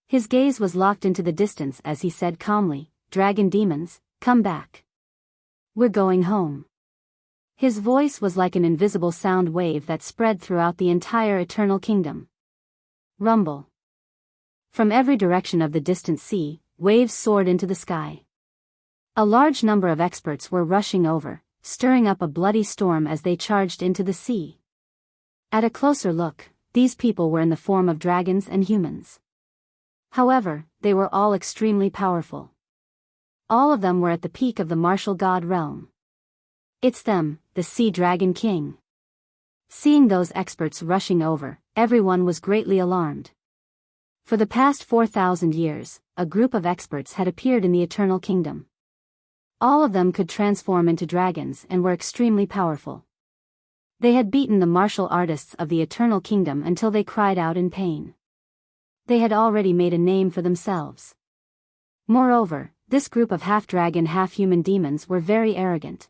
His gaze was locked into the distance as he said calmly, "Dragon demons, come back. We're going home." His voice was like an invisible sound wave that spread throughout the entire Eternal Kingdom. Rumble. From every direction of the distant sea, waves soared into the sky. A large number of experts were rushing over, stirring up a bloody storm as they charged into the sea. At a closer look, these people were in the form of dragons and humans. However, they were all extremely powerful. All of them were at the peak of the martial god realm. It's them, the Sea Dragon King. Seeing those experts rushing over, everyone was greatly alarmed. For the past 4,000 years, a group of experts had appeared in the Eternal Kingdom. All of them could transform into dragons and were extremely powerful. They had beaten the martial artists of the Eternal Kingdom until they cried out in pain. They had already made a name for themselves. Moreover, this group of half-dragon half-human demons were very arrogant.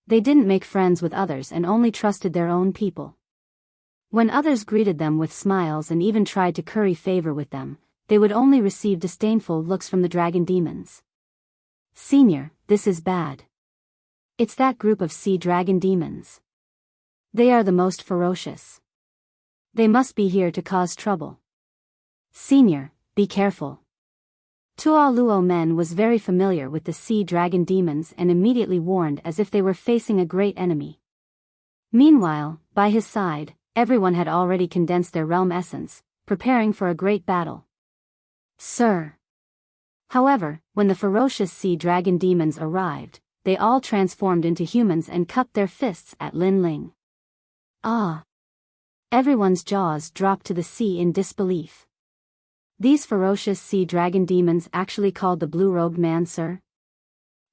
They didn't make friends with others and only trusted their own people. When others greeted them with smiles and even tried to curry favor with them, they would only receive disdainful looks from the dragon demons. Senior, this is bad. It's that group of sea dragon demons. They are the most ferocious. They must be here to cause trouble. Senior, be careful. Tuo Luo Men was very familiar with the sea dragon demons and immediately warned as if they were facing a great enemy. Meanwhile, by his side, everyone had already condensed their realm essence, preparing for a great battle. Sir. However, when the ferocious sea dragon demons arrived, they all transformed into humans and cupped their fists at Lin Ling. Ah! Everyone's jaws dropped to the sea in disbelief. These ferocious sea dragon demons actually called the blue-robed man sir?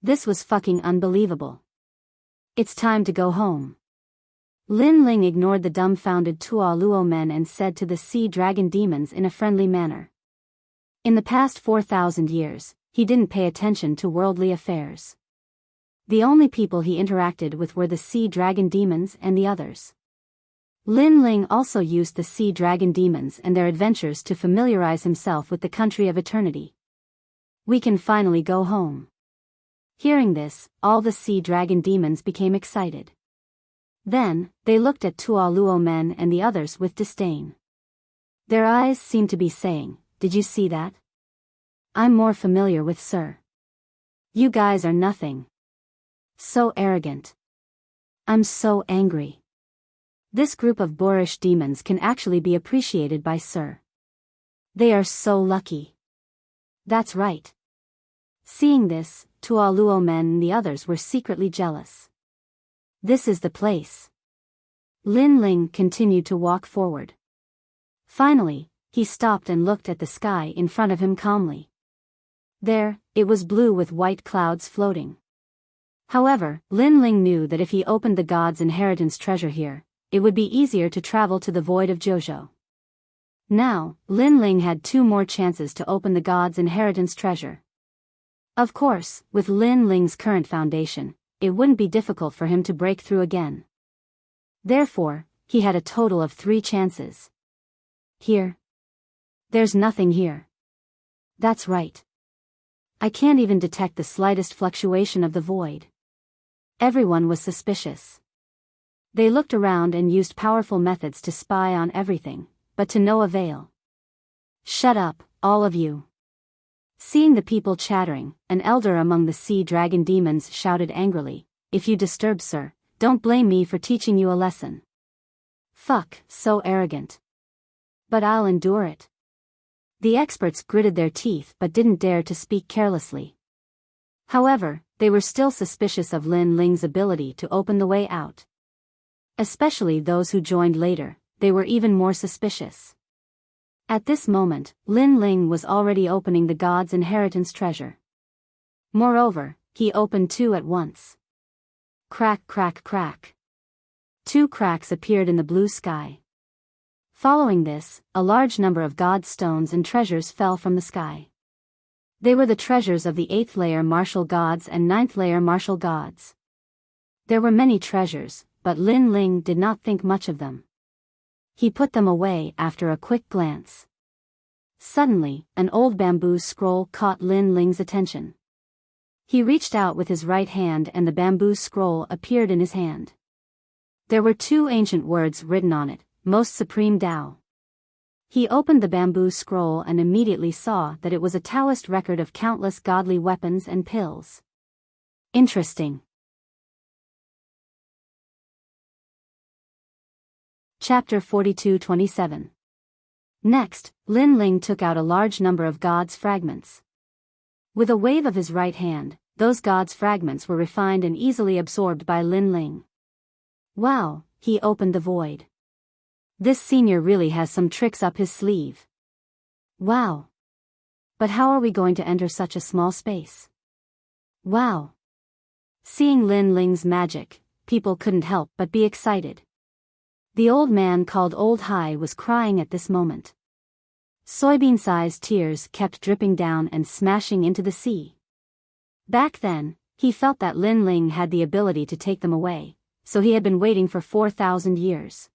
This was fucking unbelievable. It's time to go home. Lin Ling ignored the dumbfounded Tuo Luo men and said to the sea dragon demons in a friendly manner. In the past 4,000 years, he didn't pay attention to worldly affairs. The only people he interacted with were the sea dragon demons and the others. Lin Ling also used the sea dragon demons and their adventures to familiarize himself with the country of eternity. We can finally go home. Hearing this, all the sea dragon demons became excited. Then, they looked at Tuo Luo men and the others with disdain. Their eyes seemed to be saying, "Did you see that? I'm more familiar with sir. You guys are nothing. So arrogant. I'm so angry. This group of boorish demons can actually be appreciated by sir. They are so lucky." That's right. Seeing this, Tuo Luo men and the others were secretly jealous. This is the place. Lin Ling continued to walk forward. Finally, he stopped and looked at the sky in front of him calmly. There, it was blue with white clouds floating. However, Lin Ling knew that if he opened the god's inheritance treasure here, it would be easier to travel to the void of Jojo. Now, Lin Ling had 2 more chances to open the god's inheritance treasure. Of course, with Lin Ling's current foundation, it wouldn't be difficult for him to break through again. Therefore, he had a total of 3 chances. Here? There's nothing here. That's right. I can't even detect the slightest fluctuation of the void. Everyone was suspicious. They looked around and used powerful methods to spy on everything, but to no avail. Shut up, all of you. Seeing the people chattering, an elder among the sea dragon demons shouted angrily, "If you disturb, sir, don't blame me for teaching you a lesson." "Fuck, so arrogant. But I'll endure it." The experts gritted their teeth but didn't dare to speak carelessly. However, they were still suspicious of Lin Ling's ability to open the way out. Especially those who joined later, they were even more suspicious. At this moment, Lin Ling was already opening the god's inheritance treasure. Moreover, he opened two at once. Crack, crack, crack. Two cracks appeared in the blue sky. Following this, a large number of god stones and treasures fell from the sky. They were the treasures of the 8th layer martial gods and 9th layer martial gods. There were many treasures, but Lin Ling did not think much of them. He put them away after a quick glance. Suddenly, an old bamboo scroll caught Lin Ling's attention. He reached out with his right hand and the bamboo scroll appeared in his hand. There were two ancient words written on it, "Most Supreme Tao." He opened the bamboo scroll and immediately saw that it was a Taoist record of countless godly weapons and pills. Interesting. Chapter 42-27. Next, Lin Ling took out a large number of gods' fragments. With a wave of his right hand, those gods' fragments were refined and easily absorbed by Lin Ling. Wow, he opened the void. This senior really has some tricks up his sleeve. Wow. But how are we going to enter such a small space? Wow. Seeing Lin Ling's magic, people couldn't help but be excited. The old man called Old Hai was crying at this moment. Soybean-sized tears kept dripping down and smashing into the sea. Back then, he felt that Lin Ling had the ability to take them away, so he had been waiting for 4,000 years.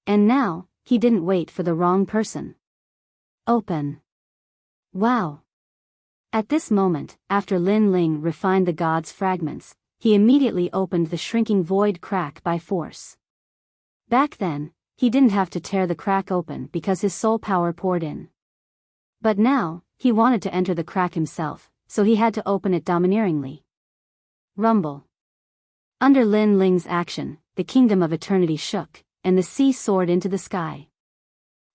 And now, he didn't wait for the wrong person. Open. Wow. At this moment, after Lin Ling refined the god's fragments, he immediately opened the shrinking void crack by force. Back then, he didn't have to tear the crack open because his soul power poured in. But now, he wanted to enter the crack himself, so he had to open it domineeringly. Rumble. Under Lin Ling's action, the kingdom of eternity shook, and the sea soared into the sky.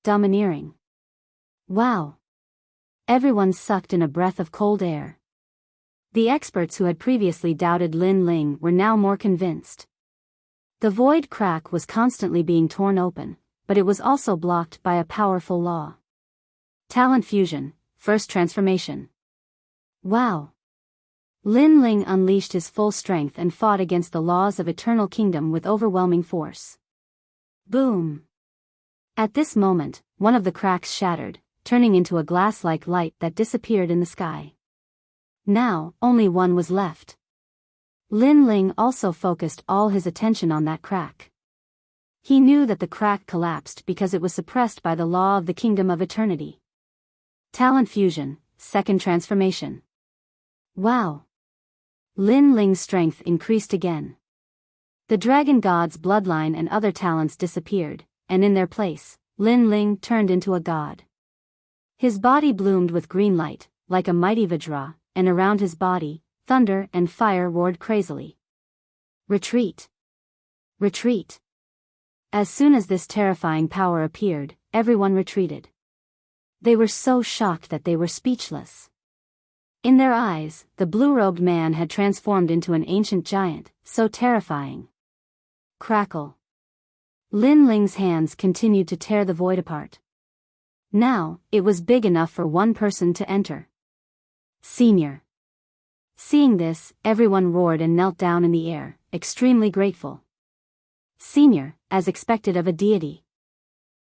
Domineering. Wow. Everyone sucked in a breath of cold air. The experts who had previously doubted Lin Ling were now more convinced. The void crack was constantly being torn open, but it was also blocked by a powerful law. Talent fusion, first transformation. Wow. Lin Ling unleashed his full strength and fought against the laws of Eternal Kingdom with overwhelming force. Boom. At this moment, one of the cracks shattered, turning into a glass-like light that disappeared in the sky. Now, only one was left. Lin Ling also focused all his attention on that crack. He knew that the crack collapsed because it was suppressed by the law of the Kingdom of Eternity. Talent fusion, second transformation. Wow. Lin Ling's strength increased again. The dragon god's bloodline and other talents disappeared, and in their place, Lin Ling turned into a god. His body bloomed with green light, like a mighty Vajra, and around his body, thunder and fire roared crazily. Retreat. Retreat. As soon as this terrifying power appeared, everyone retreated. They were so shocked that they were speechless. In their eyes, the blue-robed man had transformed into an ancient giant, so terrifying. Crackle. Lin Ling's hands continued to tear the void apart. Now, it was big enough for one person to enter. Senior. Seeing this, everyone roared and knelt down in the air, extremely grateful. Senior, as expected of a deity.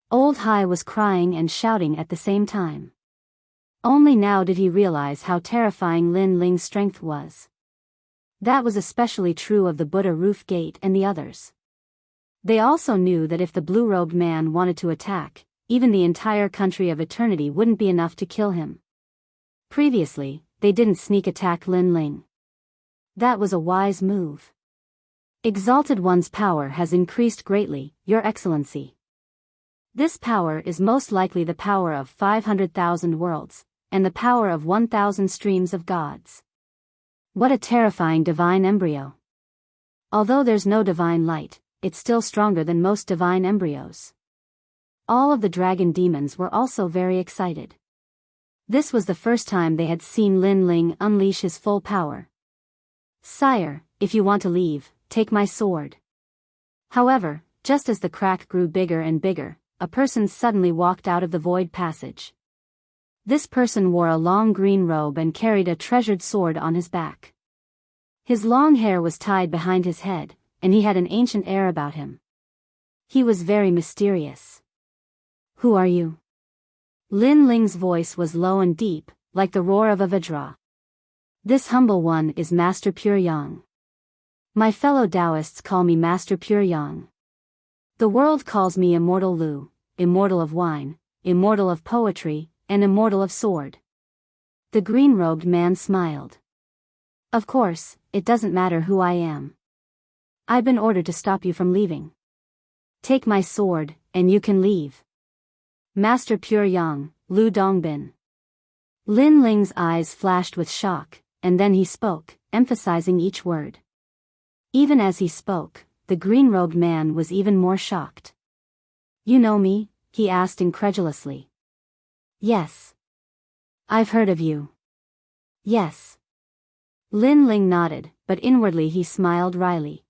Old Hai was crying and shouting at the same time. Only now did he realize how terrifying Lin Ling's strength was. That was especially true of the Buddha Roof Gate and the others. They also knew that if the blue-robed man wanted to attack, even the entire country of eternity wouldn't be enough to kill him. Previously, they didn't sneak attack Lin Ling. That was a wise move. Exalted One's power has increased greatly, Your Excellency. This power is most likely the power of 500,000 worlds, and the power of 1,000 streams of gods. What a terrifying divine embryo. Although there's no divine light, it's still stronger than most divine embryos. All of the dragon demons were also very excited. This was the first time they had seen Lin Ling unleash his full power. "Sire, if you want to leave, take my sword." However, just as the crack grew bigger and bigger, a person suddenly walked out of the void passage. This person wore a long green robe and carried a treasured sword on his back. His long hair was tied behind his head, and he had an ancient air about him. He was very mysterious. "Who are you?" Lin Ling's voice was low and deep, like the roar of a vajra. "This humble one is Master Pure Yang. My fellow Taoists call me Master Pure Yang. The world calls me Immortal Lu, immortal of wine, immortal of poetry, and immortal of sword." The green-robed man smiled. "Of course, it doesn't matter who I am. I've been ordered to stop you from leaving. Take my sword, and you can leave." "Master Pure Yang, Lu Dongbin." Lin Ling's eyes flashed with shock, and then he spoke, emphasizing each word. Even as he spoke, the green-robed man was even more shocked. "You know me?" he asked incredulously. "Yes. I've heard of you." "Yes." Lin Ling nodded, but inwardly he smiled wryly.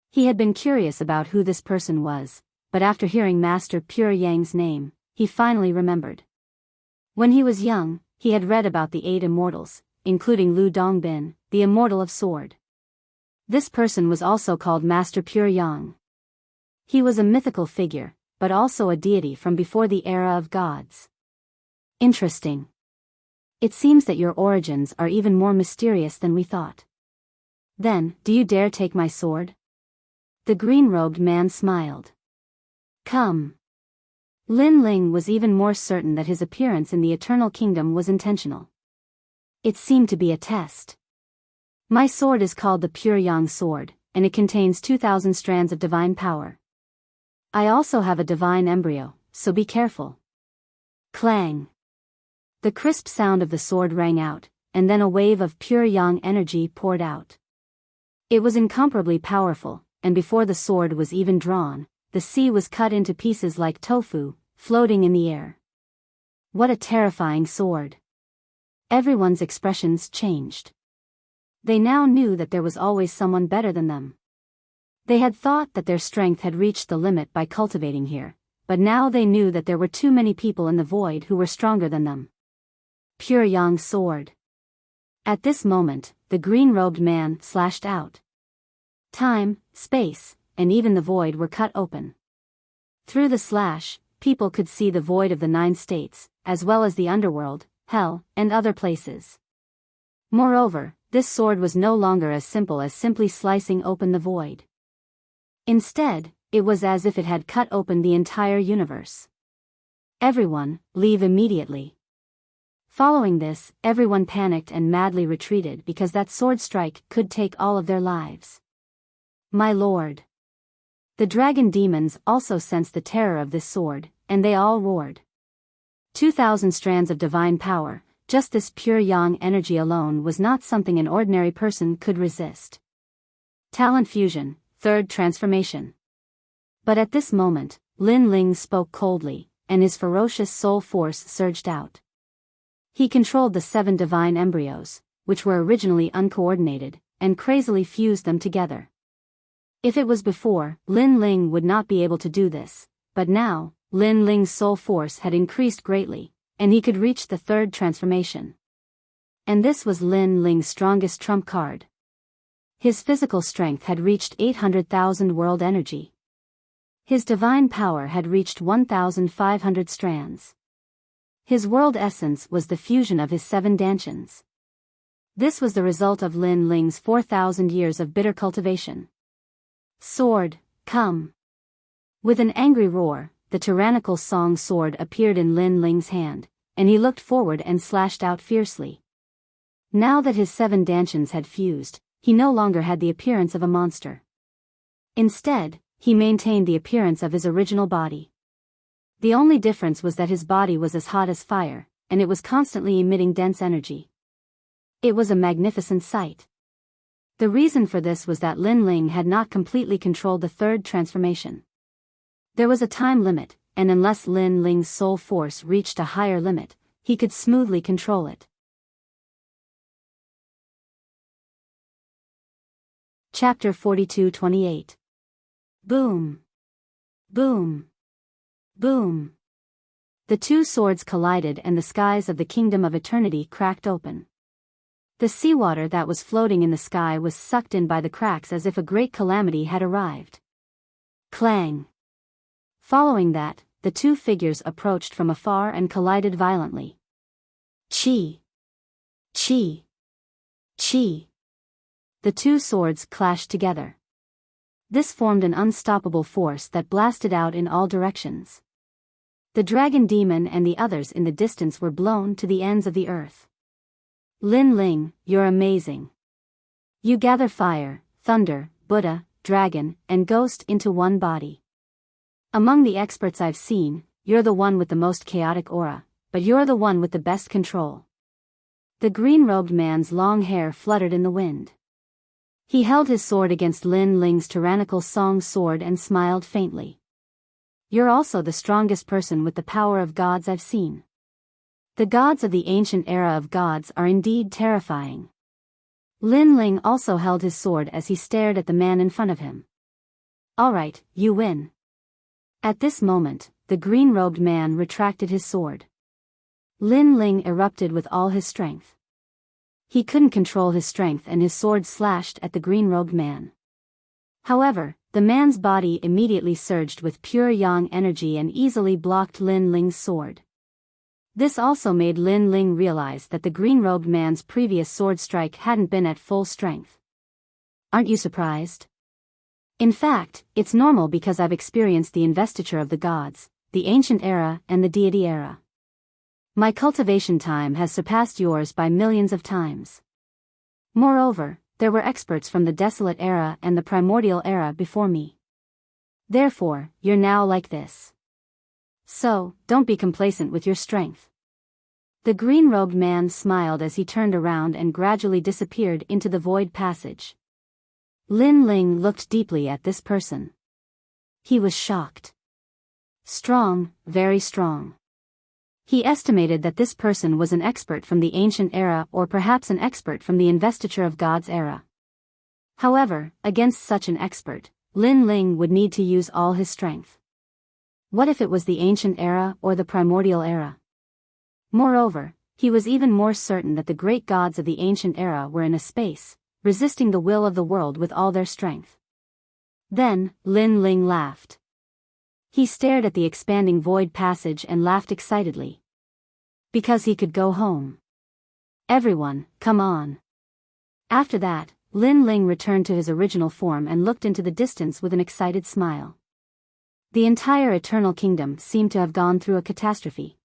He had been curious about who this person was, but after hearing Master Pure Yang's name, he finally remembered. When he was young, he had read about the 8 immortals, including Lu Dongbin, the immortal of sword. This person was also called Master Pure Yang. He was a mythical figure, but also a deity from before the era of gods. Interesting. It seems that your origins are even more mysterious than we thought. Then, do you dare take my sword? The green-robed man smiled. "Come." Lin Ling was even more certain that his appearance in the Eternal Kingdom was intentional. It seemed to be a test. "My sword is called the Pure Yang Sword, and it contains 2,000 strands of divine power. I also have a divine embryo, so be careful." Clang. The crisp sound of the sword rang out, and then a wave of pure yang energy poured out. It was incomparably powerful, and before the sword was even drawn, the sea was cut into pieces like tofu, floating in the air. What a terrifying sword! Everyone's expressions changed. They now knew that there was always someone better than them. They had thought that their strength had reached the limit by cultivating here, but now they knew that there were too many people in the void who were stronger than them. Pure Yang sword. At this moment, the green-robed man slashed out. Time, space, and even the void were cut open. Through the slash, people could see the void of the 9 states, as well as the underworld, hell, and other places. Moreover, this sword was no longer as simple as simply slicing open the void. Instead, it was as if it had cut open the entire universe. "Everyone, leave immediately." Following this, everyone panicked and madly retreated because that sword strike could take all of their lives. "My lord." The dragon demons also sensed the terror of this sword, and they all roared. 2,000 strands of divine power, just this pure yang energy alone was not something an ordinary person could resist. Talent fusion, 3rd transformation. But at this moment, Lin Ling spoke coldly, and his ferocious soul force surged out. He controlled the 7 divine embryos, which were originally uncoordinated, and crazily fused them together. If it was before, Lin Ling would not be able to do this, but now, Lin Ling's soul force had increased greatly, and he could reach the 3rd transformation. And this was Lin Ling's strongest trump card. His physical strength had reached 800,000 world energy. His divine power had reached 1,500 strands. His world essence was the fusion of his 7 dantians. This was the result of Lin Ling's 4,000 years of bitter cultivation. "Sword, come." With an angry roar, the tyrannical song sword appeared in Lin Ling's hand, and he looked forward and slashed out fiercely. Now that his 7 dantians had fused, he no longer had the appearance of a monster. Instead, he maintained the appearance of his original body. The only difference was that his body was as hot as fire, and it was constantly emitting dense energy. It was a magnificent sight. The reason for this was that Lin Ling had not completely controlled the third transformation. There was a time limit, and unless Lin Ling's soul force reached a higher limit, he could smoothly control it. Chapter 42-28. Boom. Boom. Boom. The two swords collided and the skies of the Kingdom of Eternity cracked open. The seawater that was floating in the sky was sucked in by the cracks as if a great calamity had arrived. Clang. Following that, the two figures approached from afar and collided violently. Chi. Chi. Chi. The two swords clashed together. This formed an unstoppable force that blasted out in all directions. The dragon demon and the others in the distance were blown to the ends of the earth. Lin Ling, you're amazing. You gather fire, thunder, Buddha, dragon, and ghost into one body. Among the experts I've seen, you're the one with the most chaotic aura, but you're the one with the best control. The green-robed man's long hair fluttered in the wind. He held his sword against Lin Ling's tyrannical song sword and smiled faintly. You're also the strongest person with the power of gods I've seen. The gods of the ancient era of gods are indeed terrifying. Lin Ling also held his sword as he stared at the man in front of him. All right, you win. At this moment, the green-robed man retracted his sword. Lin Ling erupted with all his strength. He couldn't control his strength and his sword slashed at the green-robed man. However, the man's body immediately surged with pure yang energy and easily blocked Lin Ling's sword. This also made Lin Ling realize that the green-robed man's previous sword strike hadn't been at full strength. Aren't you surprised? In fact, it's normal because I've experienced the investiture of the gods, the ancient era and the deity era. My cultivation time has surpassed yours by millions of times. Moreover, there were experts from the desolate era and the primordial era before me. Therefore, you're now like this. So, don't be complacent with your strength. The green-robed man smiled as he turned around and gradually disappeared into the void passage. Lin Ling looked deeply at this person. He was shocked. Strong, very strong. He estimated that this person was an expert from the ancient era or perhaps an expert from the investiture of God's era. However, against such an expert, Lin Ling would need to use all his strength. What if it was the ancient era or the primordial era? Moreover, he was even more certain that the great gods of the ancient era were in a space, resisting the will of the world with all their strength. Then, Lin Ling laughed. He stared at the expanding void passage and laughed excitedly. Because he could go home. Everyone, come on. After that, Lin Ling returned to his original form and looked into the distance with an excited smile. The entire Eternal Kingdom seemed to have gone through a catastrophe.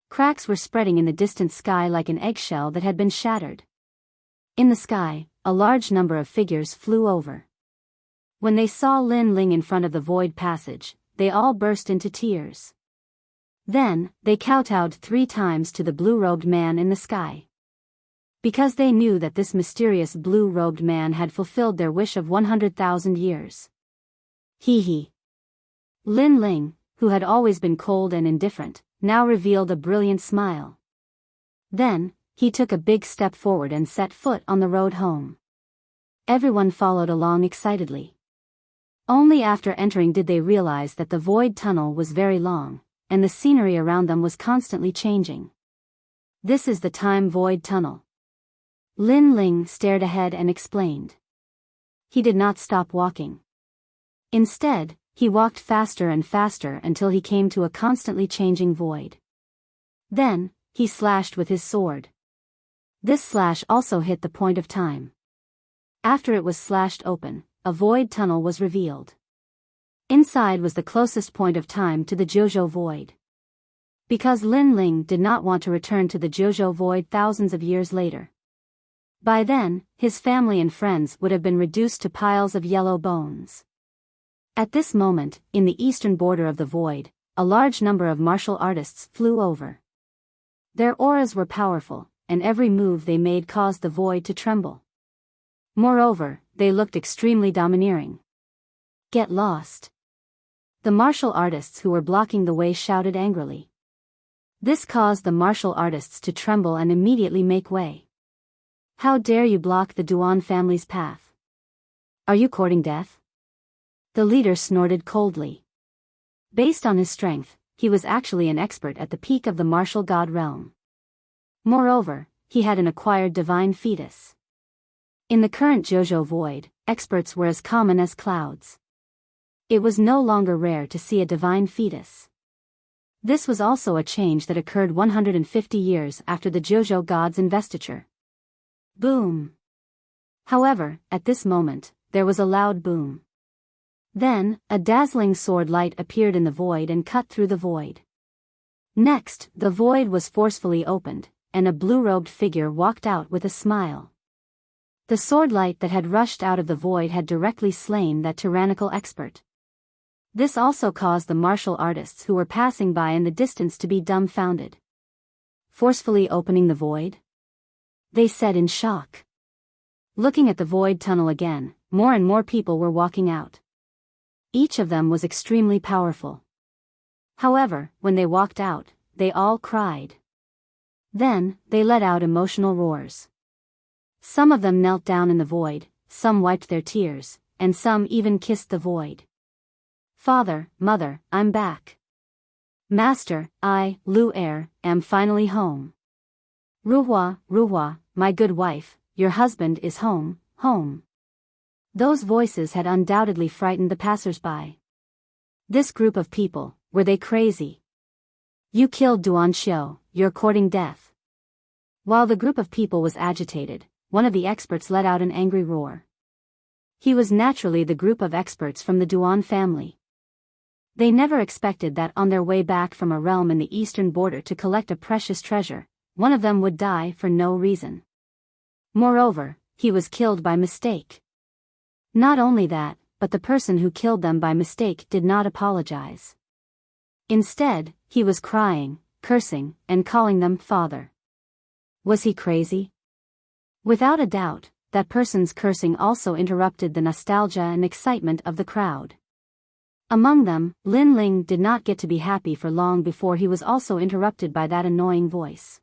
Cracks were spreading in the distant sky like an eggshell that had been shattered. In the sky, a large number of figures flew over. When they saw Lin Ling in front of the void passage, they all burst into tears. Then, they kowtowed 3 times to the blue-robed man in the sky. Because they knew that this mysterious blue-robed man had fulfilled their wish of 100,000 years. Hee hee. Lin Ling, who had always been cold and indifferent, now revealed a brilliant smile. Then, he took a big step forward and set foot on the road home. Everyone followed along excitedly. Only after entering did they realize that the void tunnel was very long, and the scenery around them was constantly changing. This is the time void tunnel. Lin Ling stared ahead and explained. He did not stop walking. Instead, he walked faster and faster until he came to a constantly changing void. Then, he slashed with his sword. This slash also hit the point of time. After it was slashed open, a void tunnel was revealed. Inside was the closest point of time to the Jojo void. Because Lin Ling did not want to return to the Jojo void thousands of years later. By then, his family and friends would have been reduced to piles of yellow bones. At this moment, in the eastern border of the void, a large number of martial artists flew over. Their auras were powerful, and every move they made caused the void to tremble. Moreover, they looked extremely domineering. Get lost! The martial artists who were blocking the way shouted angrily. This caused the martial artists to tremble and immediately make way. How dare you block the Duan family's path? Are you courting death? The leader snorted coldly. Based on his strength, he was actually an expert at the peak of the martial god realm. Moreover, he had an acquired divine fetus. In the current JoJo void, experts were as common as clouds. It was no longer rare to see a divine fetus. This was also a change that occurred 150 years after the JoJo god's investiture. Boom! However, at this moment, there was a loud boom. Then, a dazzling sword light appeared in the void and cut through the void. Next, the void was forcefully opened, and a blue-robed figure walked out with a smile. The sword light that had rushed out of the void had directly slain that tyrannical expert. This also caused the martial artists who were passing by in the distance to be dumbfounded. Forcefully opening the void? They said in shock. Looking at the void tunnel again, more and more people were walking out. Each of them was extremely powerful. However, when they walked out, they all cried. Then, they let out emotional roars. Some of them knelt down in the void, some wiped their tears, and some even kissed the void. Father, Mother, I'm back. Master, I, Lu Er, am finally home. Ruhua, Ruhua, my good wife, your husband is home, home. Those voices had undoubtedly frightened the passers-by. This group of people, were they crazy? You killed Duan Xiao, you're courting death. While the group of people was agitated, one of the experts let out an angry roar. He was naturally the group of experts from the Duan family. They never expected that on their way back from a realm in the eastern border to collect a precious treasure, one of them would die for no reason. Moreover, he was killed by mistake. Not only that, but the person who killed them by mistake did not apologize. Instead, he was crying, cursing, and calling them father. Was he crazy? Without a doubt, that person's cursing also interrupted the nostalgia and excitement of the crowd. Among them, Lin Ling did not get to be happy for long before he was also interrupted by that annoying voice.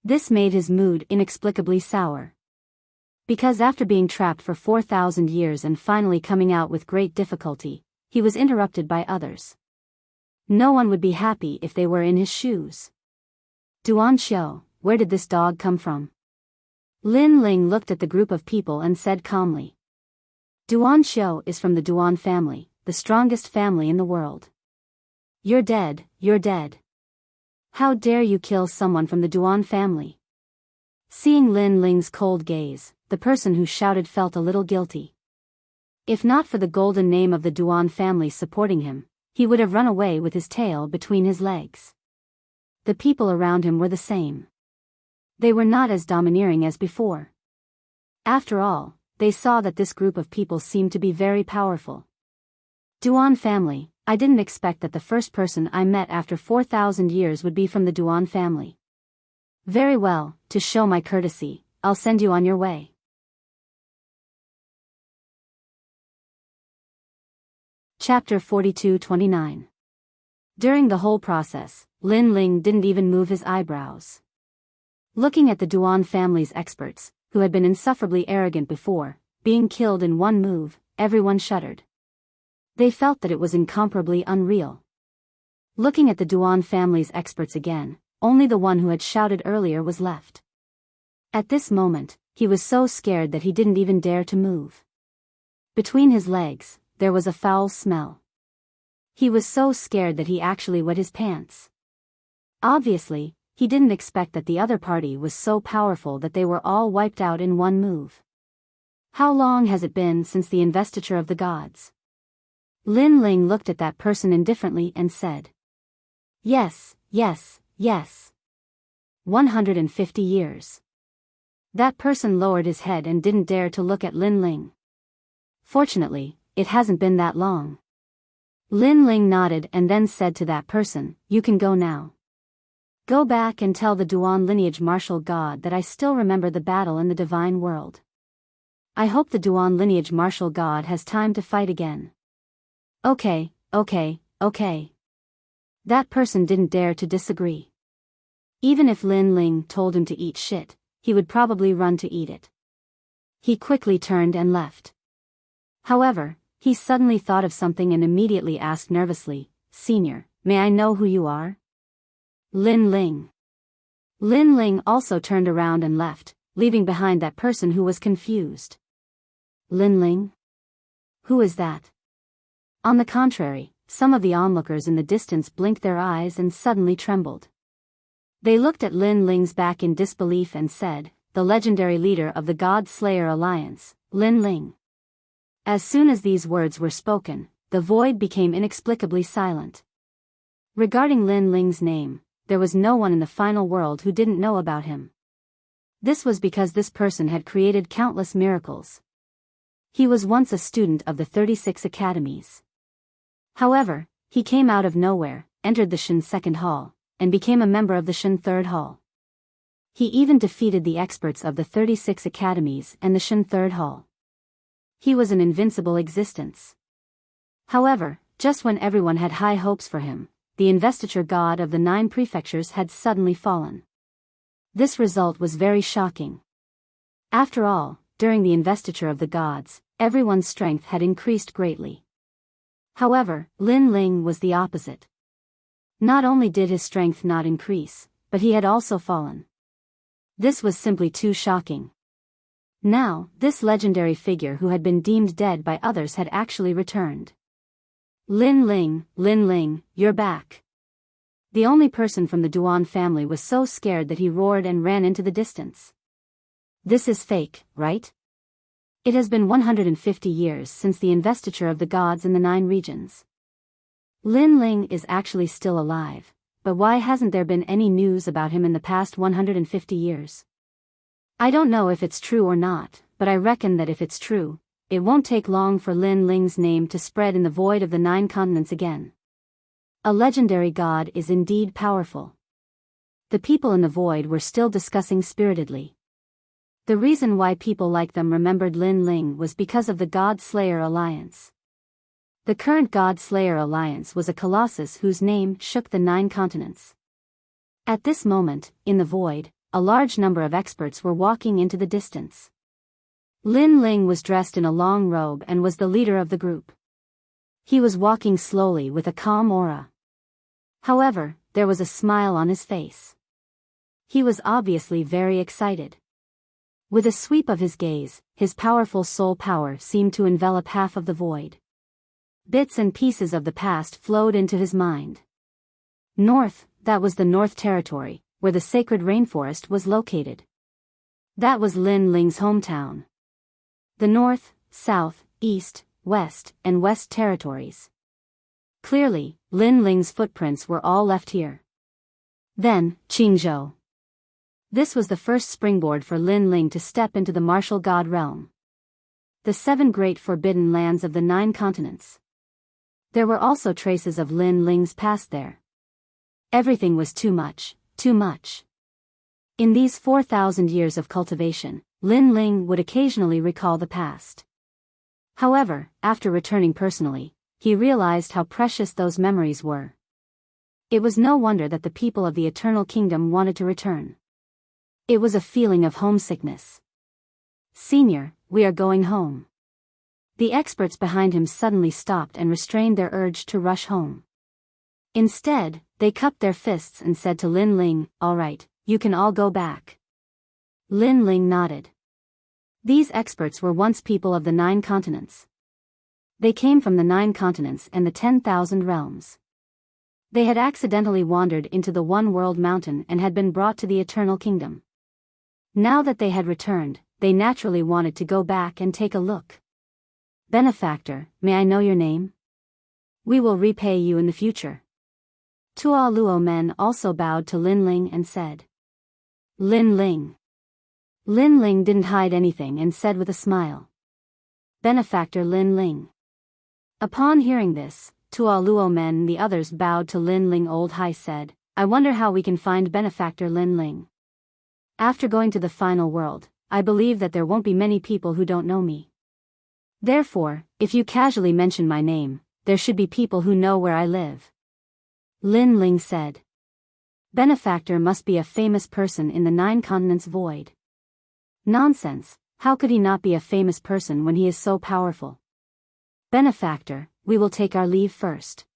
This made his mood inexplicably sour. Because after being trapped for 4,000 years and finally coming out with great difficulty, he was interrupted by others. No one would be happy if they were in his shoes. Duan Xiao, where did this dog come from? Lin Ling looked at the group of people and said calmly. Duan Xiao is from the Duan family, the strongest family in the world. You're dead, you're dead. How dare you kill someone from the Duan family? Seeing Lin Ling's cold gaze, the person who shouted felt a little guilty. If not for the golden name of the Duan family supporting him, he would have run away with his tail between his legs. The people around him were the same. They were not as domineering as before. After all, they saw that this group of people seemed to be very powerful. Duan family, I didn't expect that the first person I met after 4,000 years would be from the Duan family. Very well, to show my courtesy, I'll send you on your way. Chapter 42-29. During the whole process, Lin Ling didn't even move his eyebrows. Looking at the Duan family's experts, who had been insufferably arrogant before, being killed in one move, everyone shuddered. They felt that it was incomparably unreal. Looking at the Duan family's experts again, only the one who had shouted earlier was left. At this moment, he was so scared that he didn't even dare to move. Between his legs, there was a foul smell. He was so scared that he actually wet his pants. Obviously, he didn't expect that the other party was so powerful that they were all wiped out in one move. How long has it been since the investiture of the gods? Lin Ling looked at that person indifferently and said. Yes, yes, yes. 150 years. That person lowered his head and didn't dare to look at Lin Ling. Fortunately, it hasn't been that long. Lin Ling nodded and then said to that person, you can go now. Go back and tell the Duan lineage martial god that I still remember the battle in the divine world. I hope the Duan lineage martial god has time to fight again. Okay. That person didn't dare to disagree. Even if Lin Ling told him to eat shit, he would probably run to eat it. He quickly turned and left. However, he suddenly thought of something and immediately asked nervously, "Senior, may I know who you are?" Lin Ling. Lin Ling also turned around and left, leaving behind that person who was confused. Lin Ling? Who is that? On the contrary, some of the onlookers in the distance blinked their eyes and suddenly trembled. They looked at Lin Ling's back in disbelief and said, "The legendary leader of the God Slayer Alliance, Lin Ling." As soon as these words were spoken, the void became inexplicably silent. Regarding Lin Ling's name, there was no one in the final world who didn't know about him. This was because this person had created countless miracles. He was once a student of the 36 academies. However, he came out of nowhere, entered the Shen Second Hall, and became a member of the Shen Third Hall. He even defeated the experts of the 36 academies and the Shen Third Hall. He was an invincible existence. However, just when everyone had high hopes for him, the investiture god of the 9 prefectures had suddenly fallen. This result was very shocking. After all, during the investiture of the gods, everyone's strength had increased greatly. However, Lin Ling was the opposite. Not only did his strength not increase, but he had also fallen. This was simply too shocking. Now, this legendary figure who had been deemed dead by others had actually returned. Lin Ling, you're back. The only person from the Duan family was so scared that he roared and ran into the distance. This is fake, right? It has been 150 years since the investiture of the gods in the 9 regions. Lin Ling is actually still alive, but why hasn't there been any news about him in the past 150 years? I don't know if it's true or not, but I reckon that if it's true, it won't take long for Lin Ling's name to spread in the void of the 9 continents again. A legendary god is indeed powerful. The people in the void were still discussing spiritedly. The reason why people like them remembered Lin Ling was because of the God Slayer Alliance. The current God Slayer Alliance was a colossus whose name shook the 9 continents. At this moment, in the void, a large number of experts were walking into the distance. Lin Ling was dressed in a long robe and was the leader of the group. He was walking slowly with a calm aura. However, there was a smile on his face. He was obviously very excited. With a sweep of his gaze, his powerful soul power seemed to envelop half of the void. Bits and pieces of the past flowed into his mind. North, that was the North Territory, where the sacred rainforest was located. That was Lin Ling's hometown. The North, South, East, West, and West territories. Clearly, Lin Ling's footprints were all left here. Then, Qingzhou. This was the first springboard for Lin Ling to step into the martial god realm. The 7 great forbidden lands of the 9 continents. There were also traces of Lin Ling's past there. Everything was too much, too much. In these 4,000 years of cultivation, Lin Ling would occasionally recall the past. However, after returning personally, he realized how precious those memories were. It was no wonder that the people of the Eternal Kingdom wanted to return. It was a feeling of homesickness. "Senior, we are going home." The experts behind him suddenly stopped and restrained their urge to rush home. Instead, they cupped their fists and said to Lin Ling, "All right, you can all go back." Lin Ling nodded. These experts were once people of the 9 continents. They came from the 9 continents and the 10,000 realms. They had accidentally wandered into the One World Mountain and had been brought to the Eternal Kingdom. Now that they had returned, they naturally wanted to go back and take a look. "Benefactor, may I know your name? We will repay you in the future." Tua Luo men also bowed to Lin Ling and said, "Lin Ling." Lin Ling didn't hide anything and said with a smile, "Benefactor Lin Ling." Upon hearing this, Tua Luo men and the others bowed to Lin Ling. Old Hai said, I wonder how we can find benefactor Lin Ling. After going to the final world, I believe that there won't be many people who don't know me. Therefore, if you casually mention my name, there should be people who know where I live. Lin Ling said. Benefactor must be a famous person in the 9 continents void. Nonsense, how could he not be a famous person when he is so powerful? Benefactor, we will take our leave first.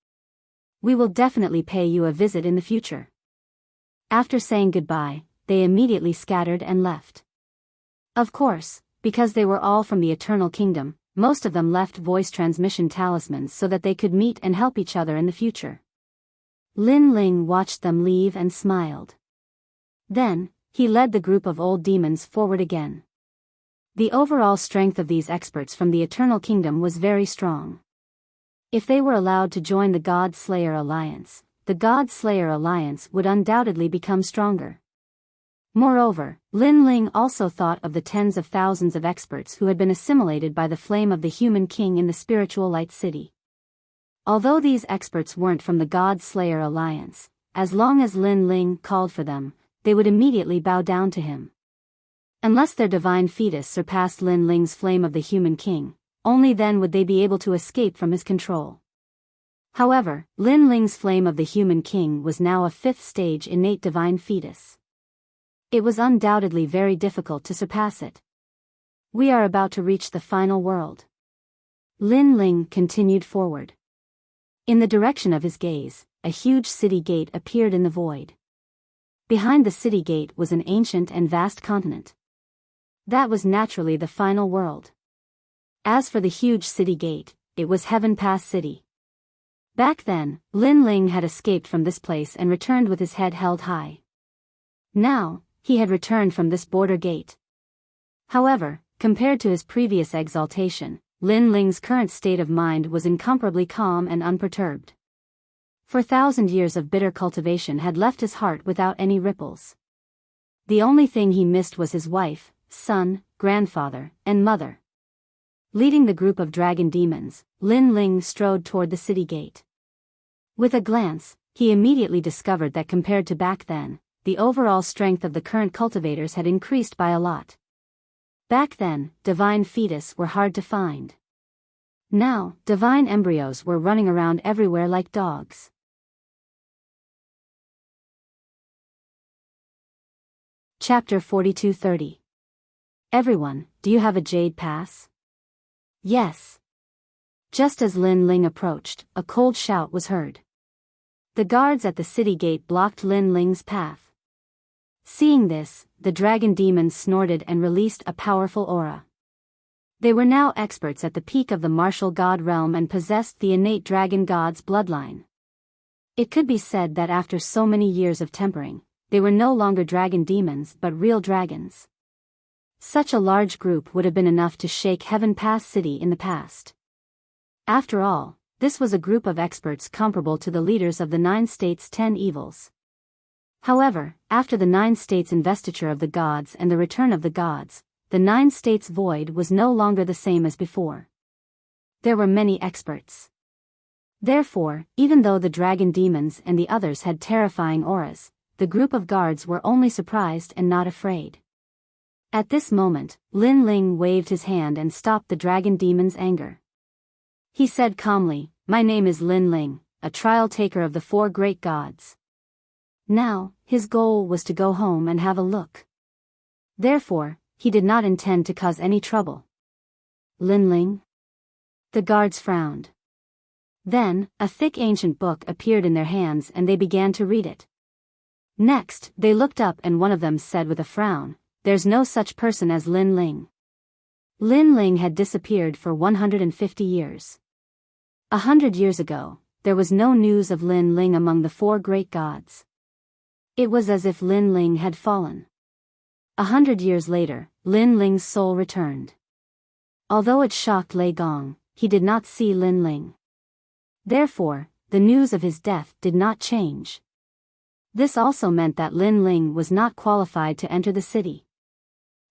We will definitely pay you a visit in the future. After saying goodbye, they immediately scattered and left. Of course, because they were all from the Eternal Kingdom, most of them left voice transmission talismans so that they could meet and help each other in the future. Lin Ling watched them leave and smiled. Then, he led the group of old demons forward again. The overall strength of these experts from the Eternal Kingdom was very strong. If they were allowed to join the God Slayer Alliance, the God Slayer Alliance would undoubtedly become stronger. Moreover, Lin Ling also thought of the tens of thousands of experts who had been assimilated by the flame of the human king in the spiritual light city. Although these experts weren't from the God Slayer Alliance, as long as Lin Ling called for them, they would immediately bow down to him. Unless their divine fetus surpassed Lin Ling's flame of the human king, only then would they be able to escape from his control. However, Lin Ling's flame of the human king was now a 5th stage innate divine fetus. It was undoubtedly very difficult to surpass it. We are about to reach the final world. Lin Ling continued forward. In the direction of his gaze, a huge city gate appeared in the void. Behind the city gate was an ancient and vast continent. That was naturally the final world. As for the huge city gate, it was Heaven Pass City. Back then, Lin Ling had escaped from this place and returned with his head held high. Now, he had returned from this border gate. However, compared to his previous exaltation, Lin Ling's current state of mind was incomparably calm and unperturbed. For 1,000 years of bitter cultivation had left his heart without any ripples. The only thing he missed was his wife, son, grandfather, and mother. Leading the group of dragon demons, Lin Ling strode toward the city gate. With a glance, he immediately discovered that compared to back then, the overall strength of the current cultivators had increased by a lot. Back then, divine fetus were hard to find. Now, divine embryos were running around everywhere like dogs. Chapter 42:30. Everyone, do you have a jade pass? Yes. Just as Lin Ling approached, a cold shout was heard. The guards at the city gate blocked Lin Ling's path. Seeing this, the dragon demons snorted and released a powerful aura. They were now experts at the peak of the martial god realm and possessed the innate dragon god's bloodline. It could be said that after so many years of tempering, they were no longer dragon demons but real dragons. Such a large group would have been enough to shake Heaven Pass City in the past. After all, this was a group of experts comparable to the leaders of the 9 states' 10 evils. However, after the 9 states' investiture of the gods and the return of the gods, the 9 states' void was no longer the same as before. There were many experts. Therefore, even though the dragon demons and the others had terrifying auras, the group of guards were only surprised and not afraid. At this moment, Lin Ling waved his hand and stopped the dragon demon's anger. He said calmly, "My name is Lin Ling, a trial taker of the 4 great gods." Now, his goal was to go home and have a look. Therefore, he did not intend to cause any trouble. Lin Ling? The guards frowned. Then, a thick ancient book appeared in their hands and they began to read it. Next, they looked up and one of them said with a frown, "There's no such person as Lin Ling." Lin Ling had disappeared for 150 years. 100 years ago, there was no news of Lin Ling among the 4 great gods. It was as if Lin Ling had fallen. 100 years later, Lin Ling's soul returned. Although it shocked Lei Gong, he did not see Lin Ling. Therefore, the news of his death did not change. This also meant that Lin Ling was not qualified to enter the city.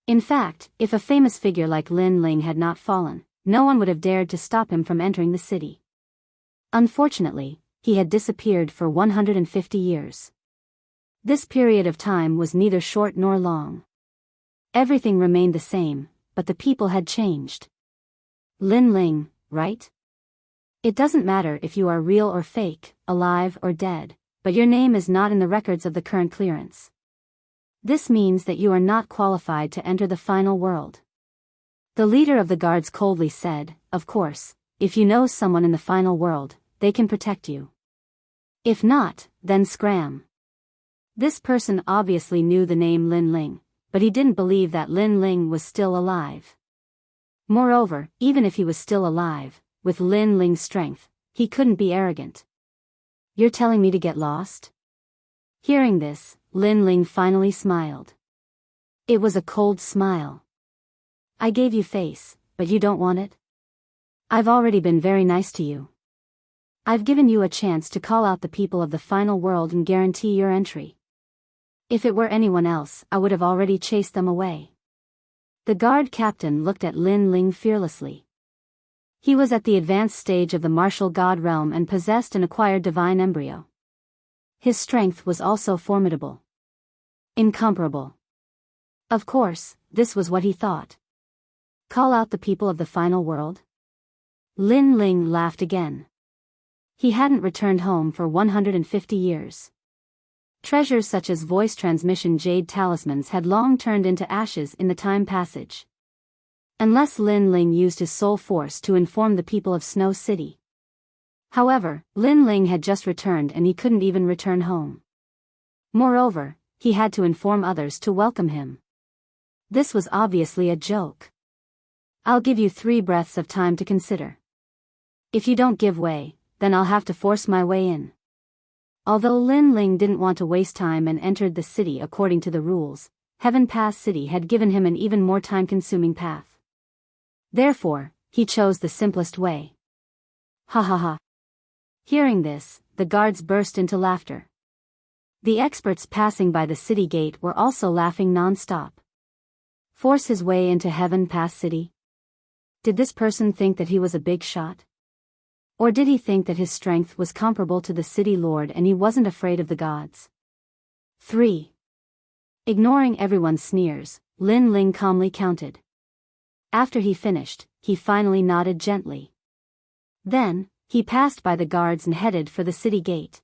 In fact, if a famous figure like Lin Ling had not fallen, no one would have dared to stop him from entering the city. Unfortunately, he had disappeared for 150 years. This period of time was neither short nor long. Everything remained the same, but the people had changed. Lin Ling, right? It doesn't matter if you are real or fake, alive or dead, but your name is not in the records of the current clearance. This means that you are not qualified to enter the final world. The leader of the guards coldly said, "Of course, if you know someone in the final world, they can protect you. If not, then scram." This person obviously knew the name Lin Ling, but he didn't believe that Lin Ling was still alive. Moreover, even if he was still alive, with Lin Ling's strength, he couldn't be arrogant. "You're telling me to get lost?" Hearing this, Lin Ling finally smiled. It was a cold smile. "I gave you face, but you don't want it? I've already been very nice to you. I've given you a chance to call out the people of the final world and guarantee your entry. If it were anyone else, I would have already chased them away." The guard captain looked at Lin Ling fearlessly. He was at the advanced stage of the martial god realm and possessed an acquired divine embryo. His strength was also formidable. Incomparable. Of course, this was what he thought. Call out the people of the final world? Lin Ling laughed again. He hadn't returned home for 150 years. Treasures such as voice transmission jade talismans had long turned into ashes in the time passage. Unless Lin Ling used his soul force to inform the people of Snow City. However, Lin Ling had just returned and he couldn't even return home. Moreover, he had to inform others to welcome him. This was obviously a joke. "I'll give you 3 breaths of time to consider. If you don't give way, then I'll have to force my way in." Although Lin Ling didn't want to waste time and entered the city according to the rules, Heaven Pass City had given him an even more time-consuming path. Therefore, he chose the simplest way. Ha ha ha. Hearing this, the guards burst into laughter. The experts passing by the city gate were also laughing non-stop. Force his way into Heaven Pass City? Did this person think that he was a big shot? Or did he think that his strength was comparable to the city lord and he wasn't afraid of the gods? 3. Ignoring everyone's sneers, Lin Ling calmly counted. After he finished, he finally nodded gently. Then, he passed by the guards and headed for the city gate.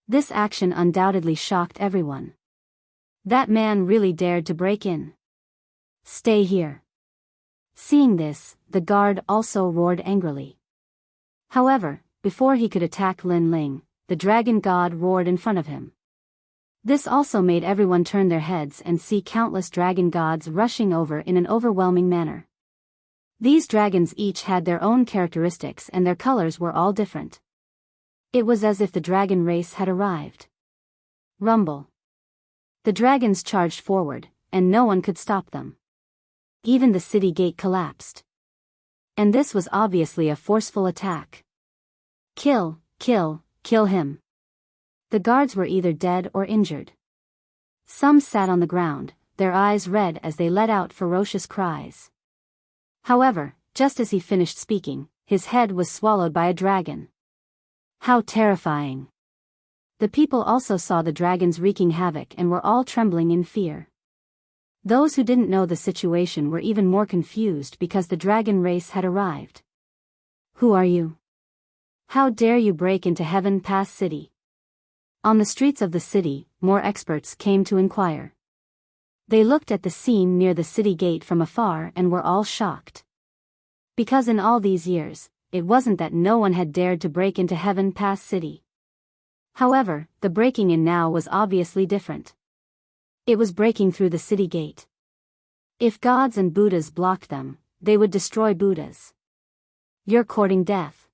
This action undoubtedly shocked everyone. That man really dared to break in. "Stay here." Seeing this, the guard also roared angrily. However, before he could attack Lin Ling, the dragon god roared in front of him. This also made everyone turn their heads and see countless dragon gods rushing over in an overwhelming manner. These dragons each had their own characteristics and their colors were all different. It was as if the dragon race had arrived. Rumble. The dragons charged forward, and no one could stop them. Even the city gate collapsed. And this was obviously a forceful attack. Kill, kill, kill him. The guards were either dead or injured. Some sat on the ground, their eyes red as they let out ferocious cries. However, just as he finished speaking, his head was swallowed by a dragon. How terrifying. The people also saw the dragons wreaking havoc and were all trembling in fear. Those who didn't know the situation were even more confused because the dragon race had arrived. "Who are you? How dare you break into Heaven Pass City?" On the streets of the city, more experts came to inquire. They looked at the scene near the city gate from afar and were all shocked. Because in all these years, it wasn't that no one had dared to break into Heaven Pass City. However, the breaking in now was obviously different. It was breaking through the city gate. If gods and Buddhas blocked them, they would destroy Buddhas. "You're courting death."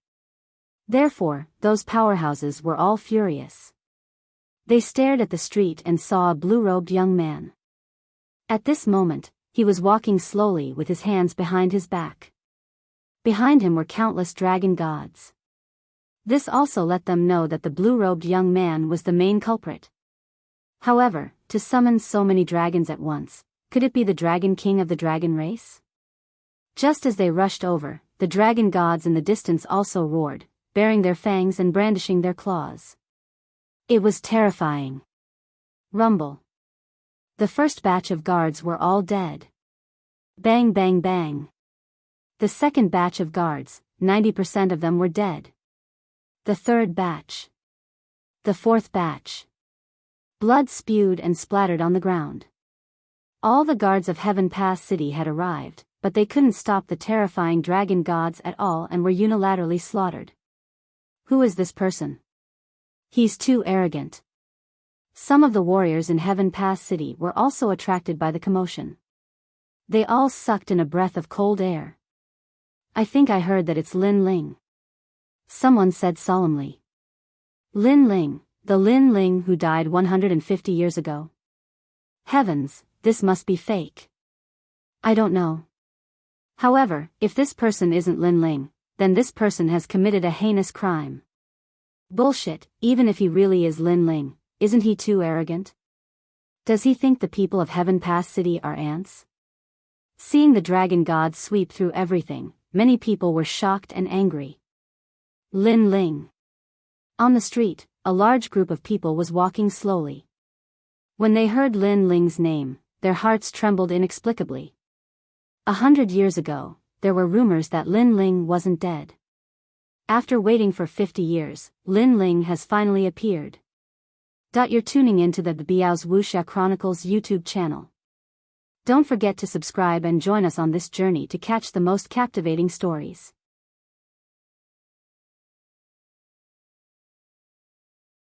Therefore, those powerhouses were all furious. They stared at the street and saw a blue-robed young man. At this moment, he was walking slowly with his hands behind his back. Behind him were countless dragon gods. This also let them know that the blue-robed young man was the main culprit. However, to summon so many dragons at once, could it be the dragon king of the dragon race? Just as they rushed over, the dragon gods in the distance also roared, baring their fangs and brandishing their claws. It was terrifying. Rumble. The first batch of guards were all dead. Bang bang bang. The second batch of guards, 90% of them were dead. The third batch. The fourth batch. Blood spewed and splattered on the ground. All the guards of Heaven Pass City had arrived, but they couldn't stop the terrifying dragon gods at all and were unilaterally slaughtered. Who is this person? He's too arrogant. Some of the warriors in Heaven Pass City were also attracted by the commotion. They all sucked in a breath of cold air. I think I heard that it's Lin Ling. Someone said solemnly. Lin Ling, the Lin Ling who died 150 years ago. Heavens, this must be fake. I don't know. However, if this person isn't Lin Ling, then this person has committed a heinous crime. Bullshit, even if he really is Lin Ling, isn't he too arrogant? Does he think the people of Heaven Pass City are ants? Seeing the dragon god sweep through everything, many people were shocked and angry. Lin Ling. On the street, a large group of people was walking slowly. When they heard Lin Ling's name, their hearts trembled inexplicably. 100 years ago, there were rumors that Lin Ling wasn't dead. After waiting for 50 years, Lin Ling has finally appeared. You're tuning into the Biyao's Wuxia Chronicles YouTube channel. Don't forget to subscribe and join us on this journey to catch the most captivating stories.